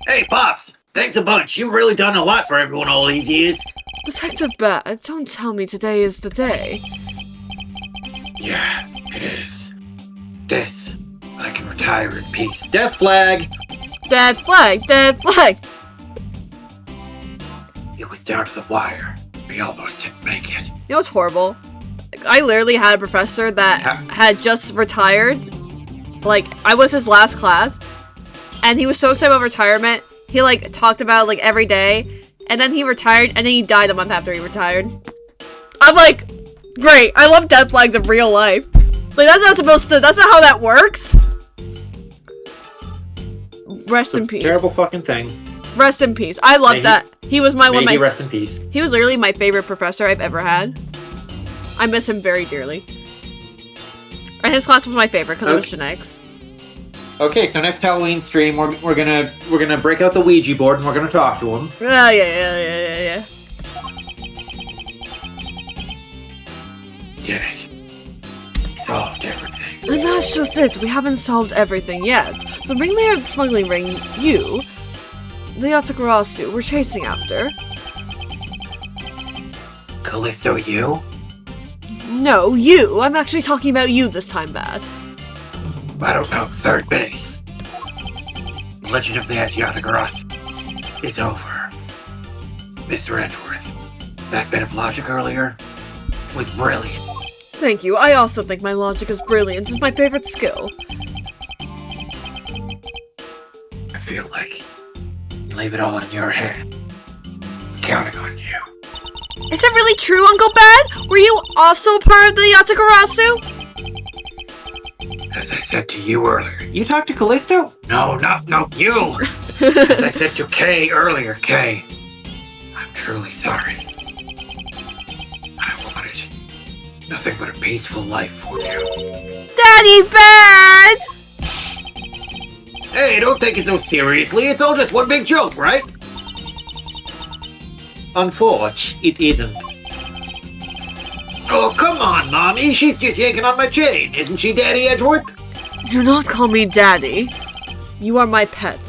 Hey, Pops! Thanks a bunch. You've really done a lot for everyone all these years.
Detective Bat, don't tell me today is the day.
Yeah, it is. This, I can retire in peace.
Death flag.
Dead flag, dead flag.
It was down to the wire. We almost didn't make it.
You know what's horrible? I literally had a professor that had just retired. Like, I was his last class. And he was so excited about retirement. He, like, talked about it, like, every day. And then he retired, and then he died a month after he retired. I'm like, great. I love death flags in real life. Like, that's not supposed to... That's not how that works. Rest in peace.
Terrible fucking thing.
Rest in peace. I love that. He was one of
May
my...
he rest in peace.
He was literally my favorite professor I've ever had. I miss him very dearly. And his class was my favorite because it was genetics.
Okay, so next Halloween stream, we're gonna break out the Ouija board and we're gonna talk to him.
Yeah.
Did it. Solved everything.
And that's just it. We haven't solved everything yet. The ringleader smuggling ring, you, the Yatagarasu, we're chasing after.
Callisto, you?
No, you. I'm actually talking about you this time, Bad.
I don't know. Third base. Legend of the Yatagarasu is over. Mr. Edgeworth, that bit of logic earlier was brilliant.
Thank you. I also think my logic is brilliant. It's my favorite skill.
I feel like leave it all in your hand. I'm counting on you.
Is it really true, Uncle Bad? Were you also part of the Yatagarasu?
As I said to you earlier.
You talked to Callisto?
No, you! As I said to Kay earlier, Kay. I'm truly sorry. I wanted nothing but a peaceful life for you.
Daddy Bad!
Hey, don't take it so seriously. It's all just one big joke, right?
Unfortunately, it isn't.
Oh, come on, Mommy. She's just yanking on my chain. Isn't she, Daddy Edgeworth?
Do not call me Daddy. You are my pet.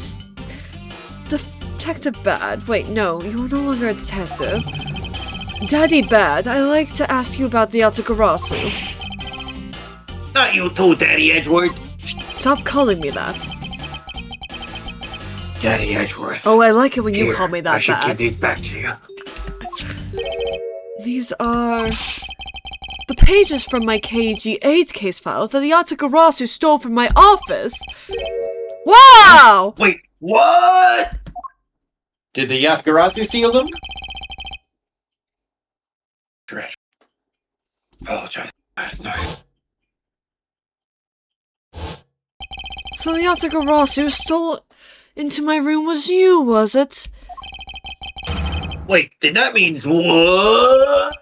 Detective Bad. Wait, no, you are no longer a detective. Daddy Bad, I'd like to ask you about the Yatagarasu.
Not you too, Daddy Edgeworth.
Stop calling me that.
Daddy Edgeworth.
Oh, I like it when you
Here,
call me that,
I should
Bad.
give these back to you.
These are... the pages from my KG-8 case files that the Yatagarasu stole from my office. Wow!
Wait, what?
Did the Yatagarasu steal them?
Dredge. Apologize last night.
So the Yatagarasu stole into my room was you, was it?
Wait, then that means what?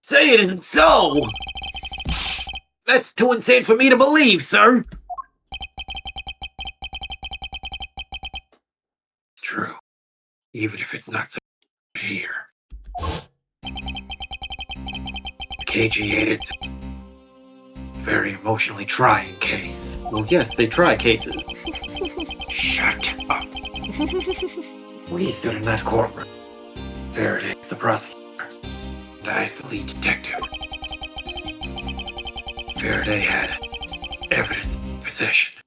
Say it isn't so! That's too insane for me to believe, sir! It's true. Even if it's not so here. KG-8, it's a very emotionally trying case.
Well, yes, they try cases.
Shut up. We stood in that courtroom. Faraday's the prosecutor. And I's the lead detective. Faraday had evidence in possession.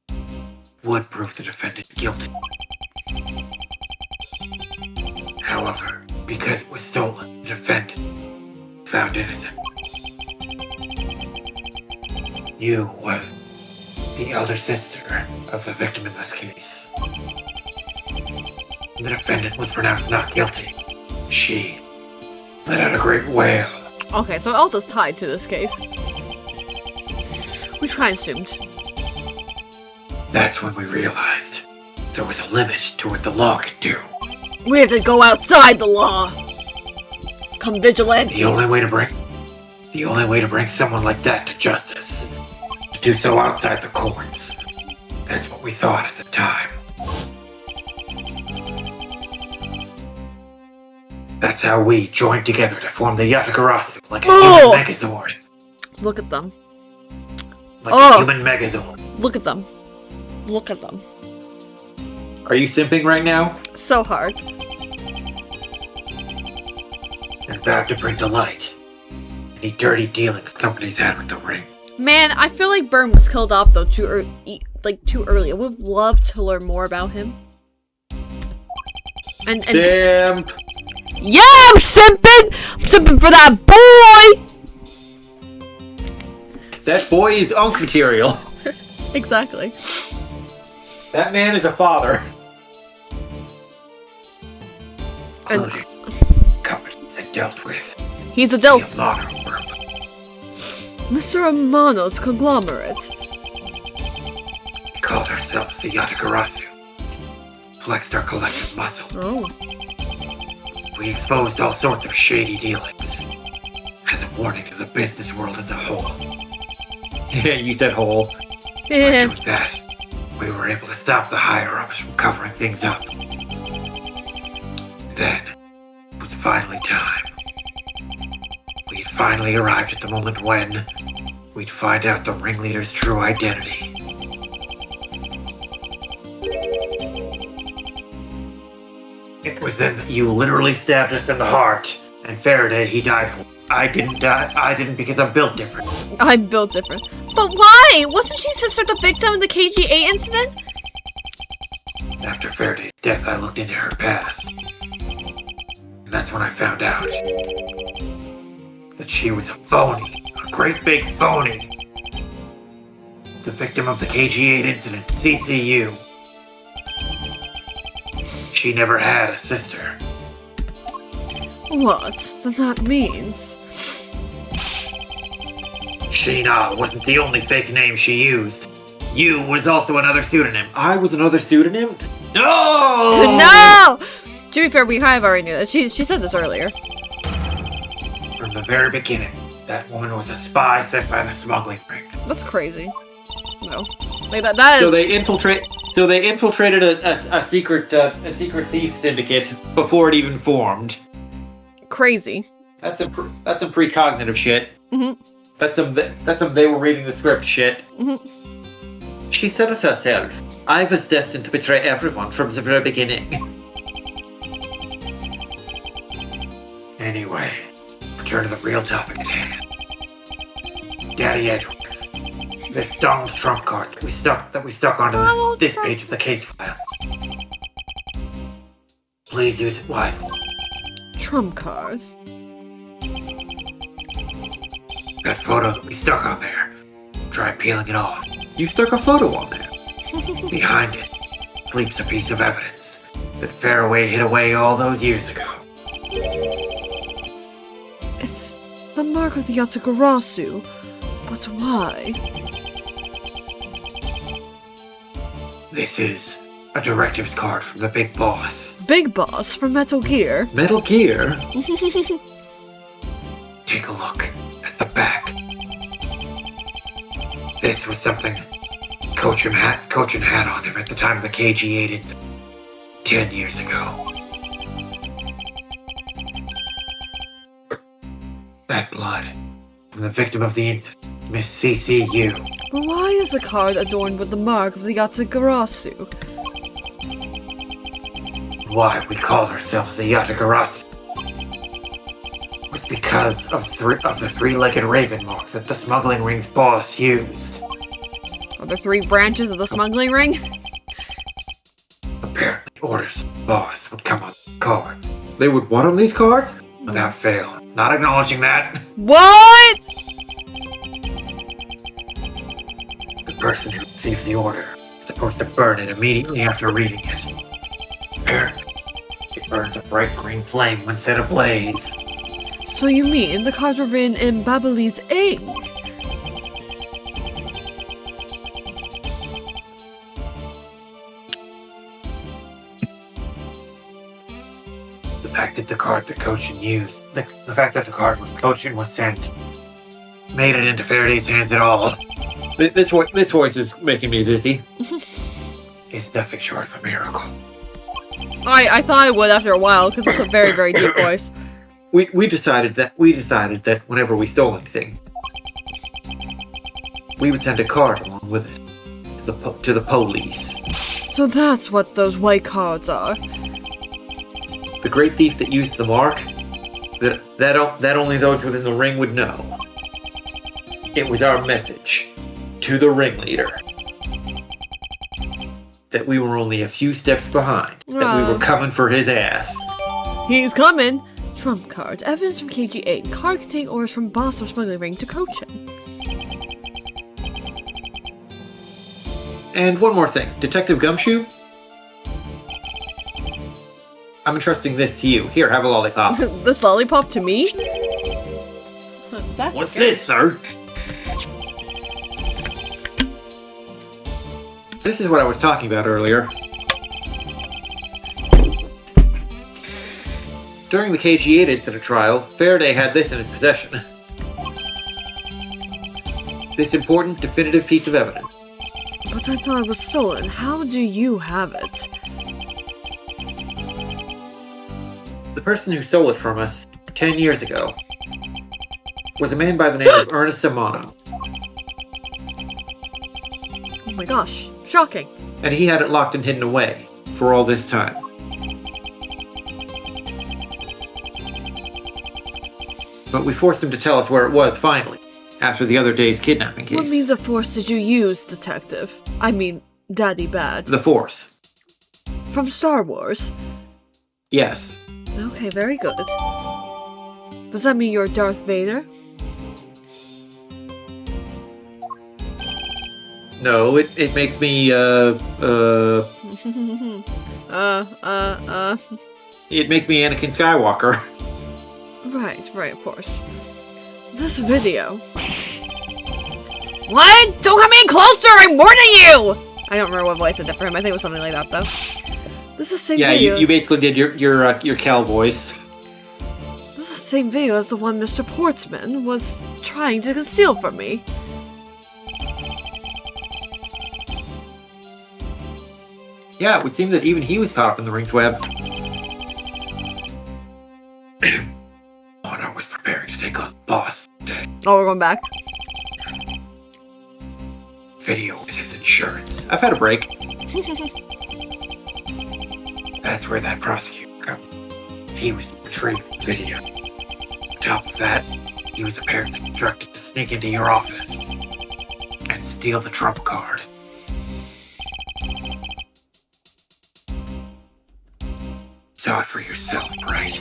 Would prove the defendant guilty. However, because it was stolen, the defendant found innocent. You was the elder sister of the victim in this case. The defendant was pronounced not guilty. She let out a great wail.
Okay, so Elda's tied to this case. Which I assumed.
That's when we realized there was a limit to what the law could do.
We have to go outside the law. Come vigilantes.
The only way to bring someone like that to justice, to do so outside the courts. That's what we thought at the time. That's how we joined together to form the Yatagarasu, like a human Megazord.
Look at them.
Like a human Megazord.
Look at them. Look at them.
Are you simping right now?
So hard.
And vowed to bring to light any dirty dealings companies had with the ring.
Man, I feel like Burn was killed off though too early. I would love to learn more about him. And
Simp.
yeah, I'm simping! I'm simping for that boy!
That boy is unk material.
Exactly.
That man is a father.
And
Including companies that dealt with
he's a
the
Delph.
Amano group.
Mr. Amano's conglomerate.
We called ourselves the Yatagarasu. Flexed our collective muscle.
Oh.
We exposed all sorts of shady dealings. As a warning to the business world as a whole.
Yeah, you said whole.
By
Yeah.
doing that, we were able to stop the higher-ups from covering things up. Then, it was finally time. We had finally arrived at the moment when we'd find out the ringleader's true identity. It was then that you literally stabbed us in the heart, and Faraday, he died for. I didn't die. I didn't because I'm built different.
I'm built different. But why? Wasn't she sister the victim in the KG8 incident?
After Faraday's death, I looked into her past. And that's when I found out that she was a phony. A great big phony. The victim of the KG8 incident, CCU. She never had a sister.
What? Then that means...
Sheena wasn't the only fake name she used. You was also another pseudonym.
I was another pseudonym?
No!
No! To be fair, we kind of already knew that. She said this earlier.
From the very beginning, that woman was a spy sent by the smuggling ring.
That's crazy. No. Like that is...
So they infiltrated a secret thief syndicate before it even formed.
crazy.
That's some precognitive shit.
Mm-hmm.
That's some they were reading the script shit.
Mm-hmm.
She said it herself. I was destined to betray everyone from the very beginning.
Anyway, return to the real topic at hand. Daddy Edgeworth. This Donald Trump card that we stuck onto
Donald
this
Trump.
page of the case file. Please use it wisely.
Trump card.
That photo that we stuck on there. Try peeling it off.
You stuck a photo on there.
Behind it sleeps a piece of evidence that Faraway hid away all those years ago.
It's the mark of the Yatagarasu. But why?
This is a directives card from the big boss.
Big Boss from Metal Gear.
Metal Gear?
Take a look at the back. This was something Cochin had on him at the time of the KG8 incident 10 years ago. That blood from the victim of the incident, Miss CCU.
But why is the card adorned with the mark of the Yatagarasu?
Why we called ourselves the Yatagarasu was because of the three-legged raven mark that the smuggling ring's boss used.
Are there 3 branches of the smuggling ring?
Apparently, orders from the boss would come on the cards
They would what on these cards?
without fail. Not acknowledging that,
What?
the person who received the order is supposed to burn it immediately after reading it. Apparently, it burns a bright green flame when set ablaze.
So you mean the cards were written in Babyliss ink?
The fact that the card that Cochin used, the fact that the card was Cochin was sent, made it into Faraday's hands at all,
This voice is making me dizzy.
is nothing short of a miracle.
I thought I would after a while, because it's a very, very deep voice.
We decided that whenever we stole anything, we would send a card along with it to the police.
So that's what those white cards are.
The great thief that used the mark, that only those within the ring would know. It was our message to the ringleader.
that we were only a few steps behind, that we were coming for his ass.
He's coming! Trump card. Evidence from KG8. Card containing orders from boss or smuggling ring to coach him.
And one more thing. Detective Gumshoe? I'm entrusting this to you. Here, have a lollipop.
This lollipop to me? That's
What's
scary.
this, sir?
This is what I was talking about earlier. During the KG8 incident trial, Faraday had this in his possession. This important, definitive piece of evidence.
But I thought it was stolen. How do you have it?
The person who stole it from us 10 years ago was a man by the name of Ernest Amano,
Oh my gosh. Shocking.
and he had it locked and hidden away for all this time. But we forced him to tell us where it was finally, after the other day's kidnapping case.
What means of force did you use, Detective? I mean, Daddy Bad.
The Force.
From Star Wars.
Yes.
Okay, very good. Does that mean you're Darth Vader?
No, it makes me, it makes me Anakin Skywalker.
Right, of course. This video. What? Don't come in closer! I'm warning you! I don't remember what voice I did for him. I think it was something like that, though. This is the same
Yeah,
video.
you basically did your Cal voice.
This is the same video as the one Mr. Portsman was trying to conceal from me.
Yeah, it would seem that even he was caught up in the ring's web.
Mono was preparing to take on the boss today.
Oh, we're going back.
Video is his insurance.
I've had a break.
That's where that prosecutor comes. He was retrieved the video. On top of that, he was apparently instructed to sneak into your office and steal the trump card. Saw it for yourself, right?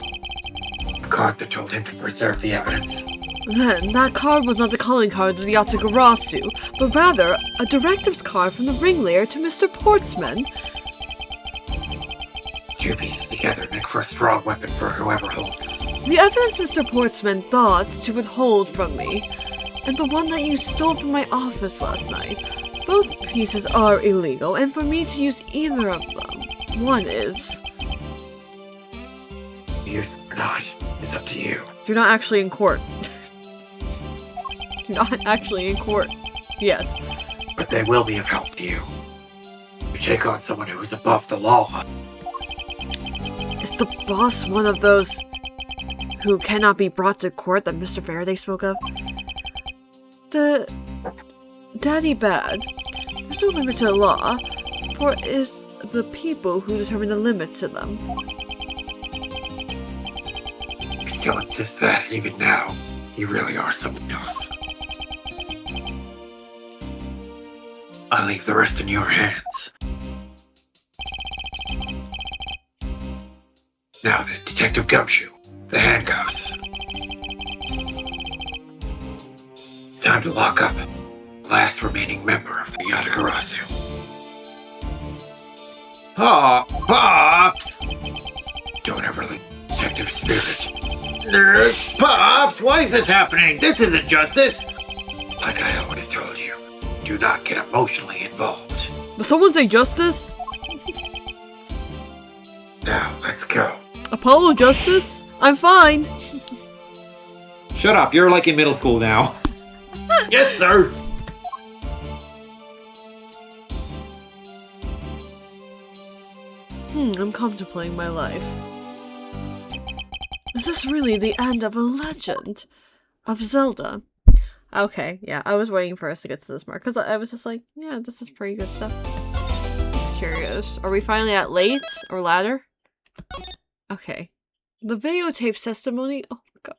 The card that told him to preserve the evidence.
Then, that card was not the calling card of the Yatagarasu, but rather a directives card from the ringleader to Mr. Portsman.
Two pieces together make for a strong weapon for whoever holds them.
The evidence Mr. Portsman thought to withhold from me, and the one that you stole from my office last night. Both pieces are illegal, and for me to use either of them, one is.
Use or not is up to you.
You're not actually in court. You're not actually in court yet.
But they will be of help to you. You take on someone who is above the law.
Is the boss one of those who cannot be brought to court that Mr. Faraday spoke of? The Daddy Bad. There's no limit to the law, for it is the people who determine the limits to them.
You still insist that, even now, you really are something else. I leave the rest in your hands. Now then, Detective Gumshoe, the handcuffs. Time to lock up the last remaining member of the Yatagarasu. Pops! Don't ever leave Detective Spirit. Pops, why is this happening? This isn't justice! Like I always told you, do not get emotionally involved.
Did someone say justice?
Now, let's go.
Apollo Justice? I'm fine.
Shut up, you're like in middle school now.
Yes, sir!
I'm contemplating my life. Is this really the end of a legend of Zelda? Okay, yeah, I was waiting for us to get to this mark, because I was just like, yeah, this is pretty good stuff. Just curious. Are we finally at late or ladder? Okay. The videotape testimony? Oh my god.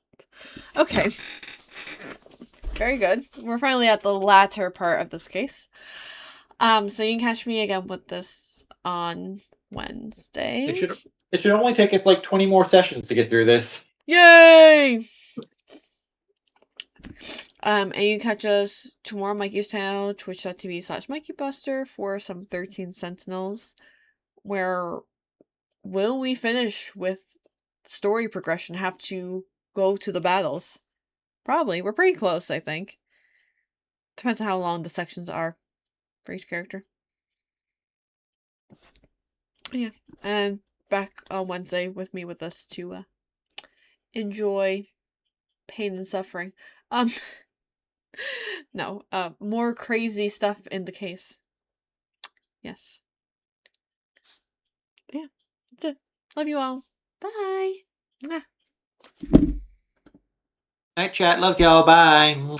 Okay. Very good. We're finally at the latter part of this case. So you can catch me again with this on Wednesday.
It should only take us like 20 more sessions to get through this.
Yay! And you can catch us tomorrow, Mikey's Tale, twitch.tv/MikeyBuster for some 13 Sentinels, where will we finish with story progression, have to go to the battles? Probably. We're pretty close, I think. Depends on how long the sections are for each character. Yeah. And back on Wednesday with me with us to enjoy pain and suffering. No, more crazy stuff in the case. Yes. Yeah, that's it. Love you all. Bye. Mwah.
Night chat. Love y'all. Bye.